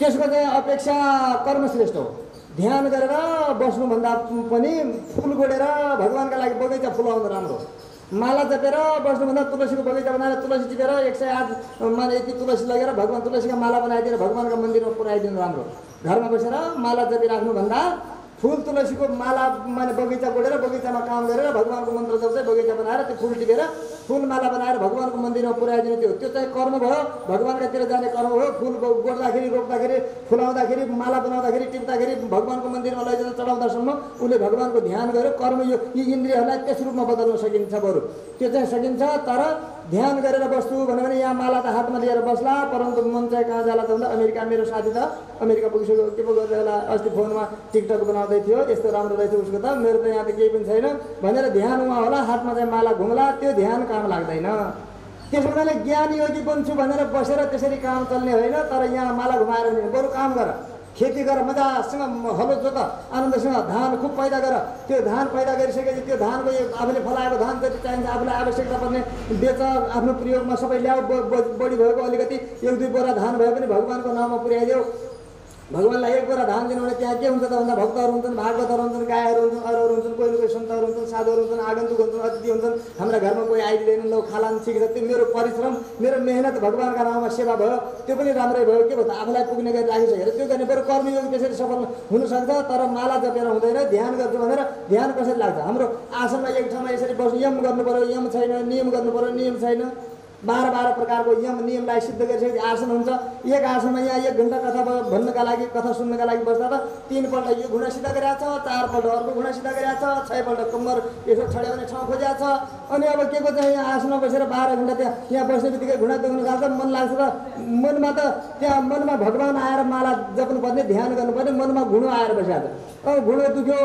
त्यसको चाहिँ अपेक्षा कर्म श्रेष्ठ हो। ध्यान गरेर बस्नुभन्दा पनि फुल गोडेर भगवान्का लागि बगैँचा फुलाउनु राम्रो। माला जपेर बस्नुभन्दा तुलसीको बगैँचा बनाएर तुलसी टिपेर 108 माने यति तुलसी लगेर भगवान् तुलसीका माला बनाइदिएर भगवान्का मन्दिरमा पुऱ्याइदिनु राम्रो। घरमा बसेर माला जपिराख्नुभन्दा फुल तुलसीको माला माने बगैँचा गोडेर बगैँचामा काम गरेर भगवान्को मन्त्र जप्दै बगैँचा बनाएर त्यो फुल टिपेर फुल माला बनाएर भगवान्को मन्दिरमा पुऱ्याइदिनु, त्यो चाहिँ कर्म भयो। भगवान्कातिर जाने कर्म भयो। फुल गोड्दाखेरि, रोप्दाखेरि, फुलाउँदाखेरि, माला बनाउँदाखेरि, टिप्दाखेरि, भगवान्को मन्दिरमा लैजान चढाउँदासम्म उसले भगवान्को ध्यान गर्यो। कर्म यी इन्द्रियहरूलाई त्यस रूपमा बदल्न सकिन्छ। बरु त्यो चाहिँ सकिन्छ, तर ध्यान गरेर बस्छु भन्यो भने यहाँ माला त हातमा लिएर बस्ला, परन्तु मन चाहिँ कहाँ जाला त भन्दा अमेरिका। मेरो साथी त अमेरिका पुगिसक्यो, के पो गर्दै होला, अस्ति फोनमा टिकटक बनाउँदै थियो, यस्तो राम्रो रहेछ उसको त, मेरो त यहाँ त केही पनि छैन भनेर ध्यान उहाँ होला, हातमा चाहिँ माला घुम्ला, त्यो ध्यान काम लाग्दैन। त्यसो हुनाले ज्ञान योगी बन्छु भनेर बसेर त्यसरी काम चल्ने होइन। तर यहाँ माला घुमाएर बरु काम गर, खेती गर, मजासँग हलो जोत, आनन्दसँग धान खुब पैदा गर। त्यो धान पैदा गरिसकेपछि त्यो धानको आफूले फलाएको धान जति चाहिन्छ, आफूलाई आवश्यकता पर्ने बेच, आफ्नो प्रयोगमा सबै ल्याऊ। बढी भएको अलिकति 1-2 बोरा धान भए पनि भगवान्को नाममा पुर्याइदेऊ। भगवान्लाई 1 बोरा धान दिनु भने त्यहाँ के हुन्छ त भन्दा भक्तहरू हुन्छन्, भागवतहरू हुन्छन्, गायहरू हुन्छन्, अरूहरू हुन्छन्, कोही कोही सन्तहरू हुन्छन्, साधुहरू हुन्छन्, आगन्तुक हुन्छन्, अतिथि हुन्छन्। हाम्रा घरमा कोही आइदिँदैनन्, लौ खालान सिकेर त्यो मेरो परिश्रम, मेरो मेहनत भगवान्का नाममा सेवा भयो, त्यो पनि राम्रै भयो। के भन्दा आफूलाई पुग्ने गरी राखिसकेर त्यो गर्ने बरु कर्मयोग त्यसरी सफल हुनसक्छ। तर माला जपेर हुँदैन। ध्यान गर्छु भनेर ध्यान कसरी लाग्छ? हाम्रो आसनमा एक ठाउँमा यसरी बस्नु, यम गर्नु पऱ्यो, यम छैन, नियम गर्नु पऱ्यो, नियम छैन। 12 प्रकारको यम नियमलाई सिद्ध गरिसकेपछि आसन हुन्छ। एक आसनमा यहाँ 1 घन्टा कथा भन्नका लागि, कथा सुन्नका लागि बस्दा त 3 पल्ट यो घुँडा सिधा गरिरहेको छ, 4 पल्ट अर्को घुँडा सिधा गरिरहेको छ, 6 पल्ट कम्मर यसो छड्यो भने ठाउँ खोजिरहेको छ। अनि अब के को चाहिँ यहाँ आसनमा बसेर 12 घन्टा यहाँ बस्ने बित्तिकै घुँडा दुख्न थाल्छ, मन लाग्छ त मनमा त त्यहाँ मनमा भगवान् आएर माला जप्नुपर्ने, ध्यान गर्नुपर्ने, मनमा घुँडो आएर बसिरहेको छ। अब घुँडो दुख्यो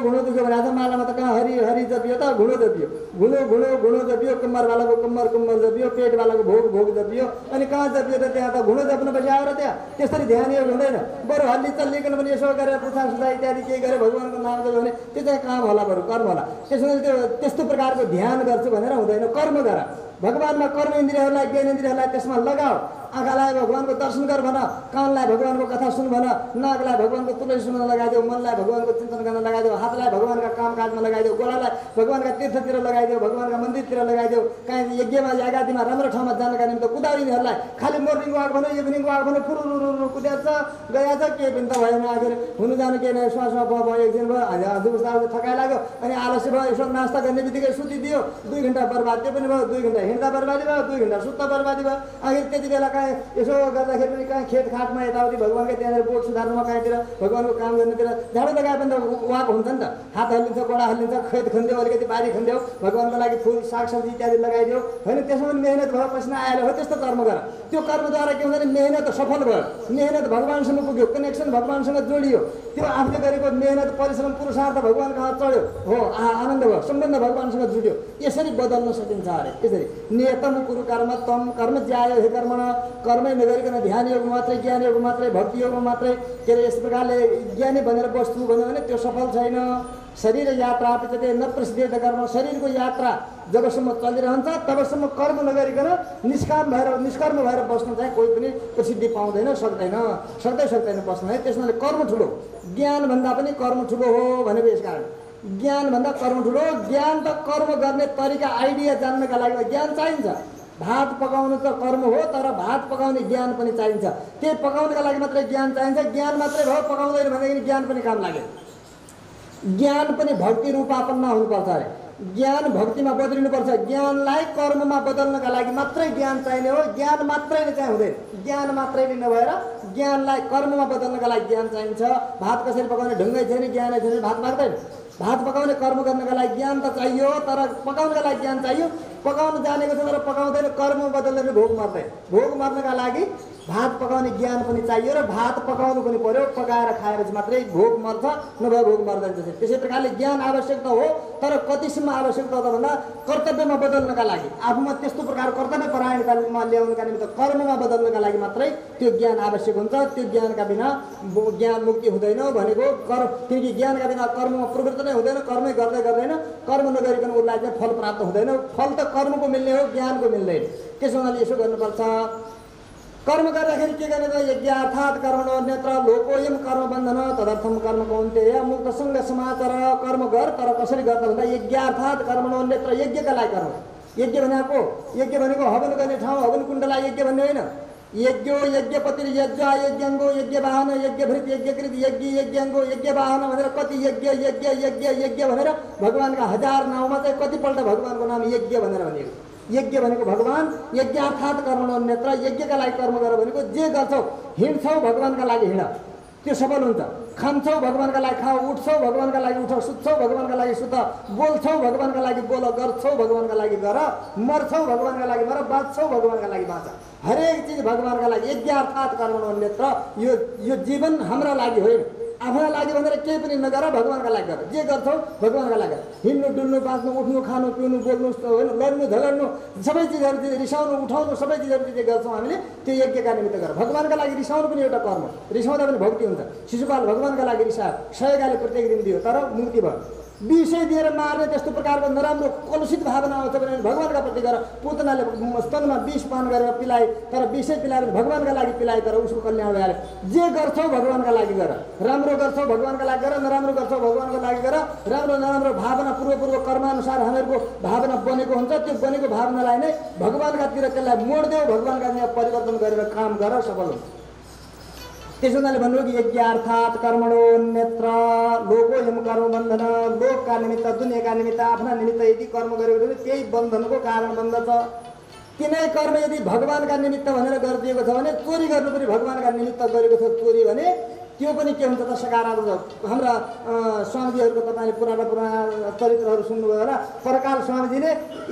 भनेको छ, मालामा त कहाँ हरि हरि जपियो त घुँडो जपियो, घुँडो जपियो, कम्मरवालाको कम्मर जपियो, पेटवालाको भोग जपियो अनि कहाँ जपियो त त्यहाँ त घुँडो जप्न बस्यो र त्यहाँ त्यसरी ध्यान योग हुँदैन। बरु हल्ली चल्लिकन पनि यसो गरेर पुछा सुझा इत्यादि केही गरेर भगवान्को नाम जप्यो भने त्यो चाहिँ काम होला, बरु कर्म होला। त्यसैले त्यो त्यस्तो प्रकारको ध्यान गर्छु भनेर हुँदैन, कर्म गर। भगवान्मा कर्म इन्द्रियहरूलाई ज्ञानेन्द्रियहरूलाई त्यसमा लगाऊ। आँखालाई भगवान्को दर्शन गर भन, कानलाई भगवान्को कथा सुन भन, नाकलाई भगवान्को तुलसी सुन्न लगाइदेऊ, मनलाई भगवान्को चिन्तन गर्न लगाइदेऊ, हातलाई भगवान्का कामकाजमा लगाइदेऊ, गोडालाई भगवान्का तीर्थतिर लगाइदेऊ, भगवान्का मन्दिरतिर लगाइदेऊ। काहीँ यज्ञमा यागादिमा राम्रो ठाउँमा जानका निम्ति कुदाउनेहरूलाई खालि मोर्निङ वाक भनौँ इभिनिङ वाक भनौँ फुरुरुरु कुद्याछ गएछ, केही पनि त भएन। आखिर हुनु जानु केही नै श्वासमा भयो, एकदिन भयो, हजुर थकाइ लाग्यो अनि आलस्य भयो, यसो नास्ता गर्ने बित्तिकै सुतिदियो, 2 घन्टा बर्बाद त्यो पनि भयो, 2 घन्टा हिँड्दा बर्बादी भयो, 2 घन्टा सुत्दा बर्बादी भयो। आखिर त्यति बेला यसो गर्दाखेरि पनि कहीँ खेतखाटमा यताउति भगवान्कै त्यहाँनिर बोट सुधार्नुमा कहीँतिर भगवान्को काम गर्नेतिर झाडु लगाए पनि त वाक हुन्छ नि त। हात हल्लिन्छ, गोडा हल्लिन्छ, खेत खन्देऊ, अलिकति बारी खन्देऊ, भगवान्को लागि फुल सागसब्जी इत्यादि लगाइदेऊ होइन। त्यसमा पनि मेहनत भयो, पसिना आएर हो, त्यस्तो कर्म गर। त्यो कर्मद्वारा के हुन्छ भने मेहनत सफल भयो, मेहनत भगवान्सँग पुग्यो, कनेक्सन भगवान्सँग जोडियो। त्यो आफूले गरेको मेहनत परिश्रम पुरुषार्थ भगवान्को हात चढ्यो हो, आनन्द भयो, सम्बन्ध भगवान्सँग जुट्यो। यसरी बदल्न सकिन्छ अरे। यसरी नियतम कुरु कर्म तम कर्म ज्यायो हे कर्मण, कर्मै नगरिकन ध्यान योग मात्रै, ज्ञान योग मात्रै, भक्ति योग मात्रै के अरे यस प्रकारले ज्ञानी बनेर बस्छु भन्यो भने त्यो सफल छैन। शरीर यात्रा पिछते न प्रसिद्ध कर्म, शरीरको यात्रा जबसम्म चलिरहन्छ तबसम्म कर्म नगरिकन निष्कर्म भएर बस्न चाहिँ कोही पनि प्रसिद्धि पाउँदैन, सक्दैन बस्न है। त्यसैले कर्म ठुलो, ज्ञानभन्दा पनि कर्म ठुलो हो भनेको यसकारण। ज्ञानभन्दा कर्म ठुलो। ज्ञान त कर्म गर्ने तरिका आइडिया जान्नका लागि ज्ञान चाहिन्छ। भात पकाउनु त कर्म हो, तर भात पकाउने ज्ञान पनि चाहिन्छ। त्यही पकाउनका लागि मात्रै ज्ञान चाहिन्छ। ज्ञान मात्रै भयो पकाउँदैन भनेदेखि ज्ञान पनि काम लाग्यो। ज्ञान पनि भक्ति रूपापन्न हुनुपर्छ अरे। ज्ञान भक्तिमा बदलिनुपर्छ। ज्ञानलाई कर्ममा बदल्नका लागि मात्रै ज्ञान चाहिने हो, ज्ञान मात्रैले चाहिँ हुँदैन। ज्ञान मात्रैले नभएर ज्ञानलाई कर्ममा बदल्नका लागि ज्ञान चाहिन्छ। भात कसरी पकाउने ढङ्गै छैन, ज्ञानै छैन, भात पाक्दैन। भात पकाउने कर्म गर्नका लागि ज्ञान त चाहियो, तर पकाउनका लागि ज्ञान चाहियो। पकाउन जानेको छ तर पकाउँदैन, कर्म बदल्दैन, भोग मर्दैन। भोग मर्नका लागि भात पकाउने ज्ञान पनि चाहियो र भात पकाउनु पनि पर्यो। पकाएर खाएर मात्रै भोग मर्छ, नभए भोग मर्दैन। त्यसै प्रकारले ज्ञान आवश्यक त हो, तर कतिसम्म आवश्यक त भन्दा कर्तव्यमा बदल्नका लागि, आफूमा त्यस्तो प्रकार कर्तव्य परायणमा ल्याउनका निमित्त कर्ममा बदल्नका लागि मात्रै त्यो ज्ञान आवश्यक हुन्छ। त्यो ज्ञानका बिना ज्ञान मुक्ति हुँदैन भनेको। किनकि ज्ञानका बिना कर्ममा प्रवृत्ति नै हुँदैन, कर्मै गर्दैन। कर्म नगरिकन उसलाई चाहिँ फल प्राप्त हुँदैन। फल त कर्मको मिल्ने हो, ज्ञानको मिल्दैन। त्यसो हुनाले यसो गर्नुपर्छ। कर्म गर्दाखेरि के गर्ने त यज्ञार्थात् कर्मणो अन्यत्र लोकोयम कर्म बन्धन तदर्थम कर्म कौन्तेय मुक्तसङ्ग समाचार। कर्म गर, तर कसरी गर्दा भन्दा यज्ञार्थात् कर्मणो अन्यत्र, यज्ञका लागि कर्म। यज्ञ भनेको हवन गर्ने ठाउँ, हवन कुण्डलाई यज्ञ भन्ने होइन। यज्ञो यज्ञपति यज्ञ यज्ञङ्गो यज्ञ वाहन यज्ञभृत यज्ञकृत यज्ञ यज्ञङ्गो यज्ञ वाहन भनेर कति यज्ञ भनेर भगवान्का 1000 नाउँमा चाहिँ कतिपल्ट भगवान्को नाम यज्ञ भनेर भनिएको। यज्ञ भनेको भगवान। यज्ञार्थात् कर्मणो अन्यत्र, यज्ञका लागि कर्म गर भनेको जे गर्छौ, हिँड्छौ भगवान्का लागि हिँड, त्यो सफल हुन्छ। खान्छौ भगवान्का लागि खाऊ, उठ्छौ भगवान्का लागि उठ, सुत्छौ भगवान्का लागि सुत, बोल्छौ भगवान्का लागि बोल, गर्छौ भगवान्का लागि गर, मर्छौ भगवान्का लागि मर, बाँच्छौ भगवान्का लागि बाँच। हरेक चिज भगवान्का लागि। यज्ञार्थात् कर्मणो अन्यत्र, यो जीवन हाम्रा लागि होइन, आफूलाई लागि भनेर केही पनि नगर, भगवान्का लागि गर। जे गर्छौ भगवान्का लागि गर। हिँड्नु डुल्नु बाँच्नु उठ्नु खानु पिउनु बोल्नु होइन, लड्नु झगड्नु सबै चिजहरू रिसाउनु उठाउनु सबै चिजहरू जे गर्छौँ हामीले त्यो यज्ञका निमित्त गर। भगवान्का लागि रिसाउनु पनि एउटा कर्म, रिसाउँदा पनि भक्ति हुन्छ। शिशुपाल भगवान्का लागि रिसायो, 100 गाले प्रत्येक दिन दियो, तर मुक्ति भयो। विषय दिएर मार्ने त्यस्तो प्रकारको नराम्रो कलुषित भावना आउँछ भने भगवान्का प्रति गर। पुतनाले स्तनमा विष पान गरेर पिलाए, तर विषय पिलायो भने भगवान्का लागि पिलाए, तर उसको कल्याण भइहाल्यो। जे गर्छौ भगवान्का लागि गर। राम्रो गर्छौ भगवान्का लागि गर, नराम्रो गर्छौ भगवान्का लागि गर। राम्रो नराम्रो भावना पूर्व कर्मानुसार हामीहरूको भावना बनेको हुन्छ। त्यो बनेको भावनालाई नै भगवान्कातिर त्यसलाई मोड्देऊ, भगवान्का परिवर्तन गरेर काम गर, सफल हुन्छ। त्यसो हुनाले भन्नु कि यज्ञार्थात् कर्मणो अन्यत्र लोकोयम कर्म बन्धन। लोकका निमित्त, दुनियाँका निमित्त, आफ्ना निमित्त यदि कर्म गरेको छ भने त्यही बन्धनको कारण बन्दछ। तिनै कर्म यदि भगवान्का निमित्त भनेर गरिदिएको छ भने, चोरी गर्नु पनि भगवान्का निमित्त गरेको छ चोरी भने त्यो पनि के हुन्छ त सकारात्मक। हाम्रा स्वामीजीहरूको तपाईँले पुराना चरित्रहरू सुन्नुभयो होला। परकाल स्वामीजीले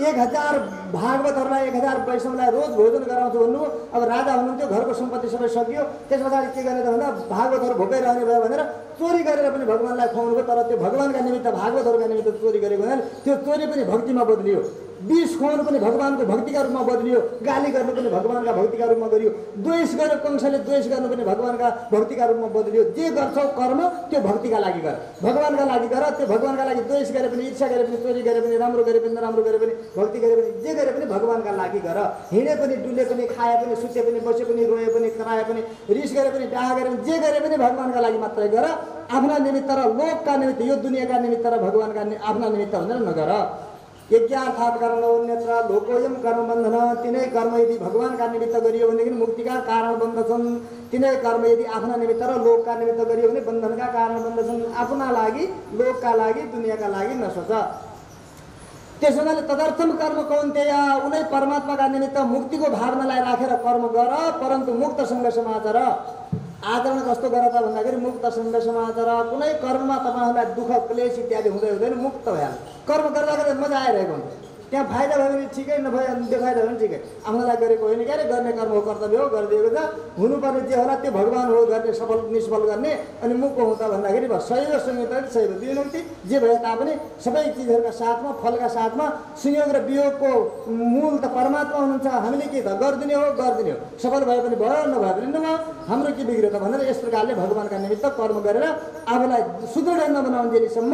1000 भागवतहरूलाई 1000 वैष्णवलाई रोज भोजन गराउँछु भन्नु। अब राजा हुनुहुन्थ्यो, घरको सम्पत्ति सबै सकियो। त्यस पछाडि के गर्ने त भन्दा भागवतहरू भोकै रहने भयो भनेर चोरी गरेर पनि भगवान्लाई खुवाउनुभयो। तर त्यो भगवान्का निमित्त भागवतहरूका निमित्त चोरी गरेको हुनाले त्यो चोरी पनि भक्तिमा बदलियो। विष खुवाउनु पनि भगवानको भक्तिका रूपमा बदलियो, गाली गर्नु पनि भगवानका भक्तिका रूपमा गरियो, द्वेष गर्यो कंसले द्वेष गर्नु पनि भगवानका भक्तिका रूपमा बदलियो। जे गर्छौ कर्म त्यो भक्तिका लागि गर, भगवानका लागि गर। त्यो भगवानका लागि द्वेष गरे पनि, इच्छा गरे पनि, चोरी गरे पनि, राम्रो गरे पनि, नराम्रो गरे पनि, भक्ति गरे पनि, जे गरे पनि भगवानका लागि गर। हिँडे पनि, डुले पनि, खाए पनि, सुते पनि, बसे पनि, रोए पनि, कराए पनि, रिस गरे पनि, डाहा गरे पनि, जे गरे पनि भगवानका लागि मात्रै गर। आफ्ना निमित्त र लोकका निमित्त, यो दुनियाँका निमित्त र भगवानका आफ्ना निमित्त भनेर नगर। यज्ञार्थात् कर्मण्यत्र लोकोयम कर्मबन्धन। तिनै कर्म यदि भगवानका निमित्त गरियो भनेदेखि मुक्तिका कारण बन्दछन्। तिनै कर्म यदि आफ्ना निमित्त र लोकका निमित्त गरियो भने बन्धनका कारण बन्दछन्। आफ्ना लागि, लोकका लागि, दुनियाँका लागि नसोच। त्यसो हुनाले तदर्थम कर्म कौन्तेय, उनै परमात्माका निमित्त मुक्तिको भावनालाई राखेर कर्म गर, परन्तु मुक्तसँग समाचार। आचरण कस्तो गर त भन्दाखेरि मुक्तसँग समाचार। कुनै कर्ममा तपाईँहरूलाई दुःख क्लेश इत्यादि हुँदै हुँदैन, मुक्त भइहाल्छ। कर्म गर्दा गर्दा मजा आइरहेको हुन्छ, त्यहाँ फाइदा भयो भने ठिकै, नभए देखाइदियो भने ठिकै। आफ्नो लागि गरेको होइन क्या, गर्ने कर्म हो, कर्तव्य हो, गरिदिएको छ। हुनुपर्ने जे होला त्यो भगवान हो गर्ने, सफल निष्फल गर्ने। अनि मुक्त हो त भन्दाखेरि भयो शैव संयुक्त शैव विमुक्ति। जे भए तापनि सबै चिजहरूका साथमा, फलका साथमा संयोग र वियोगको मूल त परमात्मा हुनुहुन्छ। हामीले के त गरिदिने हो, गरिदिने हो। सफल भए पनि भयो, नभए पनि नभयो। हाम्रो के बिग्रियो त भनेर यस प्रकारले भगवानका निमित्त कर्म गरेर आफूलाई सुदृढ नबनाउन्जेलीसम्म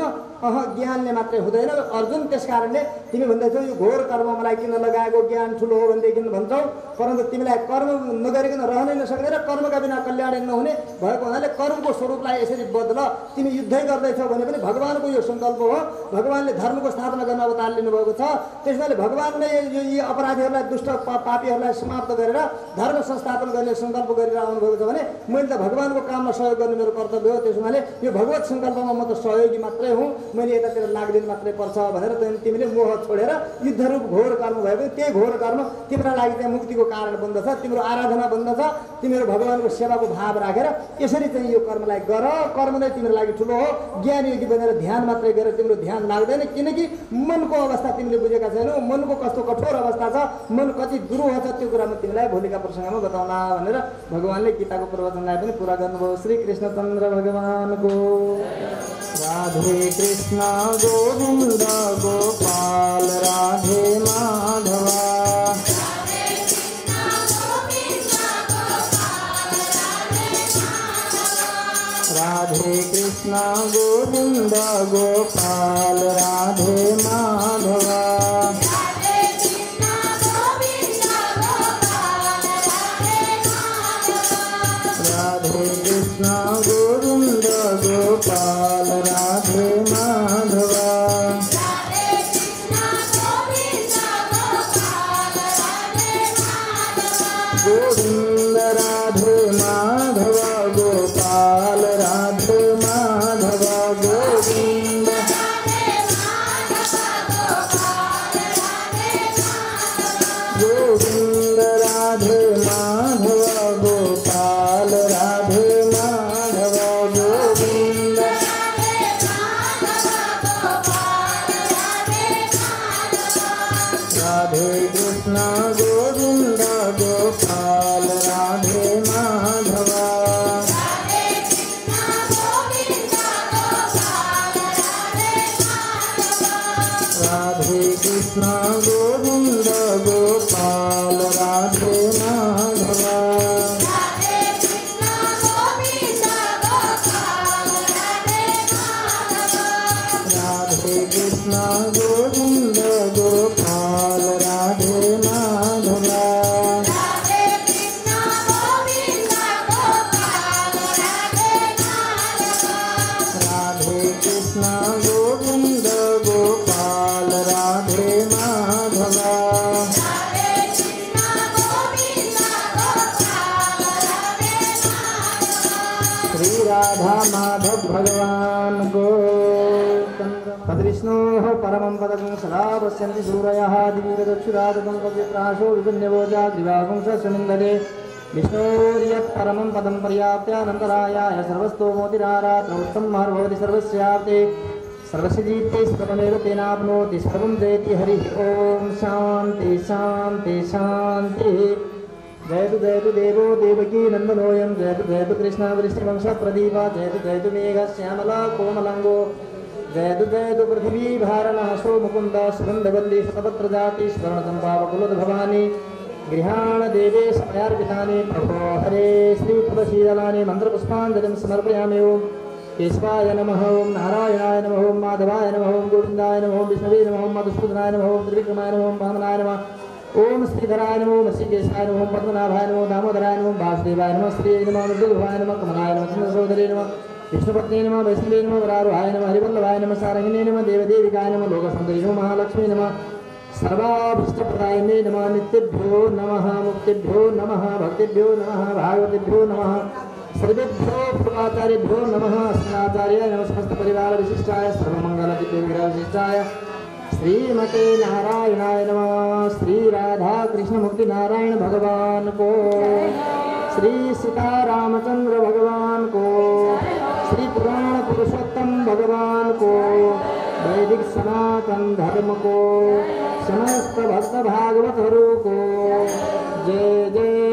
ज्ञानले मात्रै हुँदैन अर्जुन। त्यस कारणले तिमी भन्दैछौ यो घोर कर्म मलाई किन लगाएको, ज्ञान ठुलो हो भनेदेखि भन्छौ, परन्तु तिमीलाई कर्म नगरिकन रहनै नसक्ने र कर्मका बिना कल्याण नहुने भएको हुनाले कर्मको स्वरूपलाई यसरी बदल। तिमी युद्धै गर्दैछौ भने पनि भगवानको यो सङ्कल्प हो। भगवानले धर्मको स्थापना गर्न अवतार लिनुभएको छ। त्यसैले भगवानले यी अपराधीहरूलाई, दुष्ट पापीहरूलाई समाप्त गरेर धर्म संस्थापन गर्ने सङ्कल्प गरेर आउनुभएको छ भने मैले त भगवानको काममा सहयोग गर्ने मेरो कर्तव्य हो। त्यसो हुनाले यो भगवत सङ्कल्पमा म त सहयोगी मात्रै हुँ, मैले यतातिर लाग्दिनु मात्रै पर्छ भनेर तिमीले मोह छोडेर युद्धरूप घोर कर्म भयो भने त्यही घोर कर्म तिम्रो लागि चाहिँ मुक्तिको कारण बन्दछ, तिम्रो आराधना बन्दछ। तिमीहरू भगवानको सेवाको भाव राखेर यसरी चाहिँ यो कर्मलाई गर। कर्म नै तिम्रो लागि ठुलो हो। ज्ञान योगी बनेर ध्यान मात्रै गरेर तिम्रो ध्यान लाग्दैन, किनकि मनको अवस्था तिमीले बुझेका छैनौ। मनको कस्तो कठोर अवस्था छ, मन कति दुरूह छ, त्यो कुरा म तिमीलाई भोलिका प्रसङ्गमा बताउला भनेर भगवानले गीताको प्रवचनलाई पनि पुरा गर्नुभयो। श्री कृष्णचन्द्र भगवानको राधे कृष्ण गोविन्द गोपाल राधे माधवा। राधे कृष्ण गोविन्द गोपाल राधे माधवा। राधे कृष्ण गोविन्द गोपाल राधे माधवा। गोविन्द राधे माधव गोपाल राधे माधव। गोविन्द गोविन्द राधे माधव गोपाल राधे माधव। गोविन्द राधे कृष्ण गोविन्द गोपाल राधे माधवा। राधे कृष्ण गोविन्द गोपाल राधे माधवा। राधे कृष्ण गोविन्द गोपाल राधे माधवा। राधे कृष्ण गोविन्द गोपाल राधे माधवा। श्री राधा माधव भगवान को पदविष्णोः परमं पदं सदा पश्यन्ति सूरयः दिवीरदक्षुरादं पवित्राशो विभिन्नवोजा दिवागुंसस्मिन्दले। विष्णोर्यत् परमं पदं पर्याप्त्यानन्तरायाय सर्वस्तोमोतिरारात्रौत्तम भवति सर्वस्याप्ते। सर्वसिद्धीते स्वतमेव तेनाप्नोति सर्वं जयति हरिः ओम। शान्ति शान्ति शान्तिः। जयतु जयतु देवो देवकी नन्दनोऽयं। जयतु जयतु कृष्ण वृष्टिवंशप्रदीप। जयतु जयतु मेघश्यामला कोमलाङ्गो। जयतु पृथ्वी भारनः सो मुकुन्द सुगन्धवल्ली शतपत्र जाति स्वर्णचम्पावकुलद भवानी गृहाण देवे समयार्पितानि प्रभो हरे श्री तुलसीदलानि मन्त्रपुष्पाञ्जलिं समर्पयामि। ओं केशवाय नमः, ओं नारायणाय नमः, ओं माधवाय नमः, ओं गोविन्दाय नमः, ओं विष्णवे नमः, ओं मधुसूदनाय नमः, ओं त्रिविक्रमाय नमः, ओं वामनाय नमः, ओं श्रीधराय नमः, ओं ऋषिकेशाय नमः, ओं पद्मनाभाय नमः, दामोदराय नमः, वासुदेवाय नमः, श्रीये नमः, मृदुभवाय नमः, कमलाय नमः, चन्द्रसोदरे नमः, विष्णुपत्नी नमः, वैष्णवे नमः, वरारोहाय नमः, हरिवल्लभाय नमः, सारंगिने नमः, देवदेविकाय नमः, लोकसुन्दरी नमः, महालक्ष्मी नमः, सर्वाभीष्टप्रदायिने नमः, नित्यभ्यो नमः, मुक्तिभ्यो नमः, भक्तिभ्यो नमः, भागवतेभ्यो नमः, सर्वेभ्यो पूर्वाचार्येभ्यो नमः, अस्मदाचार्याय नमः, समस्त परिवार विशिष्टाय सर्वमंगलदिव्य विग्रह विशिष्टाय श्रीमते नारायणाय नमः। श्री राधा कृष्ण मुक्ति नारायण भगवान को, श्री सीता रामचंद्र भगवान को, श्री पुराण पुरुषोत्तम भगवान को, वैदिक सनातन धर्म को, समस्त भक्त भागवतों को जय जय